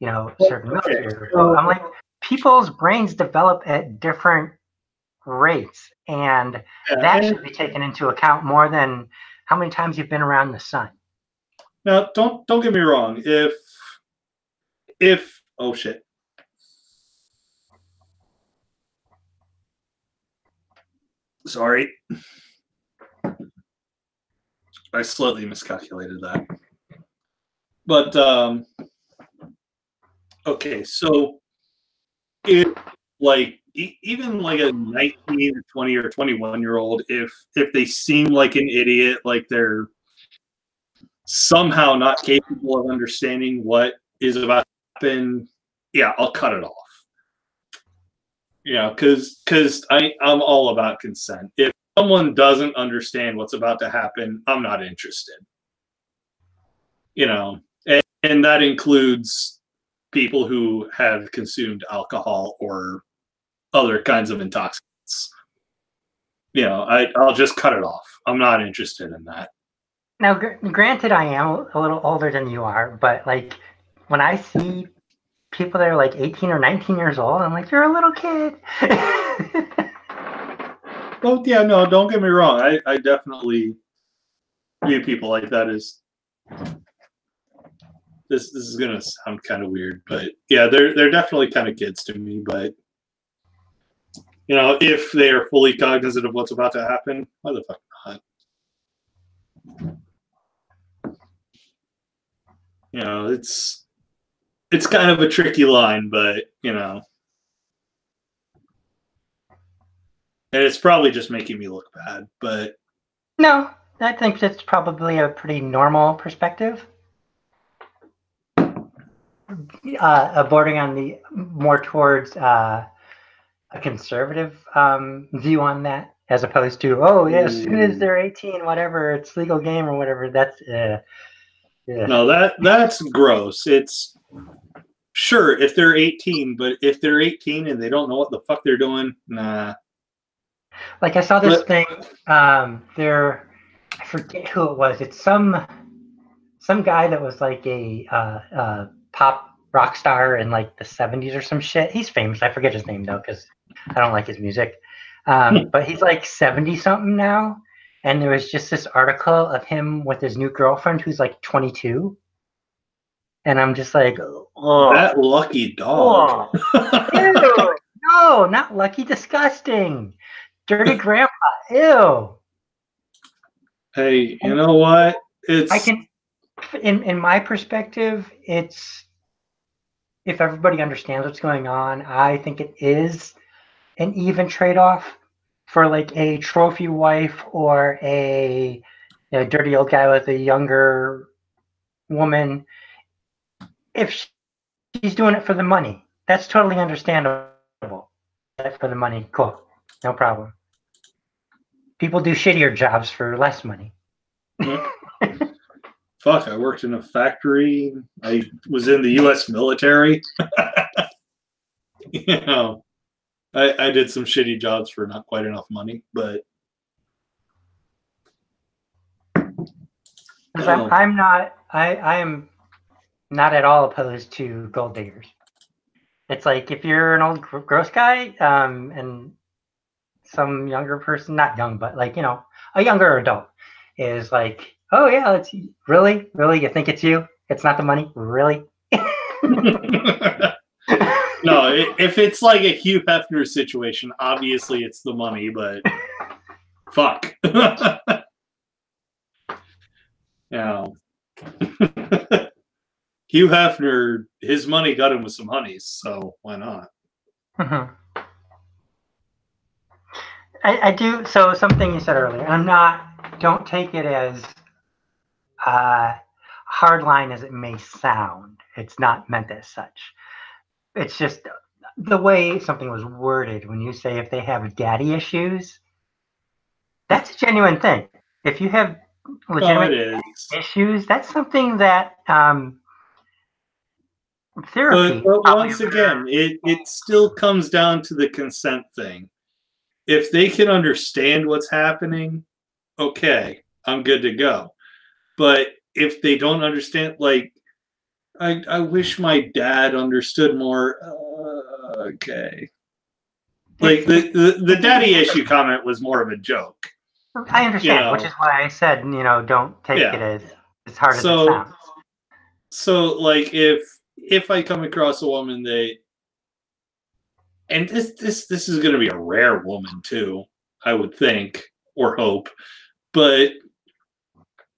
serve milk here. So I'm like, people's brains develop at different rates, and that should be taken into account more than how many times you've been around the sun. Now, don't get me wrong. If oh shit. Sorry. I slightly miscalculated that. But okay, so if like even like a 19 or 20 or 21-year-old, if they seem like an idiot, like they're somehow not capable of understanding what is about to happen, yeah, I'll cut it off. Yeah, because I'm all about consent. If someone doesn't understand what's about to happen, I'm not interested. You know, and that includes people who have consumed alcohol or other kinds of intoxicants. You know, I'll just cut it off. I'm not interested in that. Now, granted, I am a little older than you are, but like when I see people that are like 18 or 19 years old, I'm like, you're a little kid. Well, yeah, no, don't get me wrong. I definitely view people like that as this is gonna sound kind of weird, but yeah, they're definitely kind of kids to me. But you know, if they are fully cognizant of what's about to happen, why the fuck not? You know, it's kind of a tricky line, but you know, and it's probably just making me look bad. But no, I think that's probably a pretty normal perspective. Bordering on the more towards a conservative view on that, as opposed to, oh yeah, as soon as they're 18, whatever, it's legal game or whatever. That's no, that's gross. It's sure if they're 18, but if they're 18 and they don't know what the fuck they're doing, nah. Like I saw this thing. There, I forget who it was. It's some guy that was like a pop rock star in like the 70s or some shit. He's famous. I forget his name though because I don't like his music. But he's like 70 something now. And there was just this article of him with his new girlfriend who's like 22. And I'm just like, oh, that lucky dog. Ew, no, not lucky, disgusting. Dirty grandpa, ew. Hey, you know what? I can, in my perspective, it's, if everybody understands what's going on, I think it is an even trade-off for like a trophy wife or a dirty old guy with a younger woman. If she's doing it for the money, that's totally understandable. For the money, cool, no problem. People do shittier jobs for less money. Fuck, I worked in a factory. I was in the U.S. military. You know, I did some shitty jobs for not quite enough money, but I am not at all opposed to gold diggers. It's like if you're an old gross guy, and some younger person, not young, but like, a younger adult is like, oh yeah, it's really, you think it's you? It's not the money, really? No, if it's like a Hugh Hefner situation, obviously it's the money, but fuck. Hugh Hefner, his money got him with some honeys, so why not? Mm-hmm. I do. So something you said earlier, don't take it as hardline as it may sound. It's not meant as such. It's just the way something was worded. When you say if they have daddy issues, that's a genuine thing. If you have legitimate issues, that's something that therapy. But once again, it still comes down to the consent thing. If they can understand what's happening, okay, I'm good to go. But if they don't understand, like, I wish my dad understood more. Okay. Like the daddy issue comment was more of a joke. I understand, which is why I said, don't take it as hard as it sounds. So, like, if I come across a woman and this is going to be a rare woman too, I would think or hope, but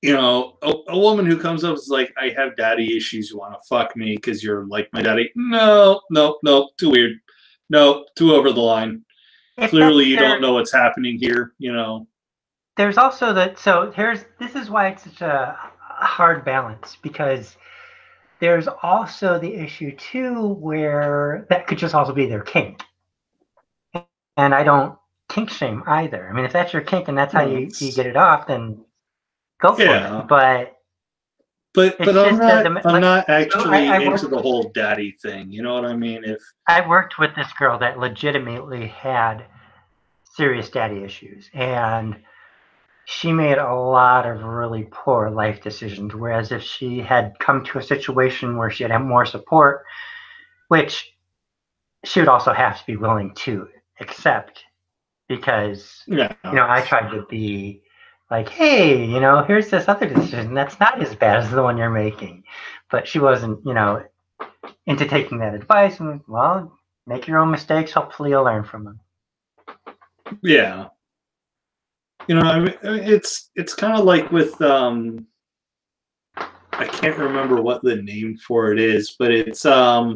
a woman who comes up is like, I have daddy issues. You want to fuck me because you're like my daddy? No, too weird. No, too over the line. Clearly, you don't know what's happening here. There's also this is why it's such a hard balance, because there's also the issue too where that could just also be their kink, and I don't kink shame either. I mean, if that's your kink and that's how you get it off, then go for it. But I'm not actually into the whole daddy thing. You know what I mean? If I worked with this girl that legitimately had serious daddy issues, and she made a lot of really poor life decisions. Whereas if she had come to a situation where she had more support, which she would also have to be willing to accept, because I tried to be like, hey, here's this other decision that's not as bad as the one you're making, but she wasn't, into taking that advice. And well, make your own mistakes. Hopefully, you'll learn from them. Yeah. I mean, it's kind of like with I can't remember what the name for it is, but it's like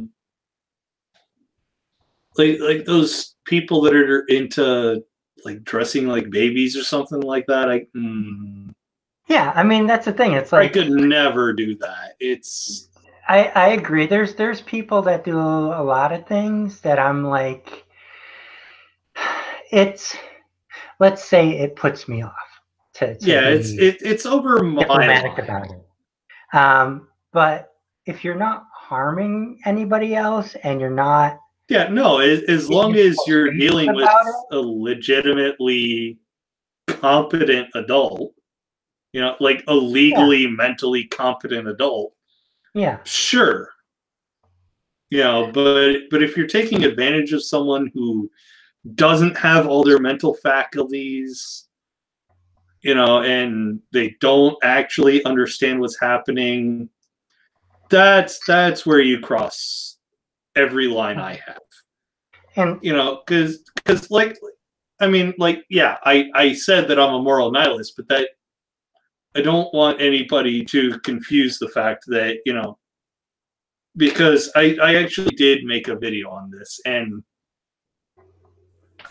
those people that are into like dressing like babies or something like that. Yeah, I mean, that's the thing. It's like I could never do that. I agree. There's people that do a lot of things that I'm like, let's say it puts me off. It's over my line about it. But if you're not harming anybody else and you're not, as long as you're dealing with a legitimately competent adult, like a legally mentally competent adult, sure, but if you're taking advantage of someone who doesn't have all their mental faculties, and they don't actually understand what's happening, that's where you cross every line I have. And because like, I mean, like, I said that I'm a moral nihilist, but that I don't want anybody to confuse the fact that, because I actually did make a video on this, and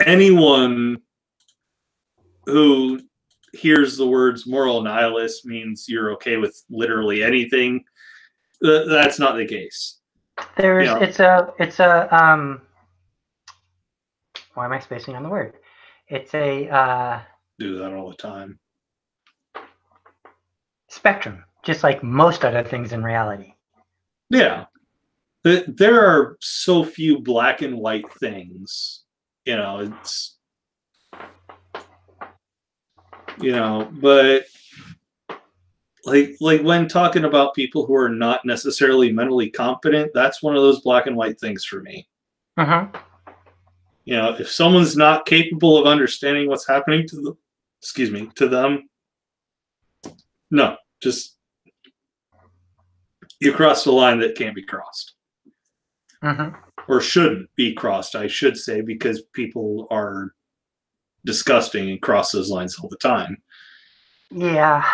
anyone who hears the words moral nihilist means you're okay with literally anything. That's not the case. There's, why am I spacing on the word? It's a do that all the time. Spectrum, just like most other things in reality. Yeah. There are so few black and white things. It's, but like when talking about people who are not necessarily mentally competent, that's one of those black and white things for me. Mm-hmm. If someone's not capable of understanding what's happening to them, no, just you cross the line that can't be crossed. Mm-hmm. Or shouldn't be crossed, I should say, because people are disgusting and cross those lines all the time. Yeah.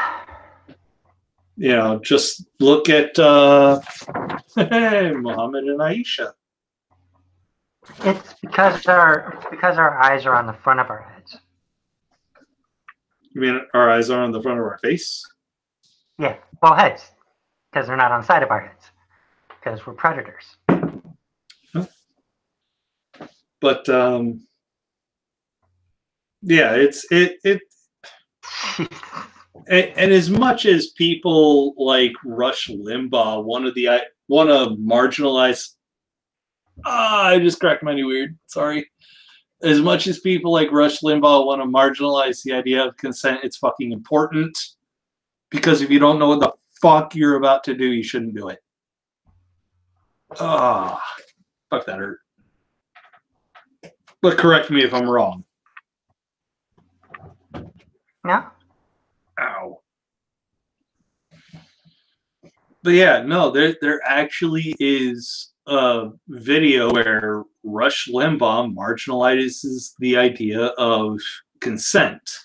Just look at Muhammad and Aisha. It's because our eyes are on the front of our heads. You mean our eyes are on the front of our face? Yeah, well, heads, because they're not on the side of our heads, because we're predators. But yeah, it and as much as people like Rush Limbaugh want to marginalize. I just cracked my new weird. Sorry. As much as people like Rush Limbaugh want to marginalize the idea of consent, it's fucking important. Because if you don't know what the fuck you're about to do, you shouldn't do it. Fuck, that hurt. But correct me if I'm wrong. No? Ow. But yeah, no, there actually is a video where Rush Limbaugh marginalizes the idea of consent.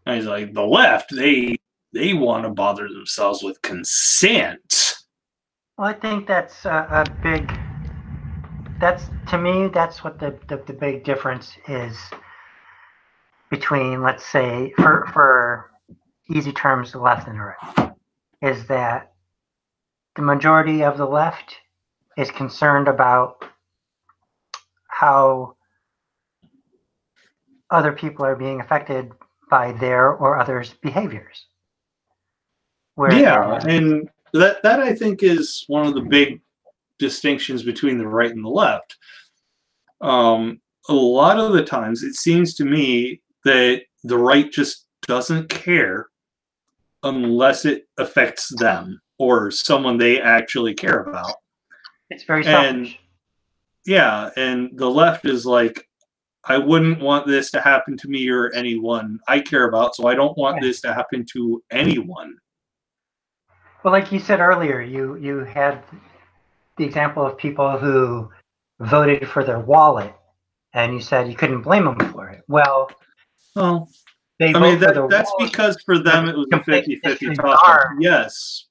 And he's like, the left, they want to bother themselves with consent. Well, I think that's a big. To me, that's what the big difference is between, let's say, for easy terms, the left and the right, is that the majority of the left is concerned about how other people are being affected by their or others' behaviors. Yeah, and that I think is one of the big distinctions between the right and the left. A lot of the times, it seems to me that the right just doesn't care unless it affects them or someone they actually care about. It's very selfish. Yeah, and the left is like, I wouldn't want this to happen to me or anyone I care about, so I don't want this to happen to anyone. Well, like you said earlier, you had the example of people who voted for their wallet, and you said you couldn't blame them for it. Well, that's because for them it was a 50-50 toss-up. Yes.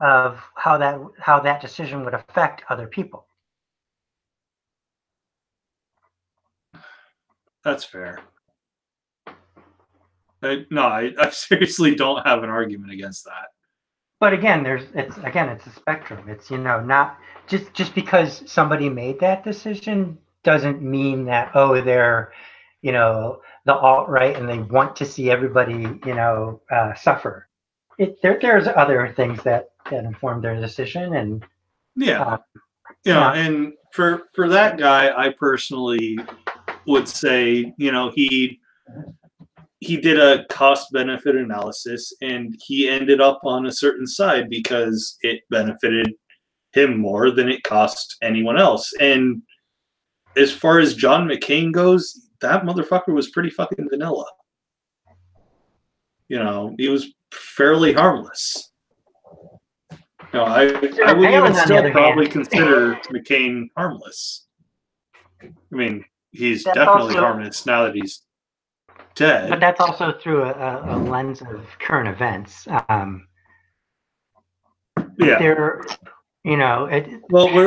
Of how that decision would affect other people. That's fair. I seriously don't have an argument against that. But again, it's a spectrum. It's not just because somebody made that decision doesn't mean that they're the alt-right and they want to see everybody suffer. There's other things that inform their decision, and and for that guy, I personally would say he did a cost-benefit analysis, and he ended up on a certain side because it benefited him more than it cost anyone else. And as far as John McCain goes, that motherfucker was pretty fucking vanilla. He was fairly harmless. I would even still probably consider McCain harmless. I mean, he's definitely harmless now that he's dead. But that's also through a lens of current events. Well,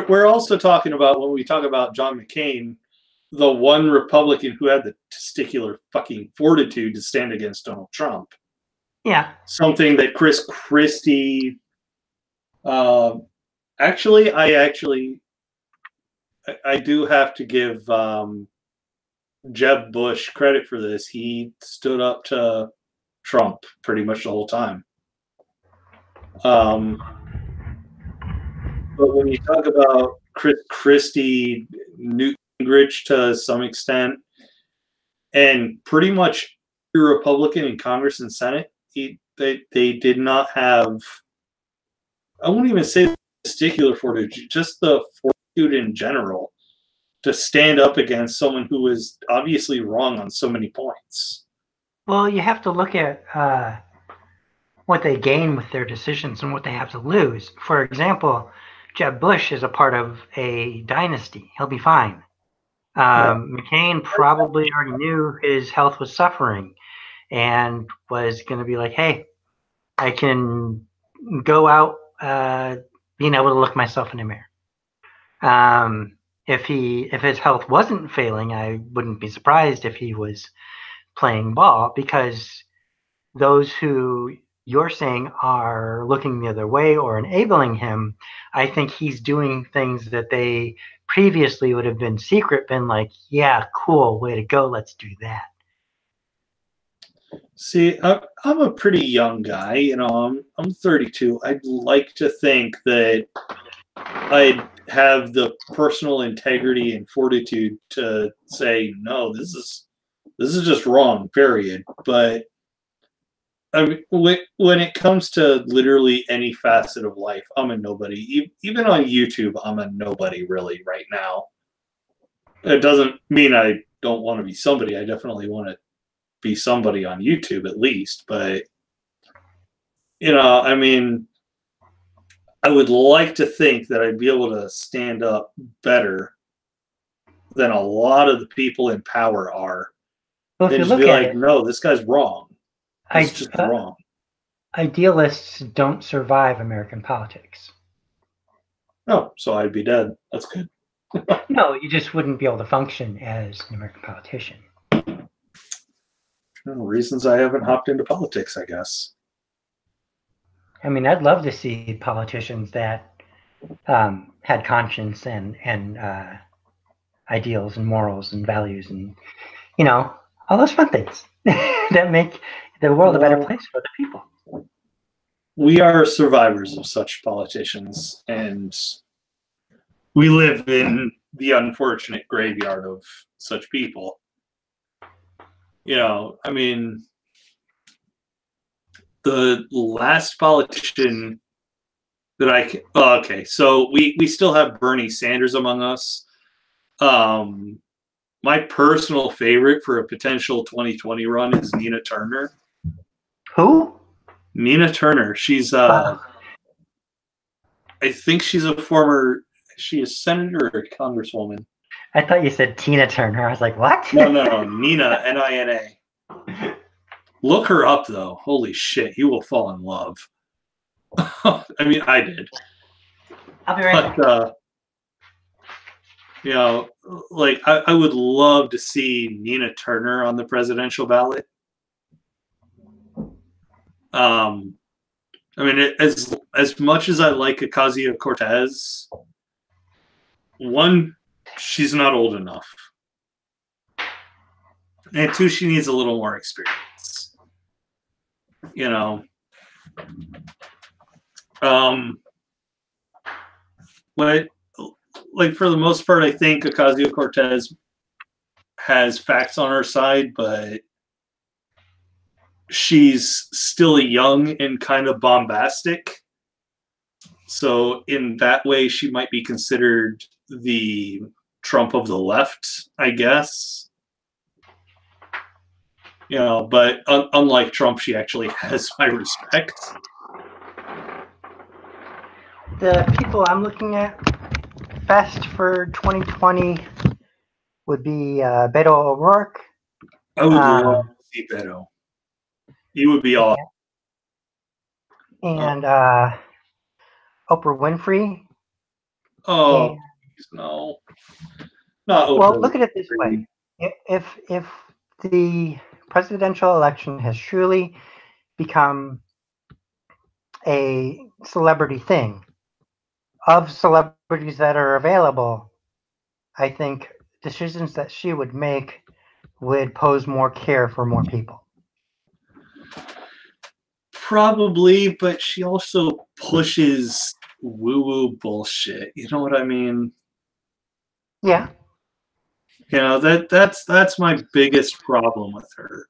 we're also talking about, when we talk about John McCain, the one Republican who had the testicular fucking fortitude to stand against Donald Trump. Yeah. Something that Chris Christie, actually, I do have to give Jeb Bush credit for this. He stood up to Trump pretty much the whole time. But when you talk about Chris Christie, Newt Gingrich to some extent, and pretty much every Republican in Congress and Senate, they did not have, I won't even say testicular fortitude, just the fortitude in general to stand up against someone who is obviously wrong on so many points. Well, you have to look at what they gain with their decisions and what they have to lose. For example, Jeb Bush is a part of a dynasty. He'll be fine. McCain probably already knew his health was suffering and was going to be like, hey, I can go out being able to look myself in the mirror. If his health wasn't failing, I wouldn't be surprised if he was playing ball, because those who you're saying are looking the other way or enabling him, I think he's doing things that they previously would have been secret, been like, yeah, cool, way to go, let's do that. See, I'm a pretty young guy. You know, I'm 32. I'd like to think that I'd have the personal integrity and fortitude to say, no, this is just wrong, period. But I mean, when it comes to literally any facet of life, I'm a nobody. Even on YouTube, I'm a nobody really right now. It doesn't mean I don't want to be somebody. I definitely want to be somebody on YouTube at least. But, you know, I mean, I would like to think that I'd be able to stand up better than a lot of the people in power are. Well, if And you just look be at like, it, no, this guy's wrong. It's just wrong. Idealists don't survive American politics. Oh, so I'd be dead. That's good. No, you just wouldn't be able to function as an American politician. Reasons I haven't hopped into politics, I guess. I mean, I'd love to see politicians that had conscience and ideals and morals and values and, you know, all those fun things that make the world a better place for the people. We are survivors of such politicians, and we live in the unfortunate graveyard of such people. You know, I mean, the last politician that okay, so we still have Bernie Sanders among us. My personal favorite for a potential 2020 run is Nina Turner. Who? Nina Turner. She's I think she's she is senator or congresswoman. I thought you said Tina Turner. I was like, what? No, Nina, Nina. Look her up though. Holy shit, you will fall in love. I mean, I did. I'll be right back. You know, like I would love to see Nina Turner on the presidential ballot. I mean, as much as I like Ocasio-Cortez, one, she's not old enough, and two, she needs a little more experience. You know, but like for the most part, I think Ocasio-Cortez has facts on her side, but she's still young and kind of bombastic. So in that way, she might be considered the Trump of the left, I guess. You know, but unlike Trump, she actually has my respect. The people I'm looking at best for 2020 would be Beto O'Rourke. I would love to see Beto. He would be awesome. And Oprah Winfrey. Oh, no. Not Well, overly look at it this angry. way: if the presidential election has truly become a celebrity thing, of celebrities that are available, I think decisions that she would make would pose more care for more people. Probably, but she also pushes woo-woo bullshit. You know what I mean? Yeah. You know, that's my biggest problem with her.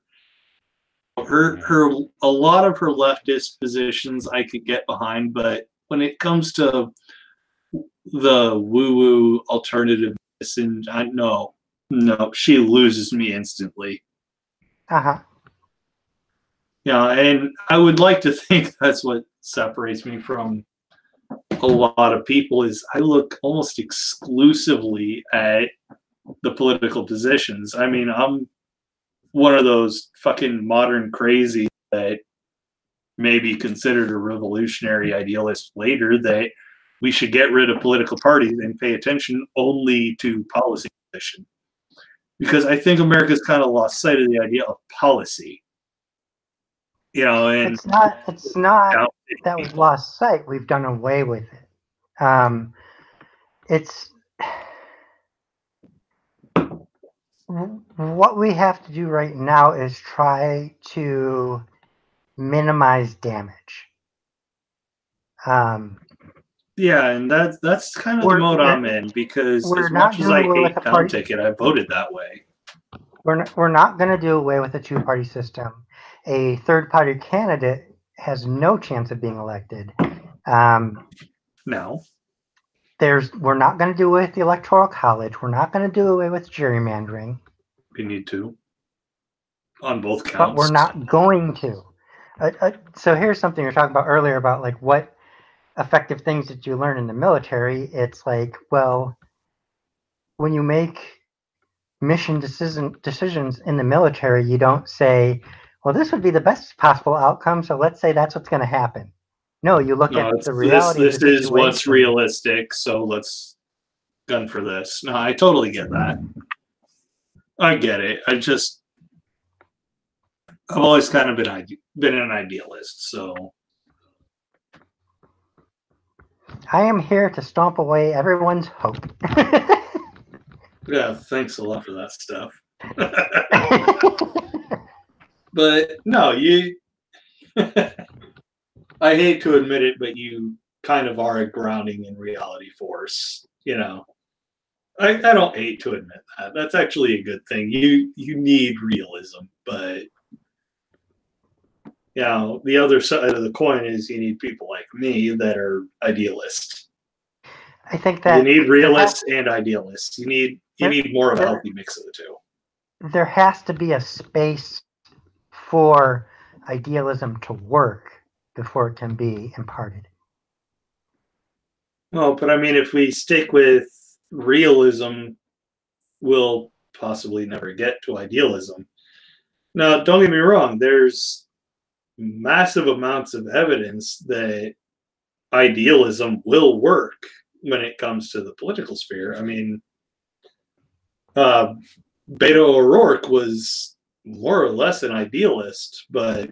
Her a lot of her leftist positions I could get behind, but when it comes to the woo-woo alternative medicine, no, she loses me instantly. Uh-huh. Yeah, and I would like to think that's what separates me from a lot of people is I look almost exclusively at the political positions. I mean, I'm one of those fucking modern crazy that may be considered a revolutionary idealist later that we should get rid of political parties and pay attention only to policy position. Because I think America's kind of lost sight of the idea of policy. You know, and It's not that we've lost sight. We've done away with it. It's what we have to do right now is try to minimize damage. Yeah, and that's kind of the mode I'm in because we're as much not as doing I away with hate the Town party. Ticket, I voted that way. We're not going to do away with the two-party system. A third-party candidate has no chance of being elected. No. We're not going to do away with the electoral college. We're not going to do away with gerrymandering. We need to. On both counts. But we're not going to. So here's something you're talking about earlier about like what effective things did you learn in the military? It's like, well, when you make mission decisions in the military, you don't say, well, this would be the best possible outcome, so let's say that's what's going to happen. No, you look No, at the this reality of the is what's situation. realistic, so let's gun for this. No, I totally get that. I get it. I've always kind of been an idealist, so I am here to stomp away everyone's hope. yeah, thanks a lot for that stuff. But no, I hate to admit it, but you kind of are a grounding in reality force. You know, I don't hate to admit that. That's actually a good thing. You need realism, but you know, the other side of the coin is you need people like me that are idealists. I think You that need realists and idealists. You need more of a healthy mix of the two. There has to be a space for idealism to work before it can be imparted. Well, but I mean, if we stick with realism, we'll possibly never get to idealism. Now, don't get me wrong, there's massive amounts of evidence that idealism will work when it comes to the political sphere. I mean, Beto O'Rourke was more or less an idealist, but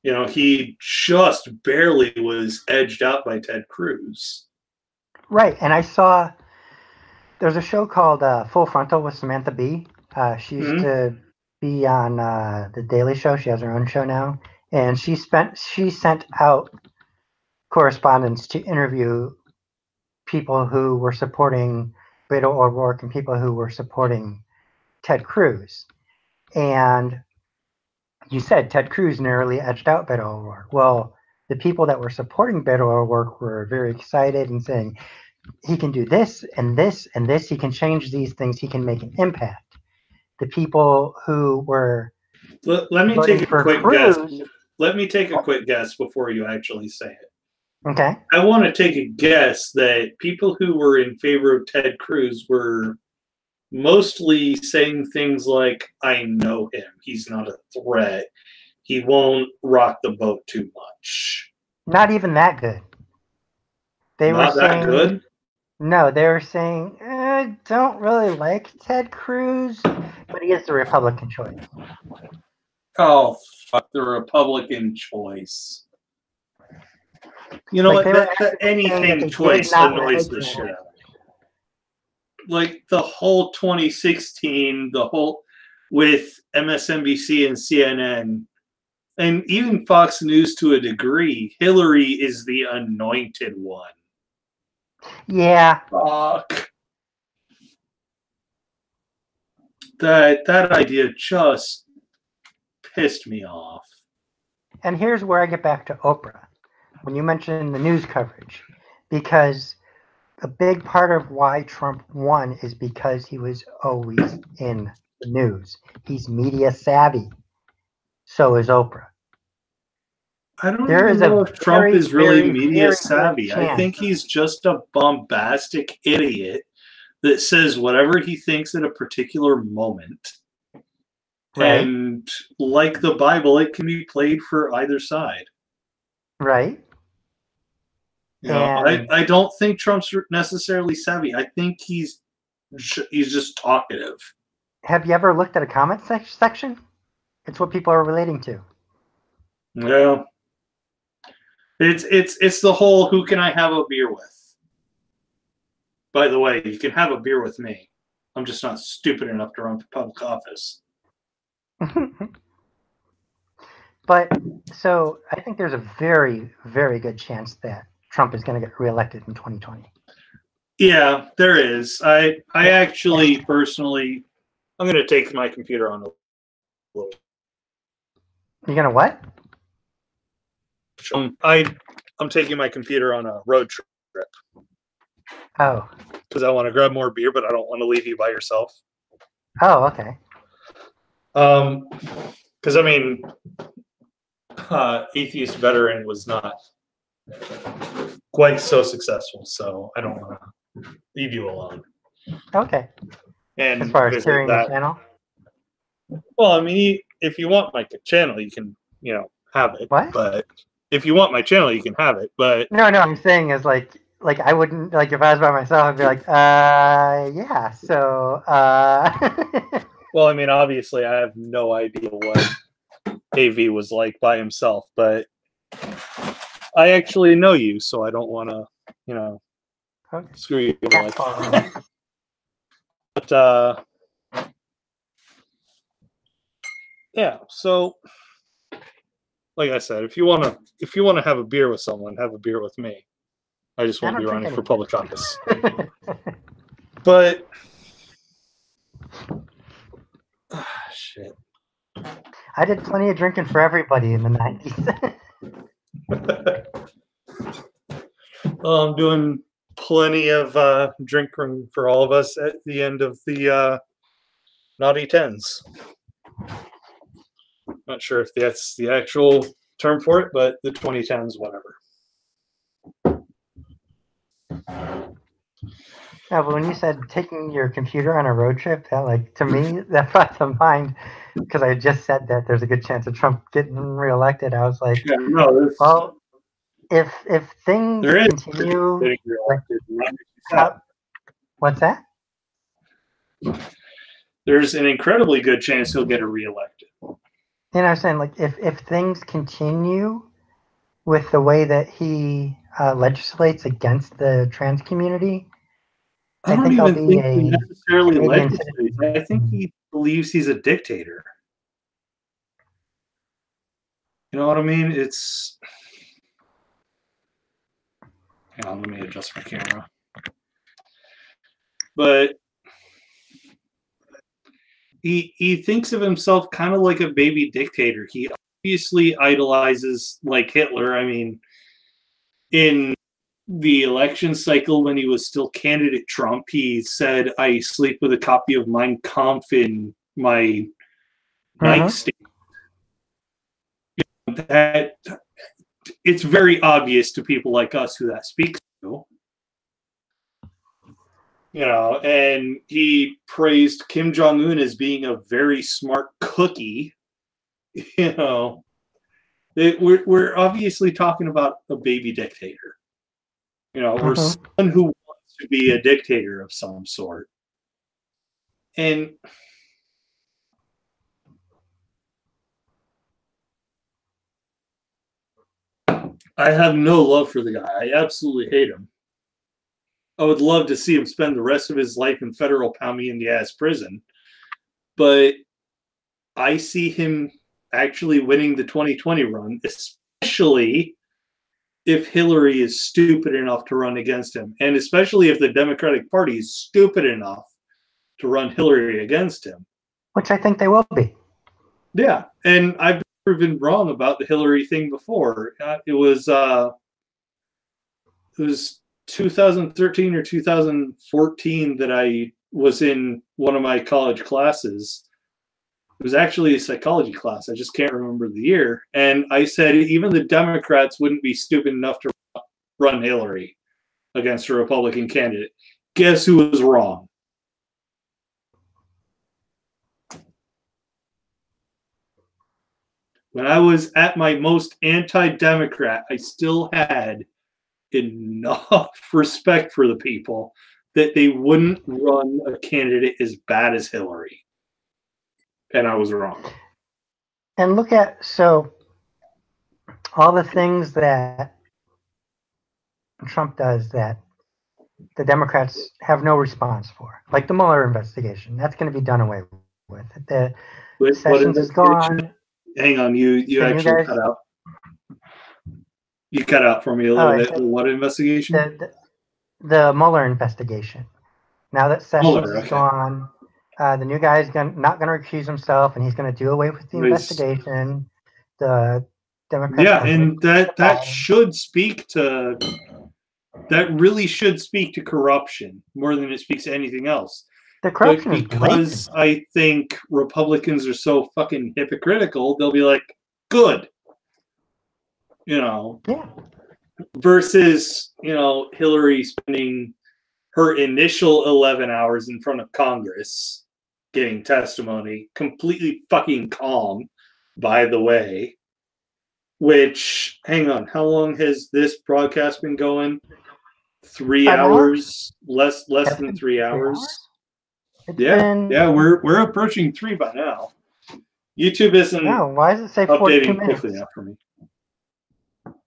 you know, he just barely was edged out by Ted Cruz. Right, and I saw there's a show called Full Frontal with Samantha Bee. She used to be on the Daily Show. She has her own show now, and she sent out correspondents to interview people who were supporting Beto O'Rourke and people who were supporting Ted Cruz. And you said Ted Cruz narrowly edged out Beto O'Rourke. Well, the people that were supporting Beto O'Rourke were very excited and saying, he can do this and this and this. He can change these things. He can make an impact. The people who were let me take a quick guess. Let me take a quick guess before you actually say it. Okay. I want to take a guess that people who were in favor of Ted Cruz were mostly saying things like, I know him. He's not a threat. He won't rock the boat too much. Not even that good. They not were that saying, good? No, they were saying, I don't really like Ted Cruz, but he is the Republican choice. Oh, fuck the Republican choice. You know Like, what? they were That saying that anything they choice did not annoys like the him. shit out of me. Like the whole 2016, the whole with MSNBC and CNN, and even Fox News to a degree, Hillary is the anointed one. Yeah. Fuck. That idea just pissed me off. And here's where I get back to Oprah. When you mentioned the news coverage, because a big part of why Trump won is because he was always in the news. He's media savvy. So is Oprah. I don't There even is know a if Trump very, is really very, media very savvy. good I think chance. he's just a bombastic idiot that says whatever he thinks at a particular moment. Right. And like the Bible, it can be played for either side. Right. You know, And I don't think Trump's necessarily savvy. I think he's just talkative. have you ever looked at a comment section? It's what people are relating to. Yeah. It's the whole who can I have a beer with? By the way, you can have a beer with me. I'm just not stupid enough to run for public office. But so I think there's a very, very good chance that Trump is going to get reelected in 2020. Yeah, there is. I actually personally, I'm going to take my computer on a little. You're going to what? I'm taking my computer on a road trip Oh. because I want to grab more beer, but I don't want to leave you by yourself. Oh, okay. Because I mean, atheist veteran was not quite so successful, so I don't want to leave you alone. Okay. And as far as visit carrying that. the channel? Well, I mean, if you want my channel, you can, have it. What? But if you want my channel, you can have it. But No, I'm saying is like I wouldn't, like, if I was by myself, I'd be like, yeah, so, well, I mean, obviously, I have no idea what AV was like by himself, but I actually know you, so I don't want to, okay. screw you. Catcalling. But yeah, so like I said, if you want to have a beer with someone, have a beer with me. I just won't be running for public office. But shit. I did plenty of drinking for everybody in the 90s. Well, I'm doing plenty of drinking for all of us at the end of the naughty tens. Not sure if that's the actual term for it, but the 2010s, whatever. Yeah, but when you said taking your computer on a road trip, that, like, to me, that brought to mind, because I just said that there's a good chance of Trump getting reelected. I was like, well, if things continue, like, what's that? There's an incredibly good chance he'll get reelected. I'm saying, like, if things continue with the way that he legislates against the trans community, I don't think even I'll be think he necessarily Canadian legislates. I think he believes he's a dictator. You know what I mean? It's. Hang on, let me adjust my camera. But he thinks of himself kind of like a baby dictator. He obviously idolizes like Hitler. I mean, in the election cycle when he was still candidate Trump, he said, "I sleep with a copy of Mein Kampf in my nightstand." That it's very obvious to people like us who that speaks to. And he praised Kim Jong-un as being a very smart cookie. We're obviously talking about a baby dictator. Or someone who wants to be a dictator of some sort. And I have no love for the guy. I absolutely hate him. I would love to see him spend the rest of his life in federal pound-me-in-the-ass prison. But I see him actually winning the 2020 run, especially if Hillary is stupid enough to run against him, and especially if the Democratic Party is stupid enough to run Hillary against him. Which I think they will be. Yeah, and I've been proven wrong about the Hillary thing before. It was 2013 or 2014 that I was in one of my college classes. It was actually a psychology class. I just can't remember the year. And I said even the Democrats wouldn't be stupid enough to run Hillary against a Republican candidate. Guess who was wrong? When I was at my most anti-Democrat, I still had enough respect for the people that they wouldn't run a candidate as bad as Hillary. And I was wrong. And look at, so all the things that Trump does that the Democrats have no response for, like the Mueller investigation, that's going to be done away with. The Sessions is gone. Hang on, you actually cut out. You cut out for me a little bit. What investigation? The Mueller investigation. Now that Sessions is gone, the new guy is not going to recuse himself, and he's going to do away with the investigation. The Democrats. Yeah, and that should speak to. That really should speak to corruption more than it speaks to anything else. The corruption is because I think Republicans are so fucking hypocritical, they'll be like, good. Versus, Hillary spending her initial 11 hours in front of Congress getting testimony, completely fucking calm, by the way, which, hang on, how long has this broadcast been going? 3 hours? Less than 3 hours? Yeah, we're approaching 3 by now. YouTube isn't why does it say 42 updating quickly enough for me.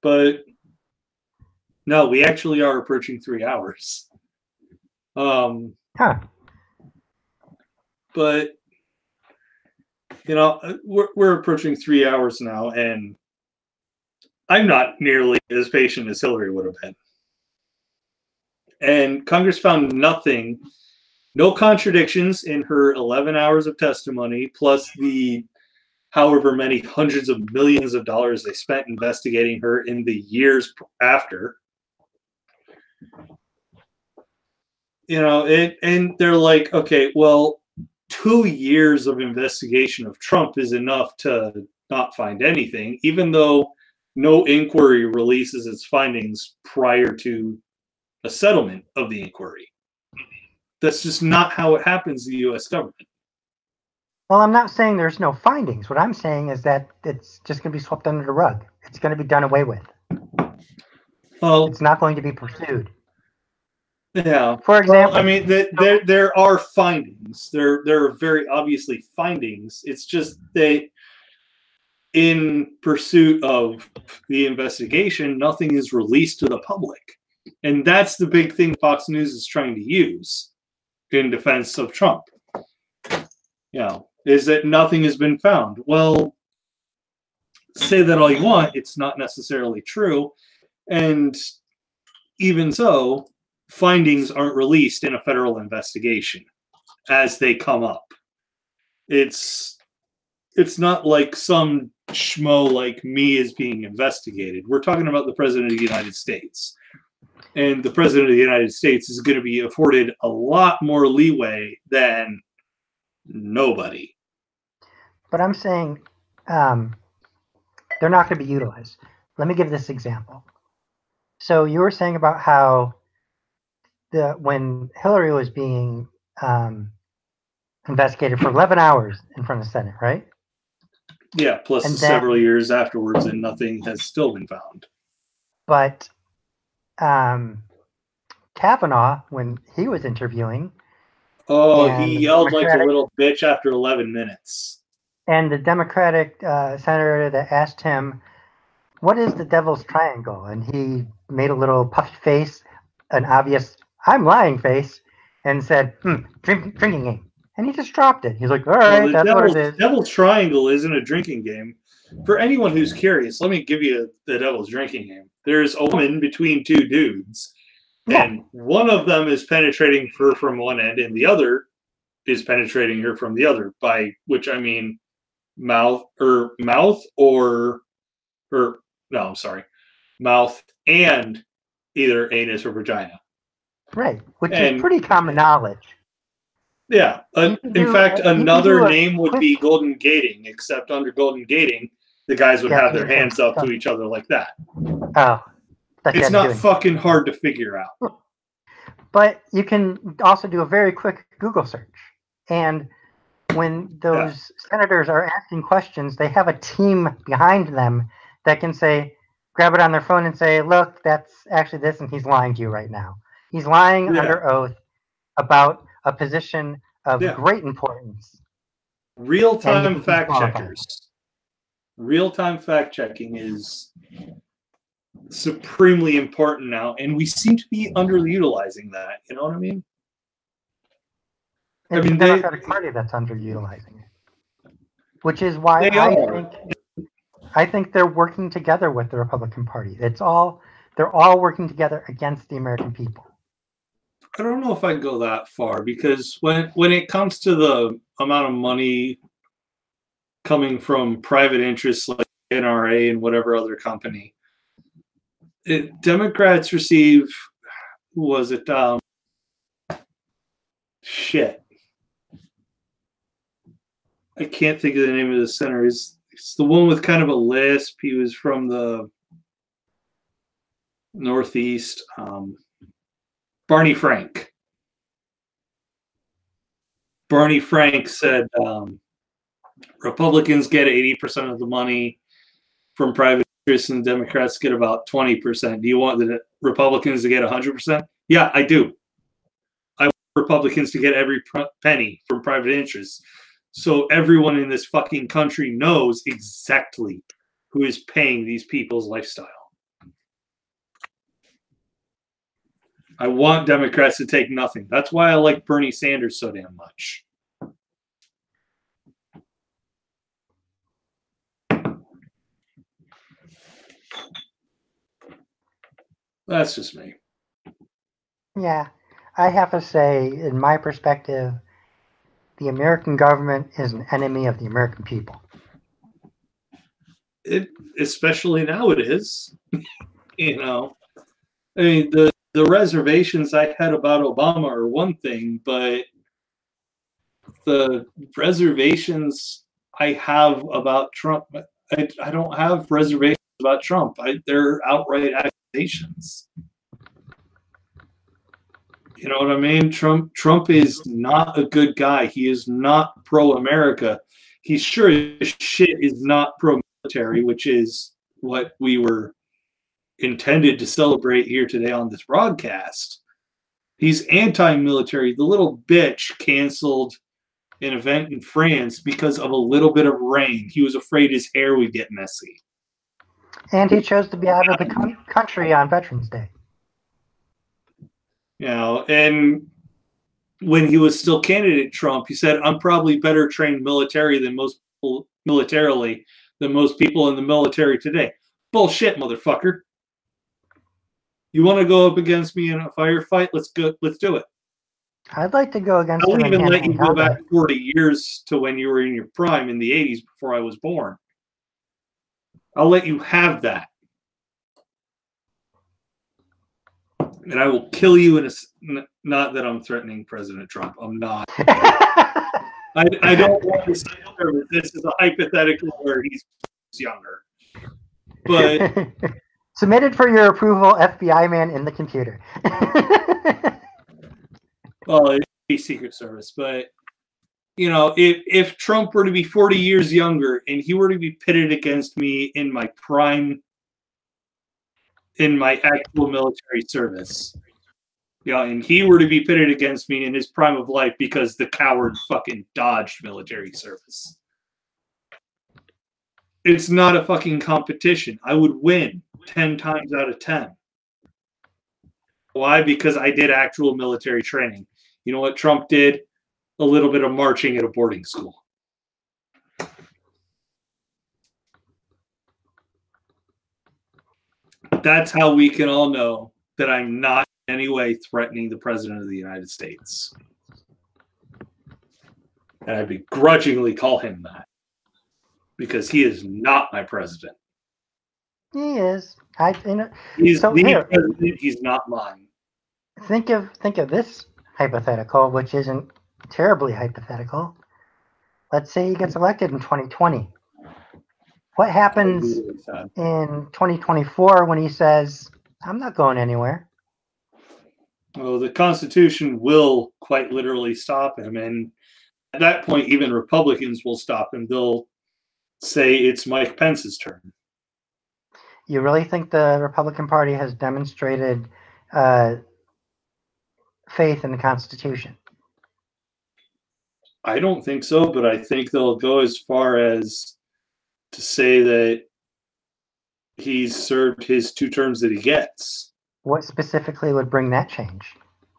But no, we actually are approaching 3 hours. But we're approaching 3 hours now, and I'm not nearly as patient as Hillary would have been. And Congress found nothing, no contradictions in her 11 hours of testimony, plus the however many hundreds of millions of dollars they spent investigating her in the years after. And they're like, okay, well, 2 years of investigation of Trump is enough to not find anything, even though no inquiry releases its findings prior to a settlement of the inquiry. That's just not how it happens in the U.S. government. Well, I'm not saying there's no findings. What I'm saying is that it's just going to be swept under the rug. It's going to be done away with. Well, it's not going to be pursued. Yeah. For example, I mean, there are findings. There are very obviously findings. It's just that in pursuit of the investigation, nothing is released to the public. And that's the big thing Fox News is trying to use in defense of Trump. Is that nothing has been found. Well, say that all you want, it's not necessarily true. And even so, findings aren't released in a federal investigation as they come up. It's not like some schmo like me is being investigated. We're talking about the President of the United States. And the President of the United States is going to be afforded a lot more leeway than nobody. But I'm saying they're not going to be utilized. Let me give this example. So you were saying about how when Hillary was being investigated for 11 hours in front of the Senate, right? Yeah, plus several years afterwards, and nothing has still been found. But Kavanaugh, when he was interviewing, Oh, And he yelled like a little bitch after 11 minutes. And the Democratic senator that asked him, "What is the devil's triangle?" And he made a little puffy face, an obvious "I'm lying" face, and said, drinking game. And he just dropped it. He's like, "All right, that's what it is." Devil's Triangle isn't a drinking game. For anyone who's curious, let me give you the Devil's drinking game. There's a woman between two dudes, and one of them is penetrating her from one end, and the other is penetrating her from the other. By which I mean mouth and either anus or vagina. Right, which is pretty common knowledge. Yeah. In fact, another name would be golden gating, except under golden gating, the guys would have their hands up to each other like that. Oh. It's not fucking hard to figure out. But you can also do a very quick Google search. And when those senators are asking questions, they have a team behind them that can say, grab it on their phone and say, look, that's actually this, and he's lying to you right now. He's lying under oath about a position of great importance. Real-time fact checkers. Real-time fact checking is supremely important now, and we seem to be underutilizing that. You know what I mean? It's the Democratic Party that's underutilizing it, which is why I think they're working together with the Republican Party. They're all working together against the American people. I don't know if I'd go that far, because when it comes to the amount of money coming from private interests like NRA and whatever other company, Democrats receive, shit. I can't think of the name of the senator. It's the one with kind of a lisp. He was from the Northeast. Barney Frank. Barney Frank said Republicans get 80% of the money from private interests and Democrats get about 20%. Do you want the Republicans to get 100%? Yeah, I do. I want Republicans to get every penny from private interests. So everyone in this fucking country knows exactly who is paying these people's lifestyle. I want Democrats to take nothing. That's why I like Bernie Sanders so damn much. That's just me. Yeah, I have to say, in my perspective, the American government is an enemy of the American people. Especially now it is. You know, I mean, the reservations I had about Obama are one thing, but the reservations I have about Trump, I don't have reservations about Trump. They're outright accusations. You know what I mean? Trump is not a good guy. He is not pro-America. He sure as shit is not pro-military, which is what we were intended to celebrate here today on this broadcast. He's anti-military. The little bitch canceled an event in France because of a little bit of rain. He was afraid his hair would get messy. And he chose to be out of the country on Veterans Day. You know, and when he was still candidate Trump, he said, I'm probably better trained militarily than most people in the military today. Bullshit, motherfucker. You want to go up against me in a firefight? Let's do it. I'd like to go against him. I'll even let you go back 40 years to when you were in your prime in the 80s before I was born. I'll let you have that. And I will kill you in a... Not that I'm threatening President Trump. I'm not. I don't want to say this is a hypothetical where he's younger. But... Submitted for your approval, FBI man in the computer. Well, it'd be Secret Service. But, you know, if Trump were to be 40 years younger and he were to be pitted against me in my prime, in my actual military service, Yeah, and he were to be pitted against me in his prime of life because the coward fucking dodged military service. It's not a fucking competition. I would win 10 times out of 10. Why? Because I did actual military training. You know what Trump did? A little bit of marching at a boarding school. That's how we can all know that I'm not in any way threatening the President of the United States. And I begrudgingly call him that. Because he is not my president. He is. He's so the here, president. He's not mine. think of this hypothetical, which isn't terribly hypothetical. Let's say he gets elected in 2020. What happens in 2024 when he says, "I'm not going anywhere"? Well, the Constitution will quite literally stop him, and at that point, even Republicans will stop him. They'll say it's Mike Pence's turn. You really think the Republican Party has demonstrated faith in the Constitution? I don't think so, but I think they'll go as far as to say that he's served his 2 terms that he gets. What specifically would bring that change?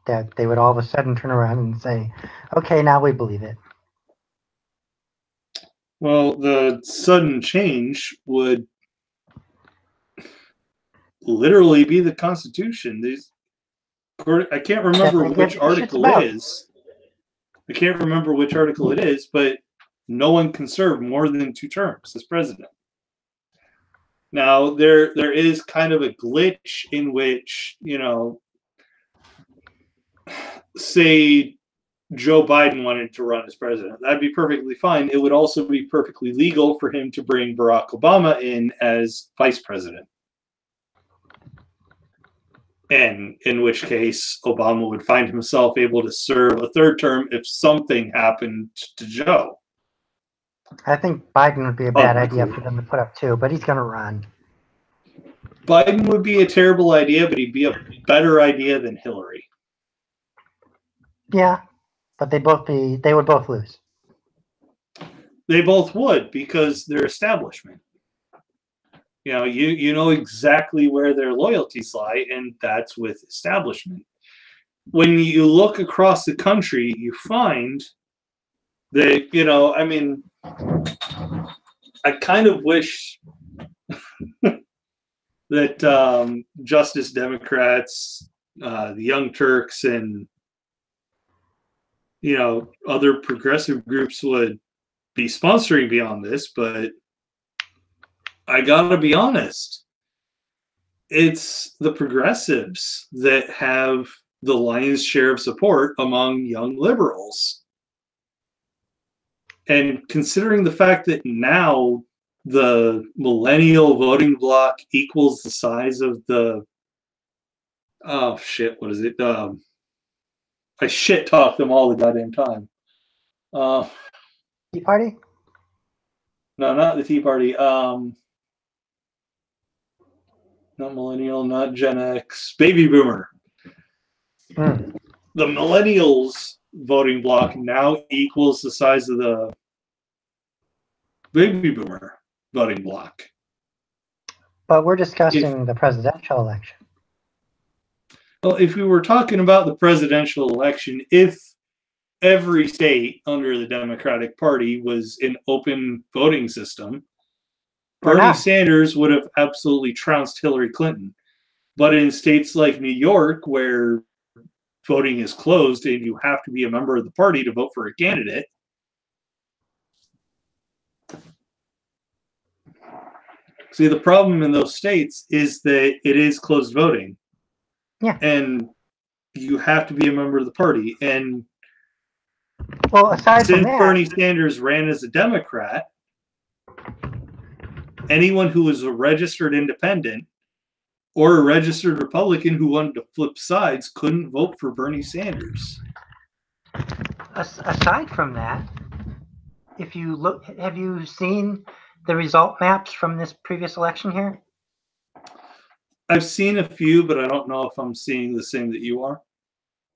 That they would all of a sudden turn around and say, okay, now we believe it. Well, the sudden change would literally be the Constitution. I can't remember which article it is. I can't remember which article it is, but no one can serve more than 2 terms as president. Now, there is kind of a glitch in which, say Joe Biden wanted to run as president. That'd be perfectly fine. It would also be perfectly legal for him to bring Barack Obama in as vice president. And in which case, Obama would find himself able to serve a 3rd term if something happened to Joe. I think Biden would be a bad idea for them to put up too, but he's going to run. Biden would be a terrible idea, but he'd be a better idea than Hillary. Yeah, but they would both lose. They both would, because they're establishment. You know exactly where their loyalties lie, and that's with establishment. When you look across the country, you find that, I kind of wish that Justice Democrats, the Young Turks, and other progressive groups would be sponsoring Beyond This, but I gotta be honest, it's the progressives that have the lion's share of support among young liberals. And considering the fact that now the millennial voting bloc equals the size of the what is it? I shit talk them all the goddamn time. Tea Party? No, not the Tea Party. Not millennial, not Gen X, baby boomer. The millennials voting bloc now equals the size of the baby boomer voting bloc. But we're discussing the presidential election. Well, if we were talking about the presidential election, if every state under the Democratic Party was an open voting system, Bernie Sanders would have absolutely trounced Hillary Clinton. But in states like New York, where voting is closed and you have to be a member of the party to vote for a candidate, see, the problem in those states is that it is closed voting. Yeah. And you have to be a member of the party. And aside from that, Bernie Sanders ran as a Democrat, anyone who was a registered independent or a registered Republican who wanted to flip sides couldn't vote for Bernie Sanders. Aside from that, if you look, have you seen the result maps from this previous election here? I've seen a few, but I don't know if I'm seeing the same that you are.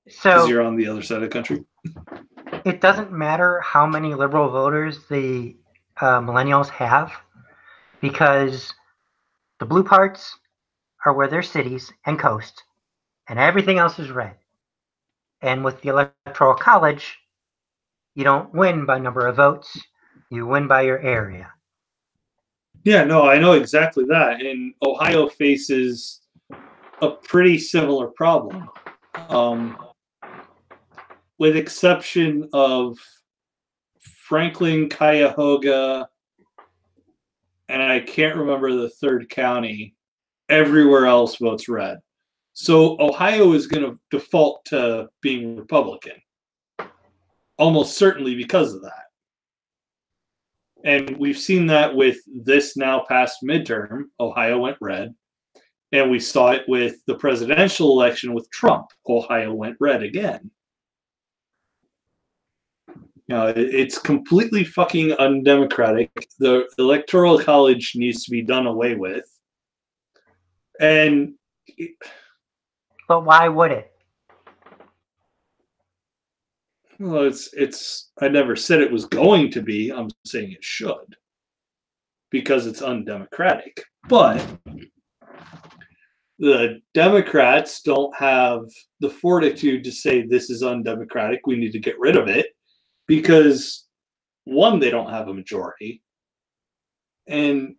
because So you're on the other side of the country. it doesn't matter how many liberal voters the millennials have, because the blue parts are where their cities and coast, and everything else is red. And with the Electoral College, you don't win by number of votes, you win by your area. Yeah, no, I know exactly that. And Ohio faces a pretty similar problem. With exception of Franklin, Cuyahoga, and I can't remember the third county, everywhere else votes red. So Ohio is going to default to being Republican, almost certainly because of that. And we've seen that with this now past midterm, Ohio went red. And we saw it with the presidential election with Trump. Ohio went red again. You know, it's completely fucking undemocratic. The Electoral College needs to be done away with. And But why would it? well, it's I never said it was going to be. I'm saying it should. Because it's undemocratic. But the Democrats don't have the fortitude to say this is undemocratic. We need to get rid of it. Because one, they don't have a majority. And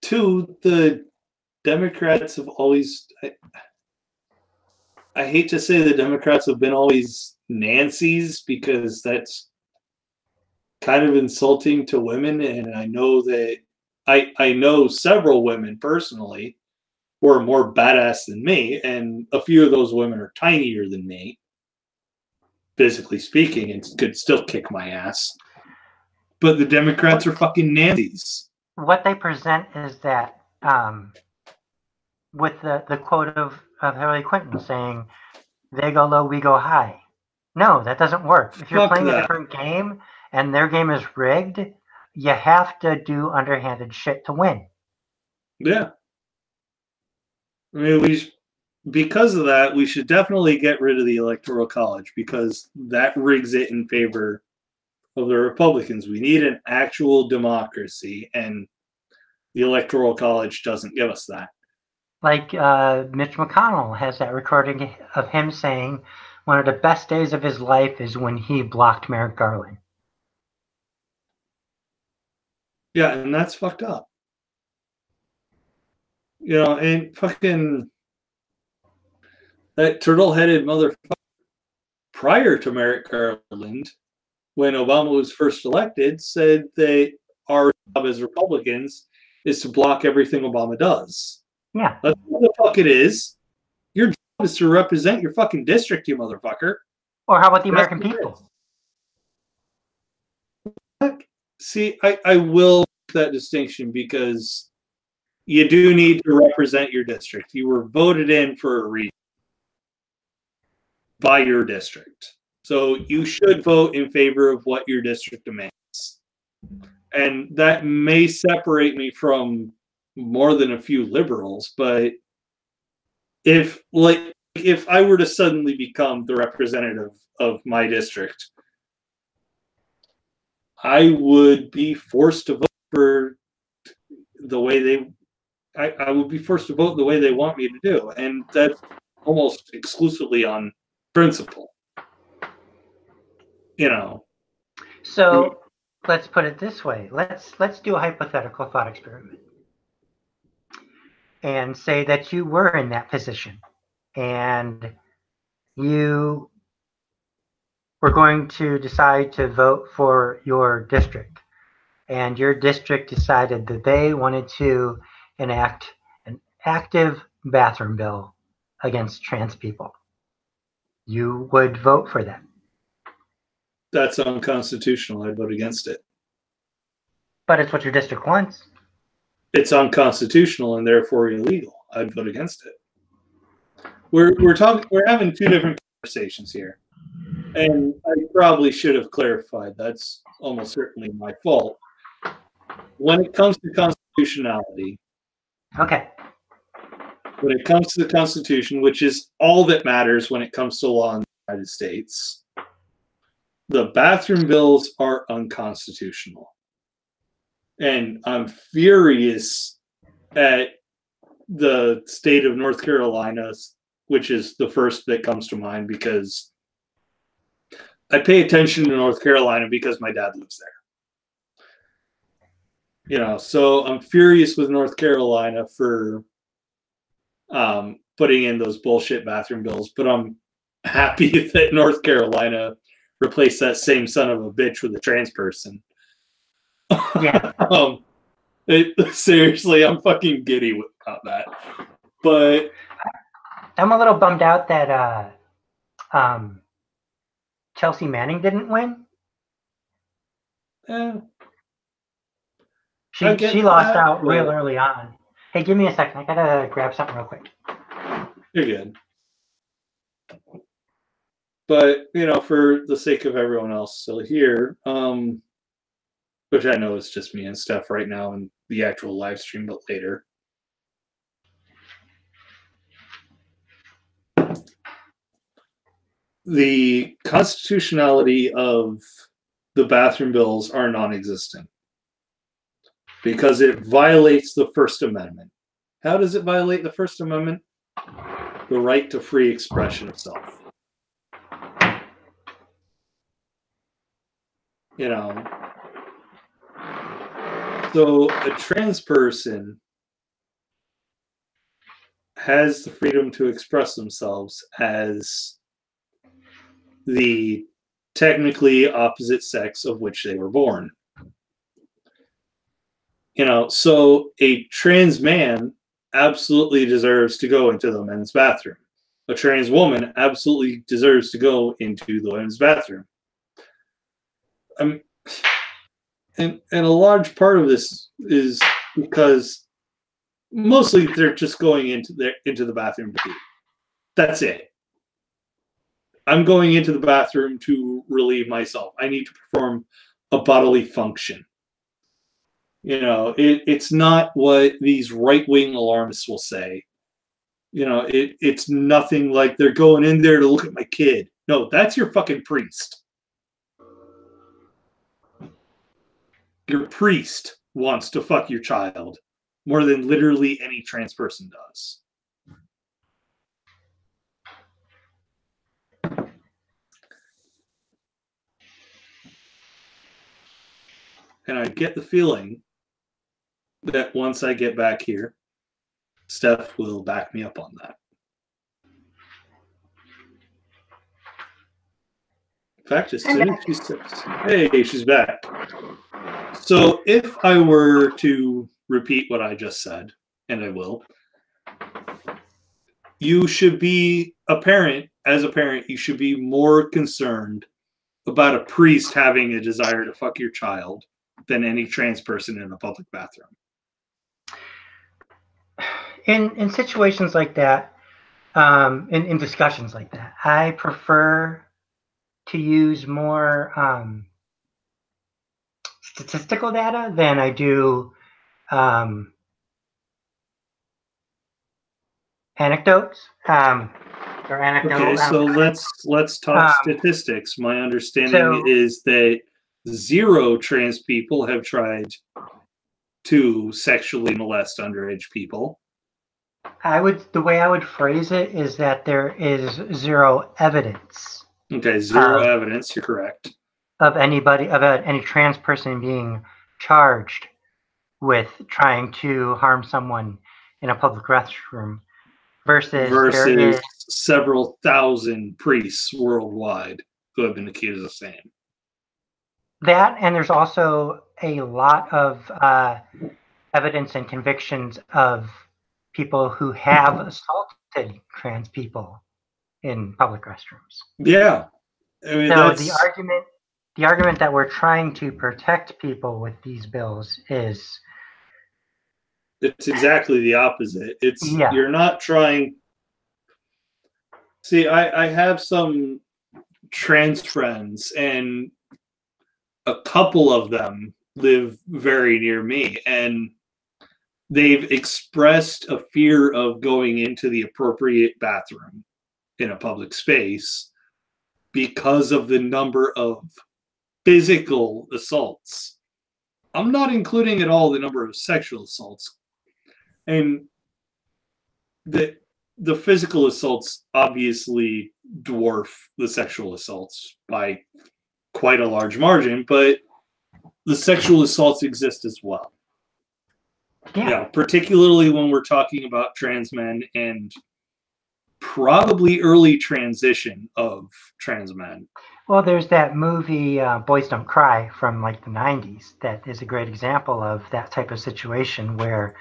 two, the Democrats have always, I hate to say the Democrats have been always Nancy's, because that's kind of insulting to women. And I know that I know several women personally who are more badass than me. And a few of those women are tinier than me, physically speaking, and could still kick my ass. But the Democrats are fucking Nancy's. What they present is that with the quote of Hillary Clinton saying, they go low, we go high. No, that doesn't work. If you're playing a different game and their game is rigged, you have to do underhanded shit to win. Yeah. I mean, because of that, we should definitely get rid of the Electoral College, because that rigs it in favor of the Republicans. We need an actual democracy, and the Electoral College doesn't give us that. Like Mitch McConnell has that recording of him saying one of the best days of his life is when he blocked Merrick Garland. Yeah, and that's fucked up. You know, and fucking that turtle-headed motherfucker prior to Merrick Garland, when Obama was first elected, said that our job as Republicans is to block everything Obama does. Yeah. That's what the fuck it is. Your job is to represent your fucking district, you motherfucker. Or how about the American people? See, I will make that distinction, because you do need to represent your district. You were voted in for a reason by your district. So you should vote in favor of what your district demands. And that may separate me from more than a few liberals, but if I were to suddenly become the representative of my district, I would be forced to vote for the way I would be forced to vote the way they want me to do. And that's almost exclusively on principle. You know. So let's put it this way. Let's do a hypothetical thought experiment. And say that you were in that position and you were going to decide to vote for your district, and your district decided that they wanted to enact an active bathroom bill against trans people. You would vote for that. That's unconstitutional. I'd vote against it. But it's what your district wants. It's unconstitutional and therefore illegal. I'd vote against it. We're having two different conversations here. And I probably should have clarified. That's almost certainly my fault. When it comes to constitutionality, okay, when it comes to the Constitution, which is all that matters when it comes to law in the United States, the bathroom bills are unconstitutional. And I'm furious at the state of North Carolina, which is the first that comes to mind because I pay attention to North Carolina because my dad lives there. You know, so I'm furious with North Carolina for putting in those bullshit bathroom bills, but I'm happy that North Carolina replaced that same son of a bitch with a trans person. Yeah. Seriously, I'm fucking giddy about that. But I'm a little bummed out that Chelsea Manning didn't win. She lost out real early on. Hey, give me a second. I gotta grab something real quick. You're good. But, you know, for the sake of everyone else still here, which I know is just me and Steph right now in the actual live stream, but later. The constitutionality of the bathroom bills are non-existent because it violates the First Amendment. How does it violate the First Amendment? The right to free expression of self. You know, so a trans person has the freedom to express themselves as the technically opposite sex of which they were born. You know, so a trans man absolutely deserves to go into the men's bathroom. A trans woman absolutely deserves to go into the women's bathroom. And a large part of this is because mostly they're just going into the bathroom to pee. That's it. I'm going into the bathroom to relieve myself. I need to perform a bodily function. You know, it's not what these right-wing alarmists will say. You know, it's nothing like they're going in there to look at my kid. No, that's your fucking priest. Your priest wants to fuck your child more than literally any trans person does. And I get the feeling that once I get back here, Steph will back me up on that. In fact, as soon as she says, hey, she's back. So if I were to repeat what I just said, and I will, you should be as a parent, you should be more concerned about a priest having a desire to fuck your child than any trans person in a public bathroom. In situations like that, in discussions like that, I prefer to use more statistical data than I do anecdotes. Or anecdotal. Okay, so let's talk statistics. My understanding is that 0 trans people have tried to sexually molest underage people. The way I would phrase it is that there is 0 evidence. Okay, 0 evidence. You're correct. Of any trans person being charged with trying to harm someone in a public restroom versus several thousand priests worldwide who have been accused of the same. That, and there's also a lot of evidence and convictions of people who have assaulted trans people in public restrooms. Yeah. I mean, so the argument that we're trying to protect people with these bills is it's exactly the opposite. You're not trying. See, I have some trans friends, and a couple of them live very near me, and they've expressed a fear of going into the appropriate bathroom in a public space because of the number of physical assaults. I'm not including at all the number of sexual assaults. And the physical assaults obviously dwarf the sexual assaults by quite a large margin, but the sexual assaults exist as well. Yeah, particularly when we're talking about trans men and probably early transition of trans men. Well, there's that movie Boys Don't Cry from like the 90s that is a great example of that type of situation where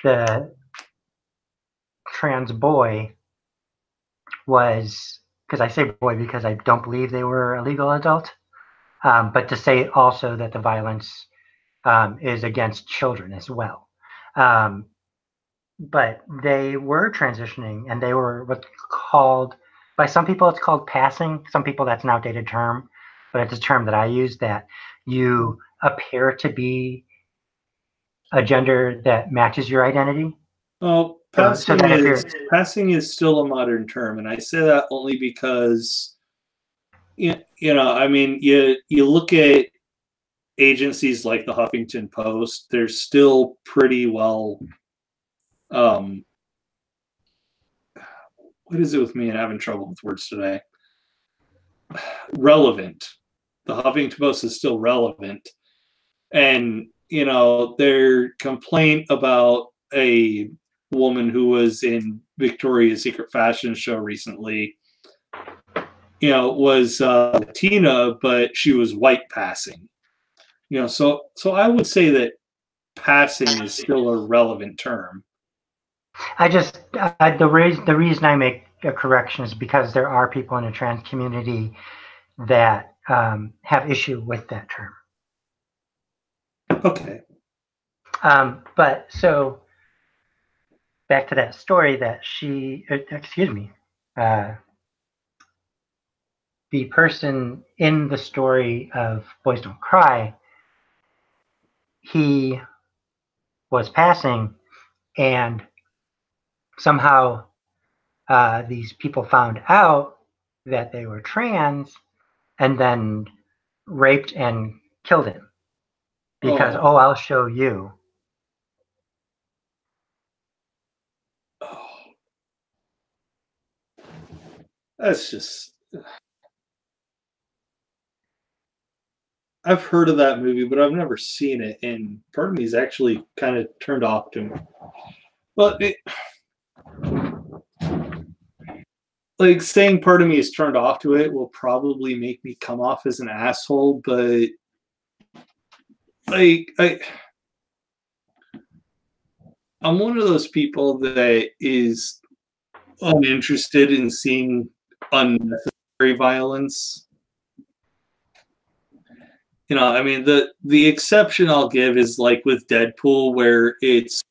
the trans boy was, because I say boy because I don't believe they were a legal adult, but to say also that the violence is against children as well. But they were transitioning, and they were what's called, by some people it's called passing. Some people that's an outdated term, but it's a term that I use, that you appear to be a gender that matches your identity. Well, passing is still a modern term, and I say that only because you know, I mean, you look at agencies like the Huffington Post, they're still pretty well what is it with me and having trouble with words today? Relevant. The Huffington Post is still relevant. And, you know, their complaint about a woman who was in Victoria's Secret fashion show recently, you know, was Latina, but she was white passing. You know, so I would say that passing is still a relevant term. I just the reason I make a correction is because there are people in the trans community that have issue with that term. Okay. But so back to that story that the person in the story of Boys Don't Cry, he was passing, and somehow these people found out that they were trans and then raped and killed him because, I'll show you. That's just... I've heard of that movie, but I've never seen it, and part of me is actually kind of turned off to it. But like, saying part of me is turned off to it will probably make me come off as an asshole, but like I'm one of those people that is uninterested in seeing unnecessary violence. You know, I mean, the exception I'll give is like with Deadpool, where it's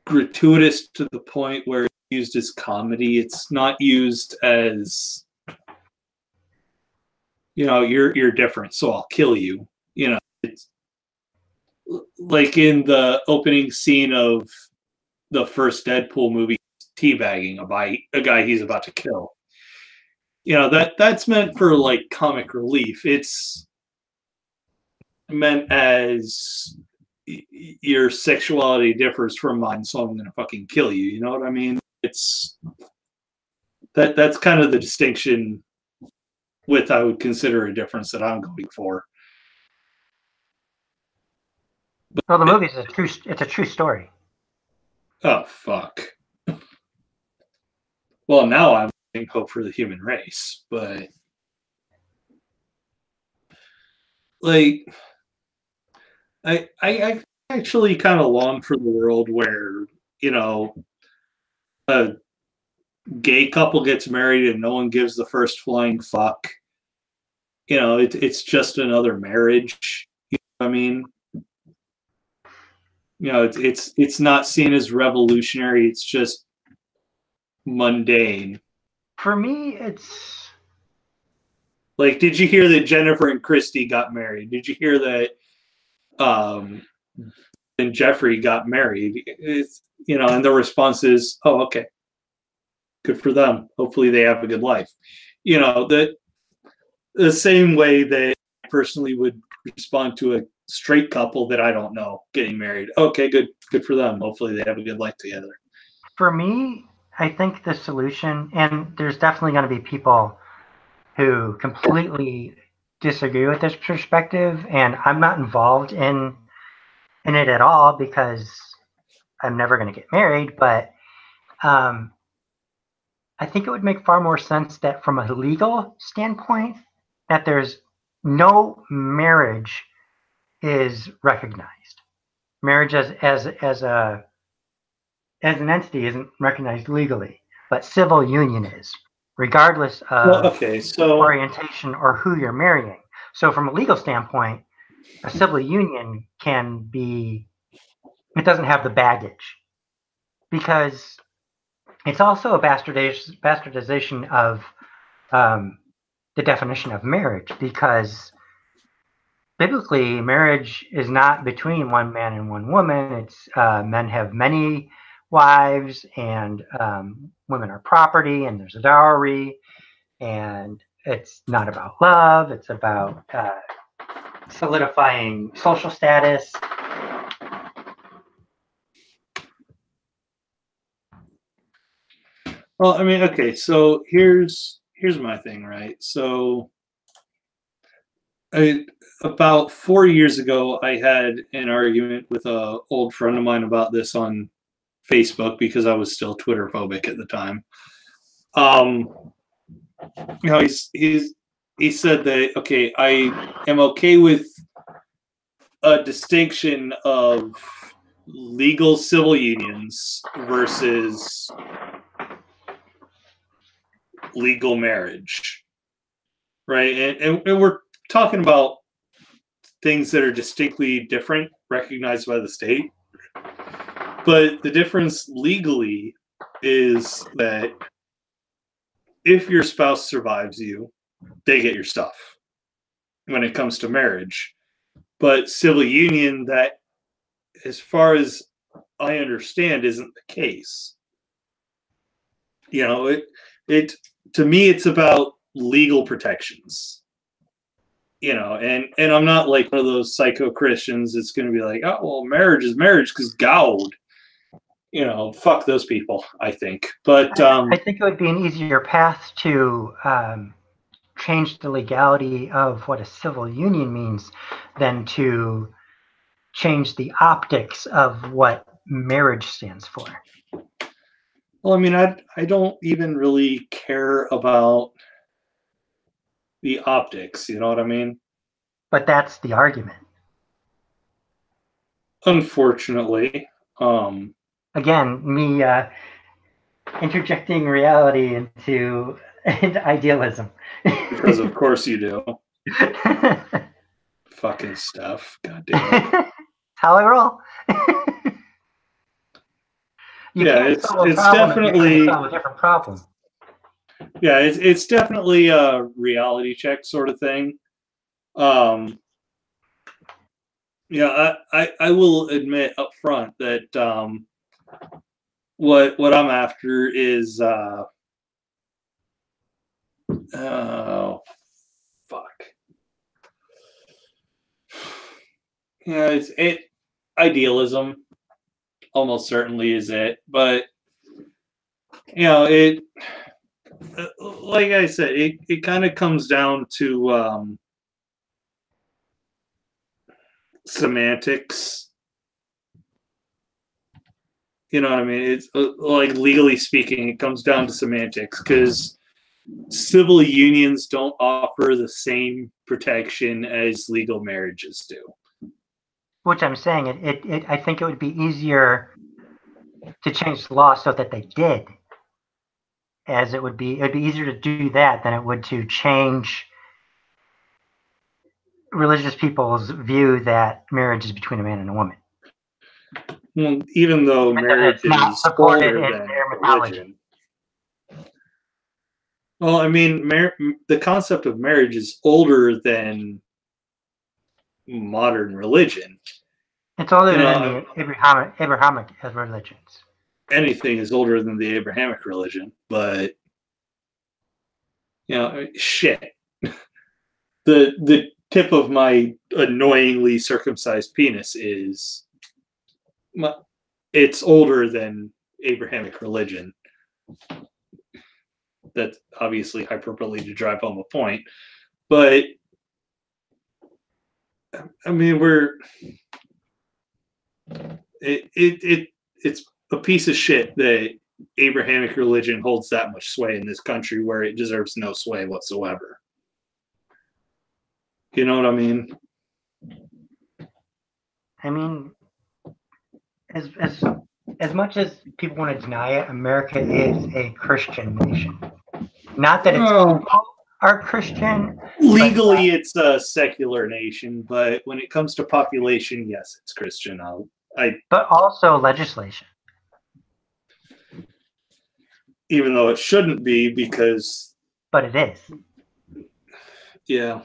gratuitous to the point where it's used as comedy. It's not used as, you know, you're different, so I'll kill you. You know, it's like in the opening scene of the first Deadpool movie, teabagging a guy he's about to kill. You know, that's meant for like comic relief. It's meant as your sexuality differs from mine, so I'm gonna fucking kill you. You know what I mean? It's that's kind of the distinction with I would consider a difference that I'm going for. But, well, the movie is it's a true story. Oh fuck. Well, now I'm having hope for the human race, but like I actually kind of long for the world where, you know, a gay couple gets married and no one gives the first flying fuck. You know, it's just another marriage. You know what I mean? You know, it's not seen as revolutionary. It's just mundane. For me, it's like, did you hear that Jennifer and Christy got married? Did you hear that and Jeffrey got married. It's, you know, and the response is, oh, okay, good for them. Hopefully they have a good life. You know, the same way that I personally would respond to a straight couple that I don't know getting married. Okay, good for them. Hopefully they have a good life together. For me, I think the solution, and there's definitely going to be people who completely disagree with this perspective, and I'm not involved in it at all because I'm never going to get married, but I think it would make far more sense that from a legal standpoint, that there's no marriage is recognized. Marriage as an entity isn't recognized legally, but civil union is, regardless of orientation or who you're marrying. So from a legal standpoint, a civil union can be, it doesn't have the baggage, because it's also a bastardization of the definition of marriage, because biblically, marriage is not between one man and one woman. It's men have many wives, and women are property, and there's a dowry, and it's not about love. It's about solidifying social status. Well, I mean, okay, so here's my thing, right? So about 4 years ago, I had an argument with an old friend of mine about this on Facebook because I was still Twitter phobic at the time. You know, he said that, okay, I am okay with a distinction of legal civil unions versus legal marriage, right? And we're talking about things that are distinctly different, recognized by the state. But the difference legally is that if your spouse survives you, they get your stuff when it comes to marriage. But civil union, that, as far as I understand, isn't the case. You know, it to me, it's about legal protections. You know, and I'm not like one of those psycho Christians that's going to be like, oh, well, marriage is marriage because God. You know, fuck those people, I think. But I think it would be an easier path to change the legality of what a civil union means than to change the optics of what marriage stands for. Well, I mean, I don't even really care about the optics, you know what I mean? But that's the argument. Unfortunately. Again, me interjecting reality into idealism. Because of course you do. Fucking stuff. God damn it. How I roll. Yeah, it's definitely solve a different problem. Yeah, it's definitely a reality check sort of thing. Yeah, I will admit up front that what I'm after is oh fuck. Yeah, it's idealism almost certainly is it, but you know, it, like I said, it kind of comes down to semantics. You know what I mean? It's like, legally speaking, it comes down to semantics, because civil unions don't offer the same protection as legal marriages do. Which I'm saying, I think it would be easier to change the law so that they did, as it'd be easier to do that than it would to change religious people's view that marriage is between a man and a woman. Well, even though marriage is older than religion. Well, I mean, the concept of marriage is older than modern religion. It's older You than know, the Abrahamic religions. anything is older than the Abrahamic religion, but shit. The tip of my annoyingly circumcised penis is it's older than Abrahamic religion. That's obviously hyperbole to drive home a point, but I mean it's a piece of shit that Abrahamic religion holds that much sway in this country where it deserves no sway whatsoever. You know what I mean? I mean, as much as people want to deny it, America is a Christian nation. Not that its people are Christian. Legally, it's a secular nation, but when it comes to population, yes, it's Christian. But also legislation. Even though it shouldn't be, because. But it is. Yeah.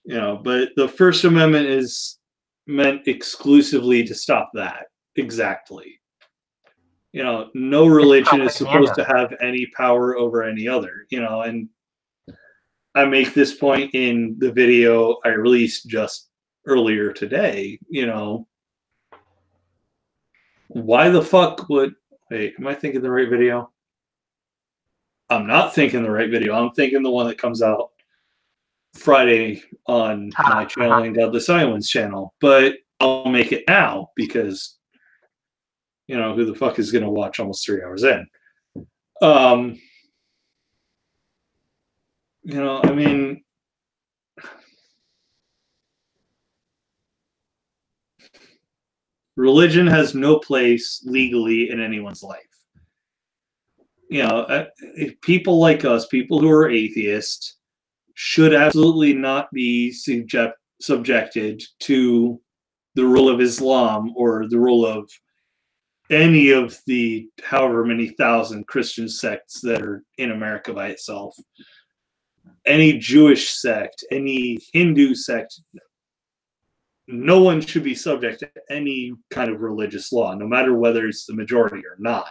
But the First Amendment is meant exclusively to stop that. Exactly. No religion is supposed to have any power over any other, and I make this point in the video I released just earlier today, why the fuck would, wait, am I thinking the right video? I'm not thinking the right video. I'm thinking the one that comes out Friday on my channel and the Silence channel, but I'll make it now because who the fuck is going to watch almost 3 hours in? I mean, religion has no place legally in anyone's life. People like us, people who are atheists, should absolutely not be subjected to the rule of Islam or the rule of any of the however many thousand Christian sects that are in America by itself. Any Jewish sect, any Hindu sect, no one should be subject to any kind of religious law, no matter whether it's the majority or not.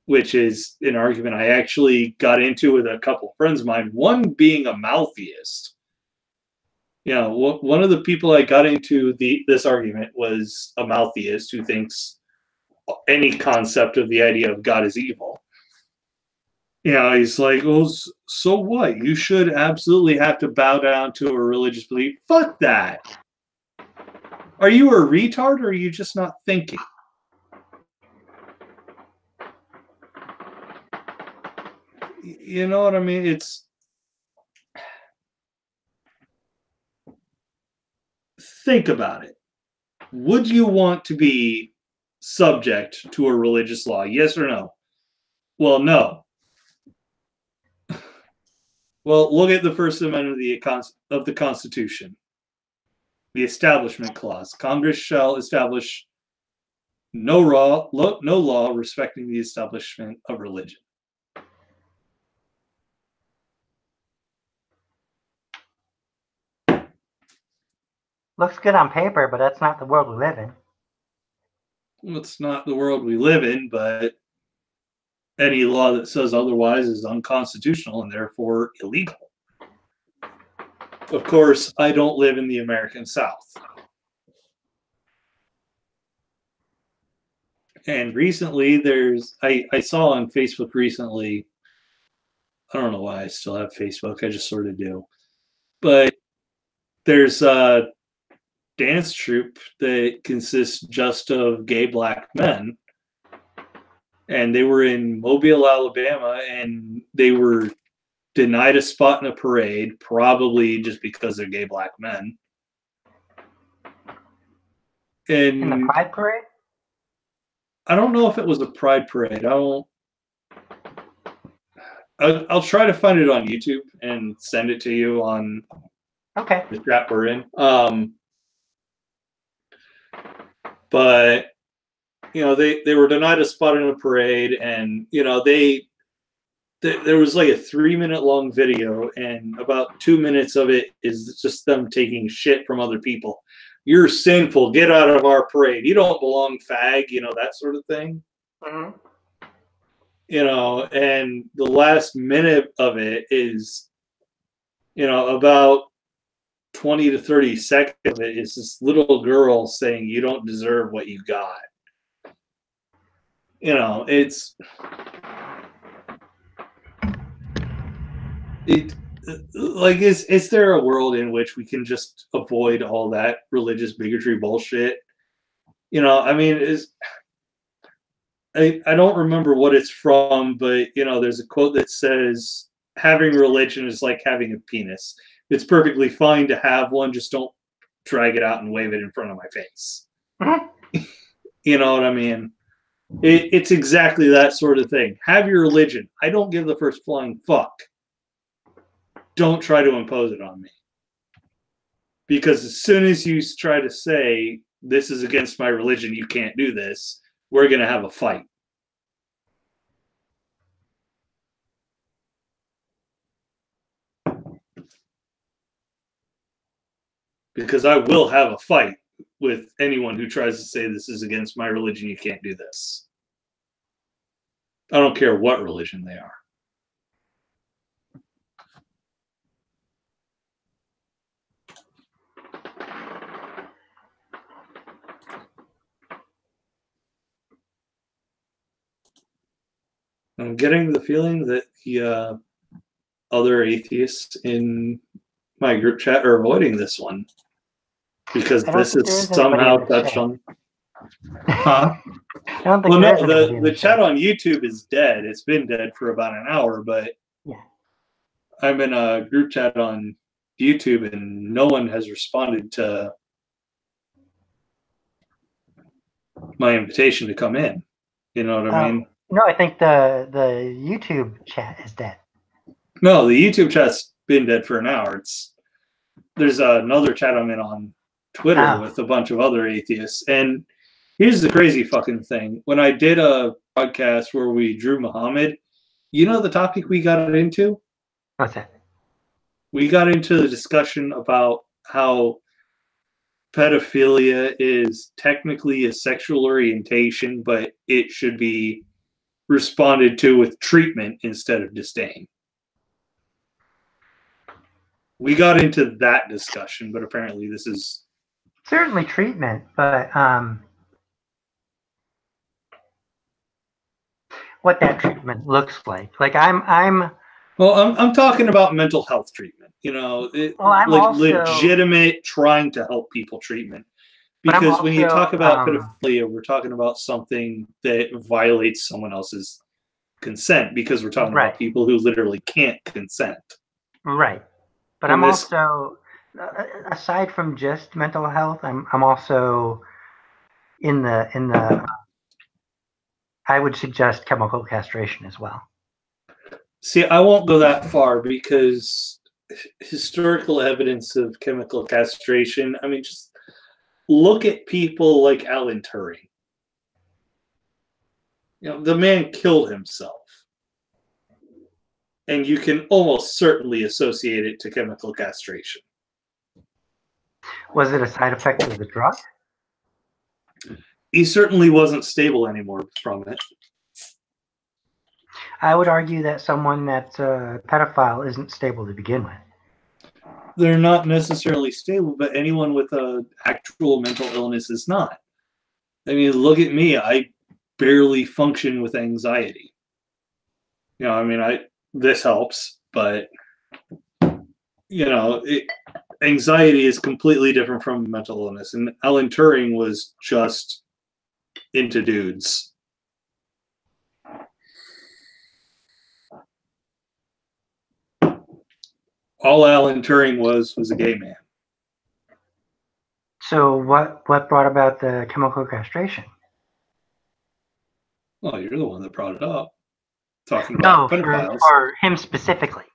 Which is an argument I actually got into with a couple of friends of mine, one being a Maltheist. One of the people I got into this argument was a Maltheist who thinks any concept of the idea of God is evil. He's like, well, so what? You should absolutely have to bow down to a religious belief. Fuck that. Are you a retard or are you just not thinking? You know what I mean? It's. Think about it. Would you want to be subject to a religious law? Yes or no? Well, no. Well, look at the First Amendment of the Constitution. The Establishment Clause. Congress shall establish no law respecting the establishment of religion. Looks good on paper, but that's not the world we live in. Well, it's not the world we live in, but any law that says otherwise is unconstitutional and therefore illegal. Of course, I don't live in the American South. And recently, I saw on Facebook recently, I don't know why I still have Facebook, I just sort of do. But there's a dance troupe that consists just of gay black men. And they were in Mobile, Alabama, and they were denied a spot in a parade, probably just because they're gay black men. And in the Pride Parade? I don't know if it was a Pride Parade. I'll try to find it on YouTube and send it to you on the chat we're in. But they were denied a spot in a parade, and there was like a 3-minute long video, and about 2 minutes of it is just them taking shit from other people. you're sinful, get out of our parade, you don't belong, fag, that sort of thing. Mm-hmm. And the last minute of it is, about 20 to 30 seconds of it is this little girl saying, you don't deserve what you got. Is there a world in which we can just avoid all that religious bigotry bullshit? I don't remember what it's from, but there's a quote that says having religion is like having a penis. It's perfectly fine to have one, just don't drag it out and wave it in front of my face. You know what I mean? It's exactly that sort of thing. Have your religion. I don't give the first flying fuck. Don't try to impose it on me. Because as soon as you try to say, this is against my religion, you can't do this, we're going to have a fight. Because I will have a fight with anyone who tries to say this is against my religion, you can't do this. I don't care what religion they are. I'm getting the feeling that the other atheists in my group chat are avoiding this one because this is somehow touched on. Huh? I don't think the chat on YouTube is dead. It's been dead for about an hour, but yeah. I'm in a group chat on YouTube and no one has responded to my invitation to come in. You know what I mean? No, I think the YouTube chat is dead. No, the YouTube chat's been dead for an hour. There's another chat I'm in on Twitter with a bunch of other atheists. And here's the crazy fucking thing. When I did a podcast where we drew Muhammad, the topic we got into? What's that? We got into the discussion about how pedophilia is technically a sexual orientation, but it should be responded to with treatment instead of disdain. We got into that discussion, but apparently this is certainly treatment, but what that treatment looks like. Like I'm talking about mental health treatment, I'm also, legitimate trying to help people treatment. Because when you talk about pedophilia, we're talking about something that violates someone else's consent, because we're talking about people who literally can't consent. Right. But I'm also, aside from just mental health, I'm also in the I would suggest chemical castration as well. See, I won't go that far because historical evidence of chemical castration, just look at people like Alan Turing. The man killed himself. And you can almost certainly associate it to chemical castration. Was it a side effect of the drug? He certainly wasn't stable anymore from it. I would argue that someone that's a pedophile isn't stable to begin with. They're not necessarily stable, but anyone with an actual mental illness is not. Look at me. I barely function with anxiety. This helps, but anxiety is completely different from mental illness. And Alan Turing was just into dudes. All Alan Turing was a gay man. So what brought about the chemical castration? Well, you're the one that brought it up. Talking about pedophiles. For him specifically.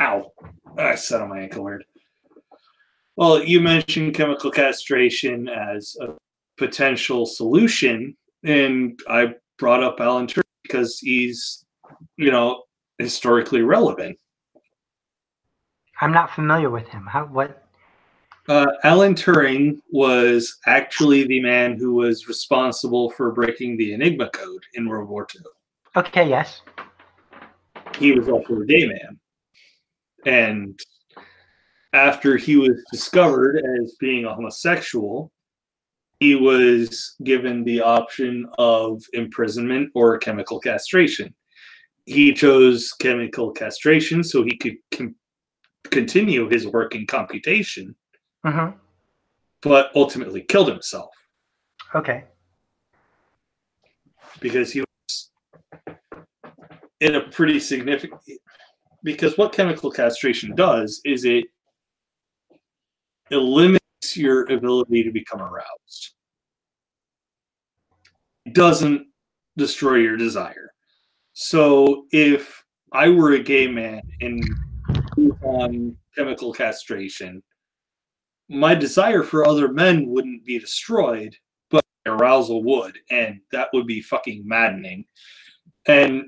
Ow. I sat on my ankle weird. Well, you mentioned chemical castration as a potential solution, and I brought up Alan Turing because he's, historically relevant. I'm not familiar with him. Alan Turing was actually the man who was responsible for breaking the Enigma code in World War II. Okay, yes. He was also a gay man. And after he was discovered as being a homosexual, he was given the option of imprisonment or chemical castration. He chose chemical castration so he could continue his work in computation, but ultimately killed himself. Okay. Because he was in a pretty significant... Because what chemical castration does is it eliminates your ability to become aroused. It doesn't destroy your desire. So if I were a gay man and on chemical castration, my desire for other men wouldn't be destroyed, but my arousal would, and that would be fucking maddening. And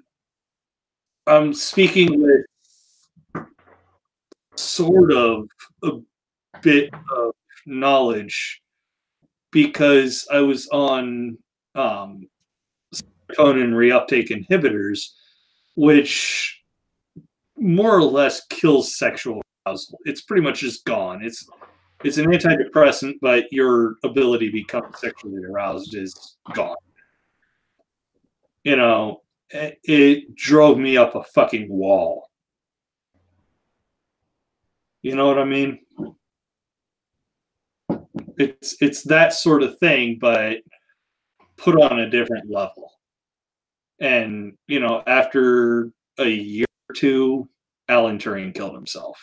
I'm speaking with sort of a bit of knowledge because I was on serotonin reuptake inhibitors, which more or less kills sexual arousal. It's pretty much just gone. It's an antidepressant, but your ability to become sexually aroused is gone. You know, it drove me up a fucking wall. You know what I mean? It's that sort of thing, but put on a different level. And, you know, after a year or two, Alan Turing killed himself.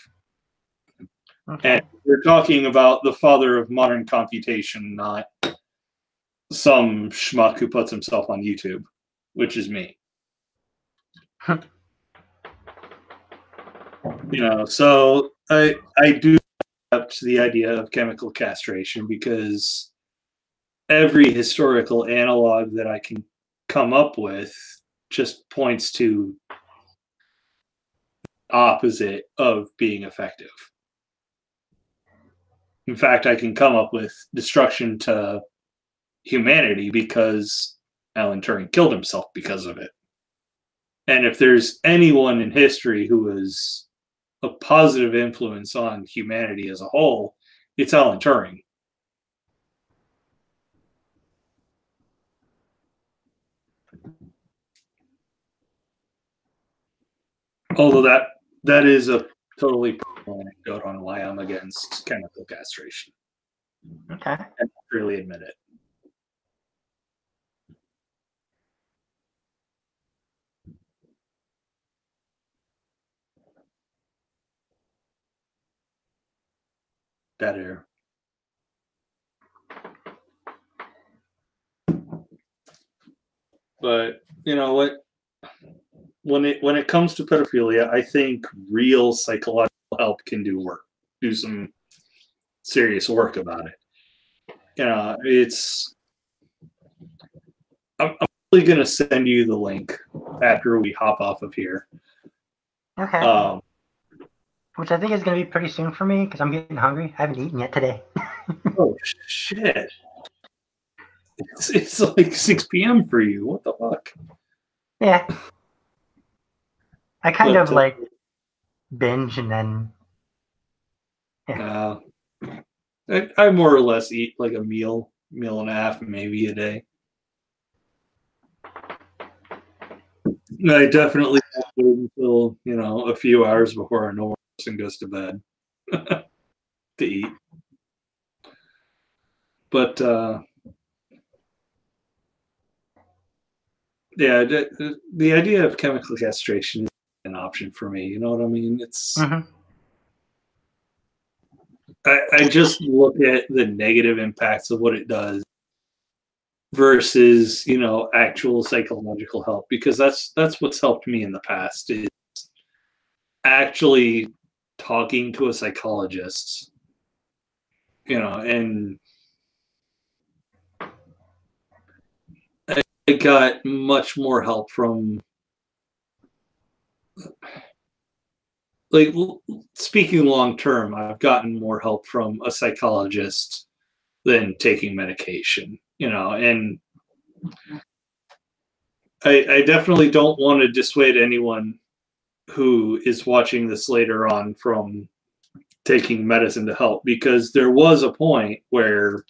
Okay. And we're talking about the father of modern computation, not some schmuck who puts himself on YouTube, which is me. You know, so I do accept the idea of chemical castration because every historical analog that I can come up with just points to opposite of being effective. In fact, I can come up with destruction to humanity because Alan Turing killed himself because of it. And if there's anyone in history who was a positive influence on humanity as a whole, it's Alan Turing. Although that is a totally personal anecdote on why I'm against chemical castration. Okay. I really admit it. Better. But you know what? When it comes to pedophilia, I think real psychological help can do some serious work about it. You know, I'm really gonna send you the link after we hop off of here. Okay. Which I think is going to be pretty soon for me because I'm getting hungry. I haven't eaten yet today. Oh shit! It's like 6 p.m. for you. What the fuck? Yeah. I kind of like binge and then. Yeah. I more or less eat like a meal and a half, maybe a day. I definitely have to wait until, you know, a few hours before a normal person goes to bed to eat. But yeah, the idea of chemical castration is an option for me. You know what I mean? It's I just look at the negative impacts of what it does versus, you know, actual psychological help, because that's what's helped me in the past is actually talking to a psychologist, you know, and I got much more help from like speaking long term, I've gotten more help from a psychologist than taking medication, and I definitely don't want to dissuade anyone who is watching this later on from taking medicine to help, because there was a point where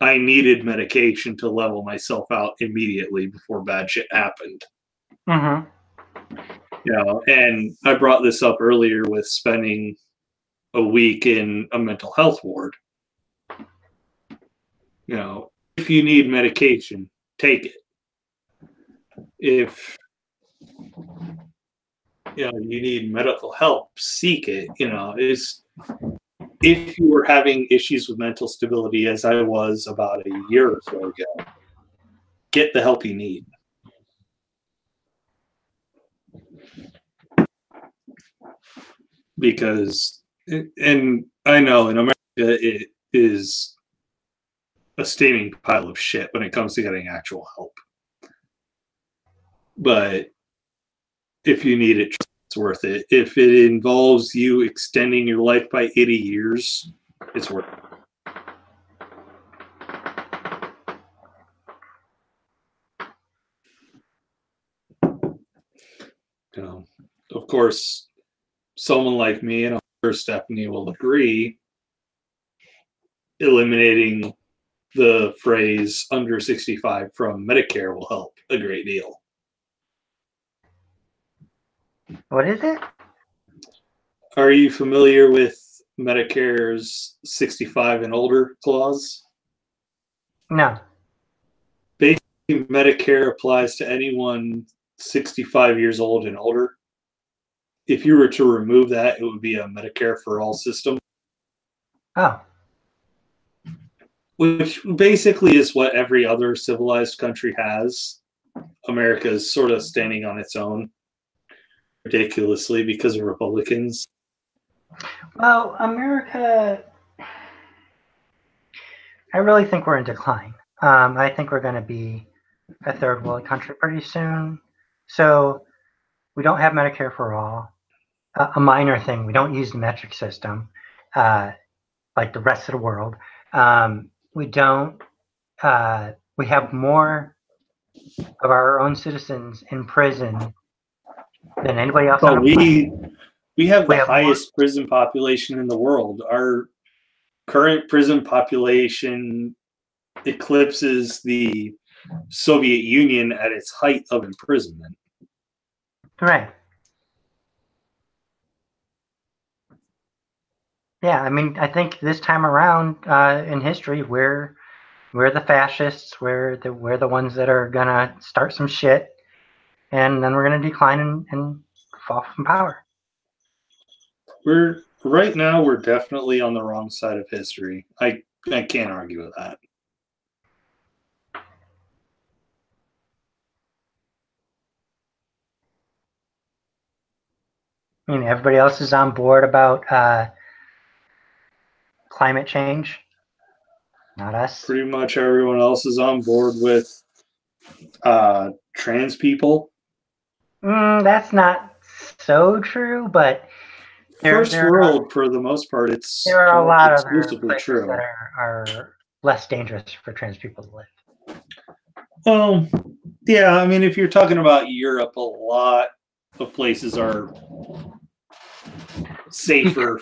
I needed medication to level myself out immediately before bad shit happened. Mm-hmm. And I brought this up earlier with spending a week in a mental health ward. If you need medication, take it. If you need medical help, seek it. If you were having issues with mental stability, as I was about a year or so ago, get the help you need. Because, and I know in America it is a steaming pile of shit when it comes to getting actual help. But if you need it, it's worth it. If it involves you extending your life by 80 years, it's worth it. Of course, someone like me, and I'm sure Stephanie will agree, eliminating the phrase under 65 from Medicare will help a great deal. What is it? Are you familiar with Medicare's 65 and older clause? No. Basically, Medicare applies to anyone 65 years old and older. If you were to remove that, it would be a Medicare for all system. Oh. Which basically is what every other civilized country has. America is sort of standing on its own, ridiculously, because of Republicans. Well, America, I really think we're in decline. I think we're going to be a third world country pretty soon. So we don't have Medicare for all. A minor thing, we don't use the metric system like the rest of the world. We don't. We have more of our own citizens in prison than anybody else on the planet. We have the highest prison population in the world. Our current prison population eclipses the Soviet Union at its height of imprisonment. Right. Yeah, I mean, I think this time around in history, we're the fascists. We're the ones that are gonna start some shit, and then we're gonna decline and fall from power. Right now we're definitely on the wrong side of history. I can't argue with that. I mean, everybody else is on board about climate change. Not us. Pretty much everyone else is on board with trans people. That's not so true, but First world, for the most part, there are a lot of exclusively true. That are less dangerous for trans people to live. Well, yeah, I mean, if you're talking about Europe, a lot of places are safer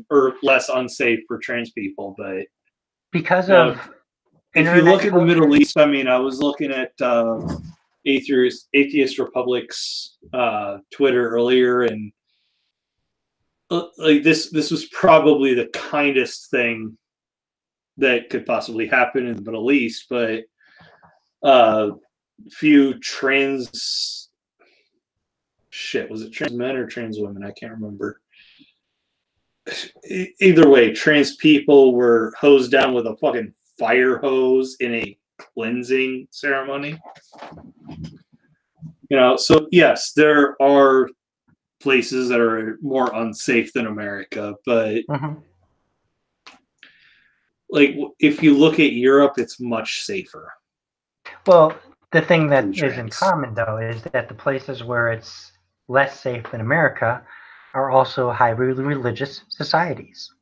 or less unsafe for trans people, but because of if you look at the Middle East, I mean, I was looking at Atheist Republic's Twitter earlier, and like this was probably the kindest thing that could possibly happen in the Middle East, but few trans was it trans men or trans women? I can't remember. Either way, trans people were hosed down with a fucking fire hose in a cleansing ceremony. So yes, there are places that are more unsafe than America, but like if you look at Europe, it's much safer. Well, the thing that is in common though is that the places where it's less safe than America are also highly religious societies.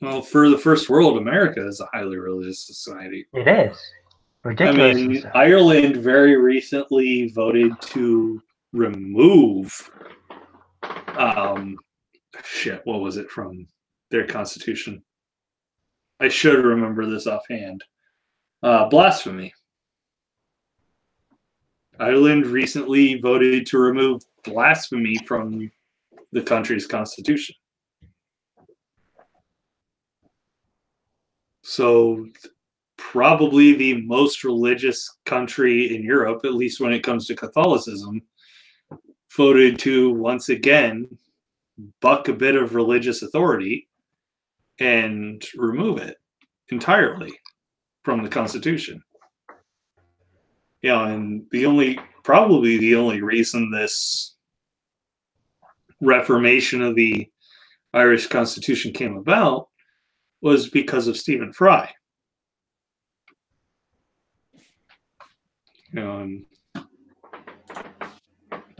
Well, for the first world, America is a highly religious society. It is. Ridiculous. I mean, Ireland very recently voted to remove, what was it from their constitution? I should remember this offhand. Blasphemy. Ireland recently voted to remove blasphemy from the country's constitution. So probably the most religious country in Europe, at least when it comes to Catholicism, voted to once again buck a bit of religious authority and remove it entirely from the Constitution. Yeah, and probably the only reason this reformation of the Irish Constitution came about was because of Stephen Fry.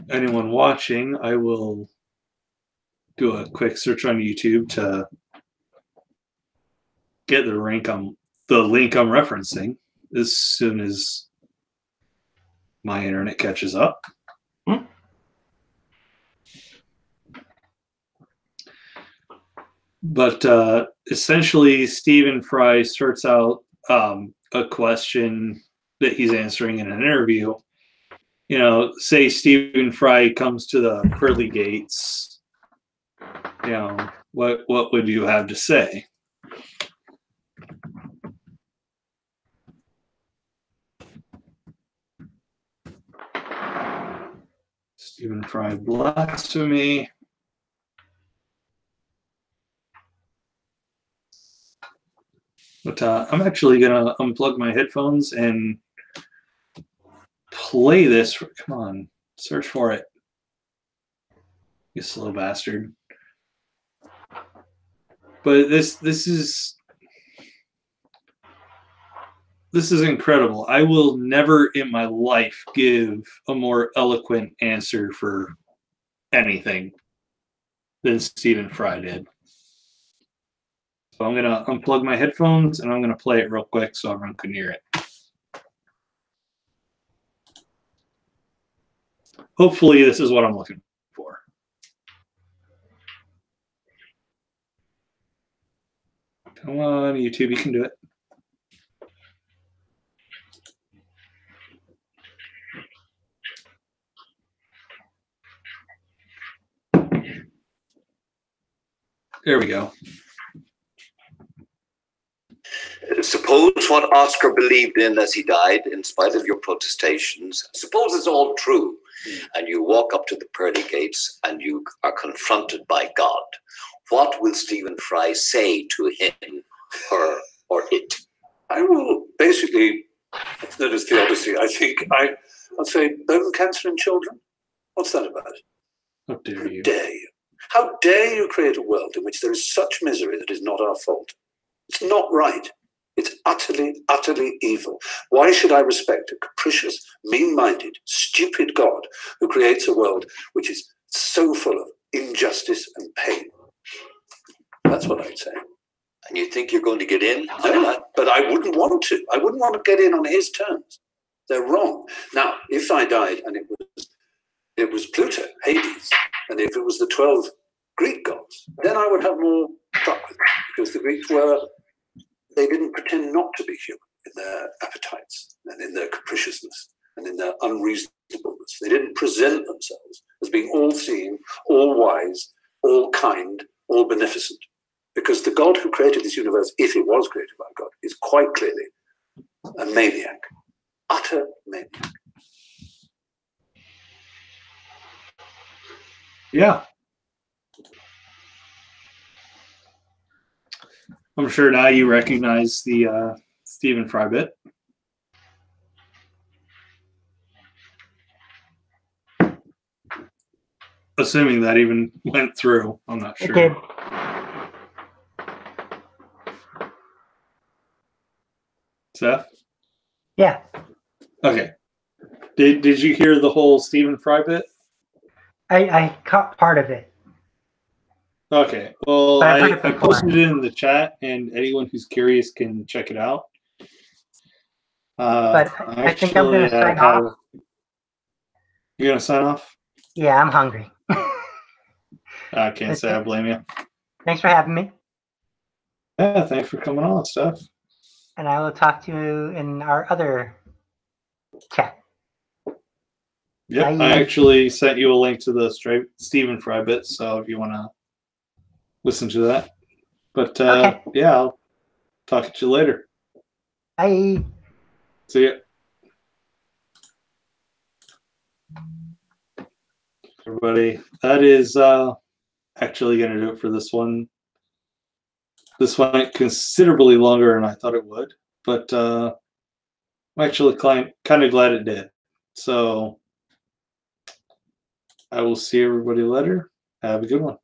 Anyone watching, I will do a quick search on YouTube to get the link I'm referencing as soon as my internet catches up. But essentially, Stephen Fry starts out a question that he's answering in an interview. Say Stephen Fry comes to the pearly gates. What would you have to say? Stephen Fry blasphemy. But I'm actually going to unplug my headphones and play this. Come on, search for it. You slow bastard. But this is incredible. I will never in my life give a more eloquent answer for anything than Stephen Fry did. So I'm going to unplug my headphones and I'm going to play it real quick so everyone can hear it. Hopefully this is what I'm looking for. Come on, YouTube, you can do it. There we go. Suppose what Oscar believed in as he died, in spite of your protestations, suppose it's all true, and you walk up to the pearly gates and you are confronted by God. What will Stephen Fry say to him, her, or it? I will basically, that is theodicy, I think. I'll say, bone cancer in children? What's that about? How dare you? How dare you? How dare you create a world in which there is such misery that is not our fault? It's not right. It's utterly, utterly evil. Why should I respect a capricious, mean-minded, stupid God who creates a world which is so full of injustice and pain? That's what I'd say. And you think you're going to get in? No, but I wouldn't want to. I wouldn't want to get in on his terms. They're wrong. Now, if I died and it was Pluto, Hades, and if it was the 12 Greek gods, then I would have more truck with it, because the Greeks they didn't pretend not to be human in their appetites and in their capriciousness and in their unreasonableness. They didn't present themselves as being all-seeing, all-wise, all-kind, all-beneficent. Because the God who created this universe, if it was created by God, is quite clearly a maniac, utter maniac. Yeah. I'm sure now you recognize the Stephen Fry bit. Assuming that even went through. I'm not sure. It did. Seth? Yeah. Okay. Did you hear the whole Stephen Fry bit? I caught part of it. Okay. Well, But I've heard I it before. posted it in the chat, and anyone who's curious can check it out. But I think I'm going to sign off. You're going to sign off? Yeah, I'm hungry. I can't say I blame you. Thanks for having me. Yeah, thanks for coming on, Steph. And I will talk to you in our other chat. Yep, Bye. I actually sent you a link to the Stephen Fry bit, so if you want to listen to that. But Okay. yeah, I'll talk to you later. Bye. See ya. Everybody, that is actually going to do it for this one. This went considerably longer than I thought it would, but I'm actually kind of glad it did. So I will see everybody later. Have a good one.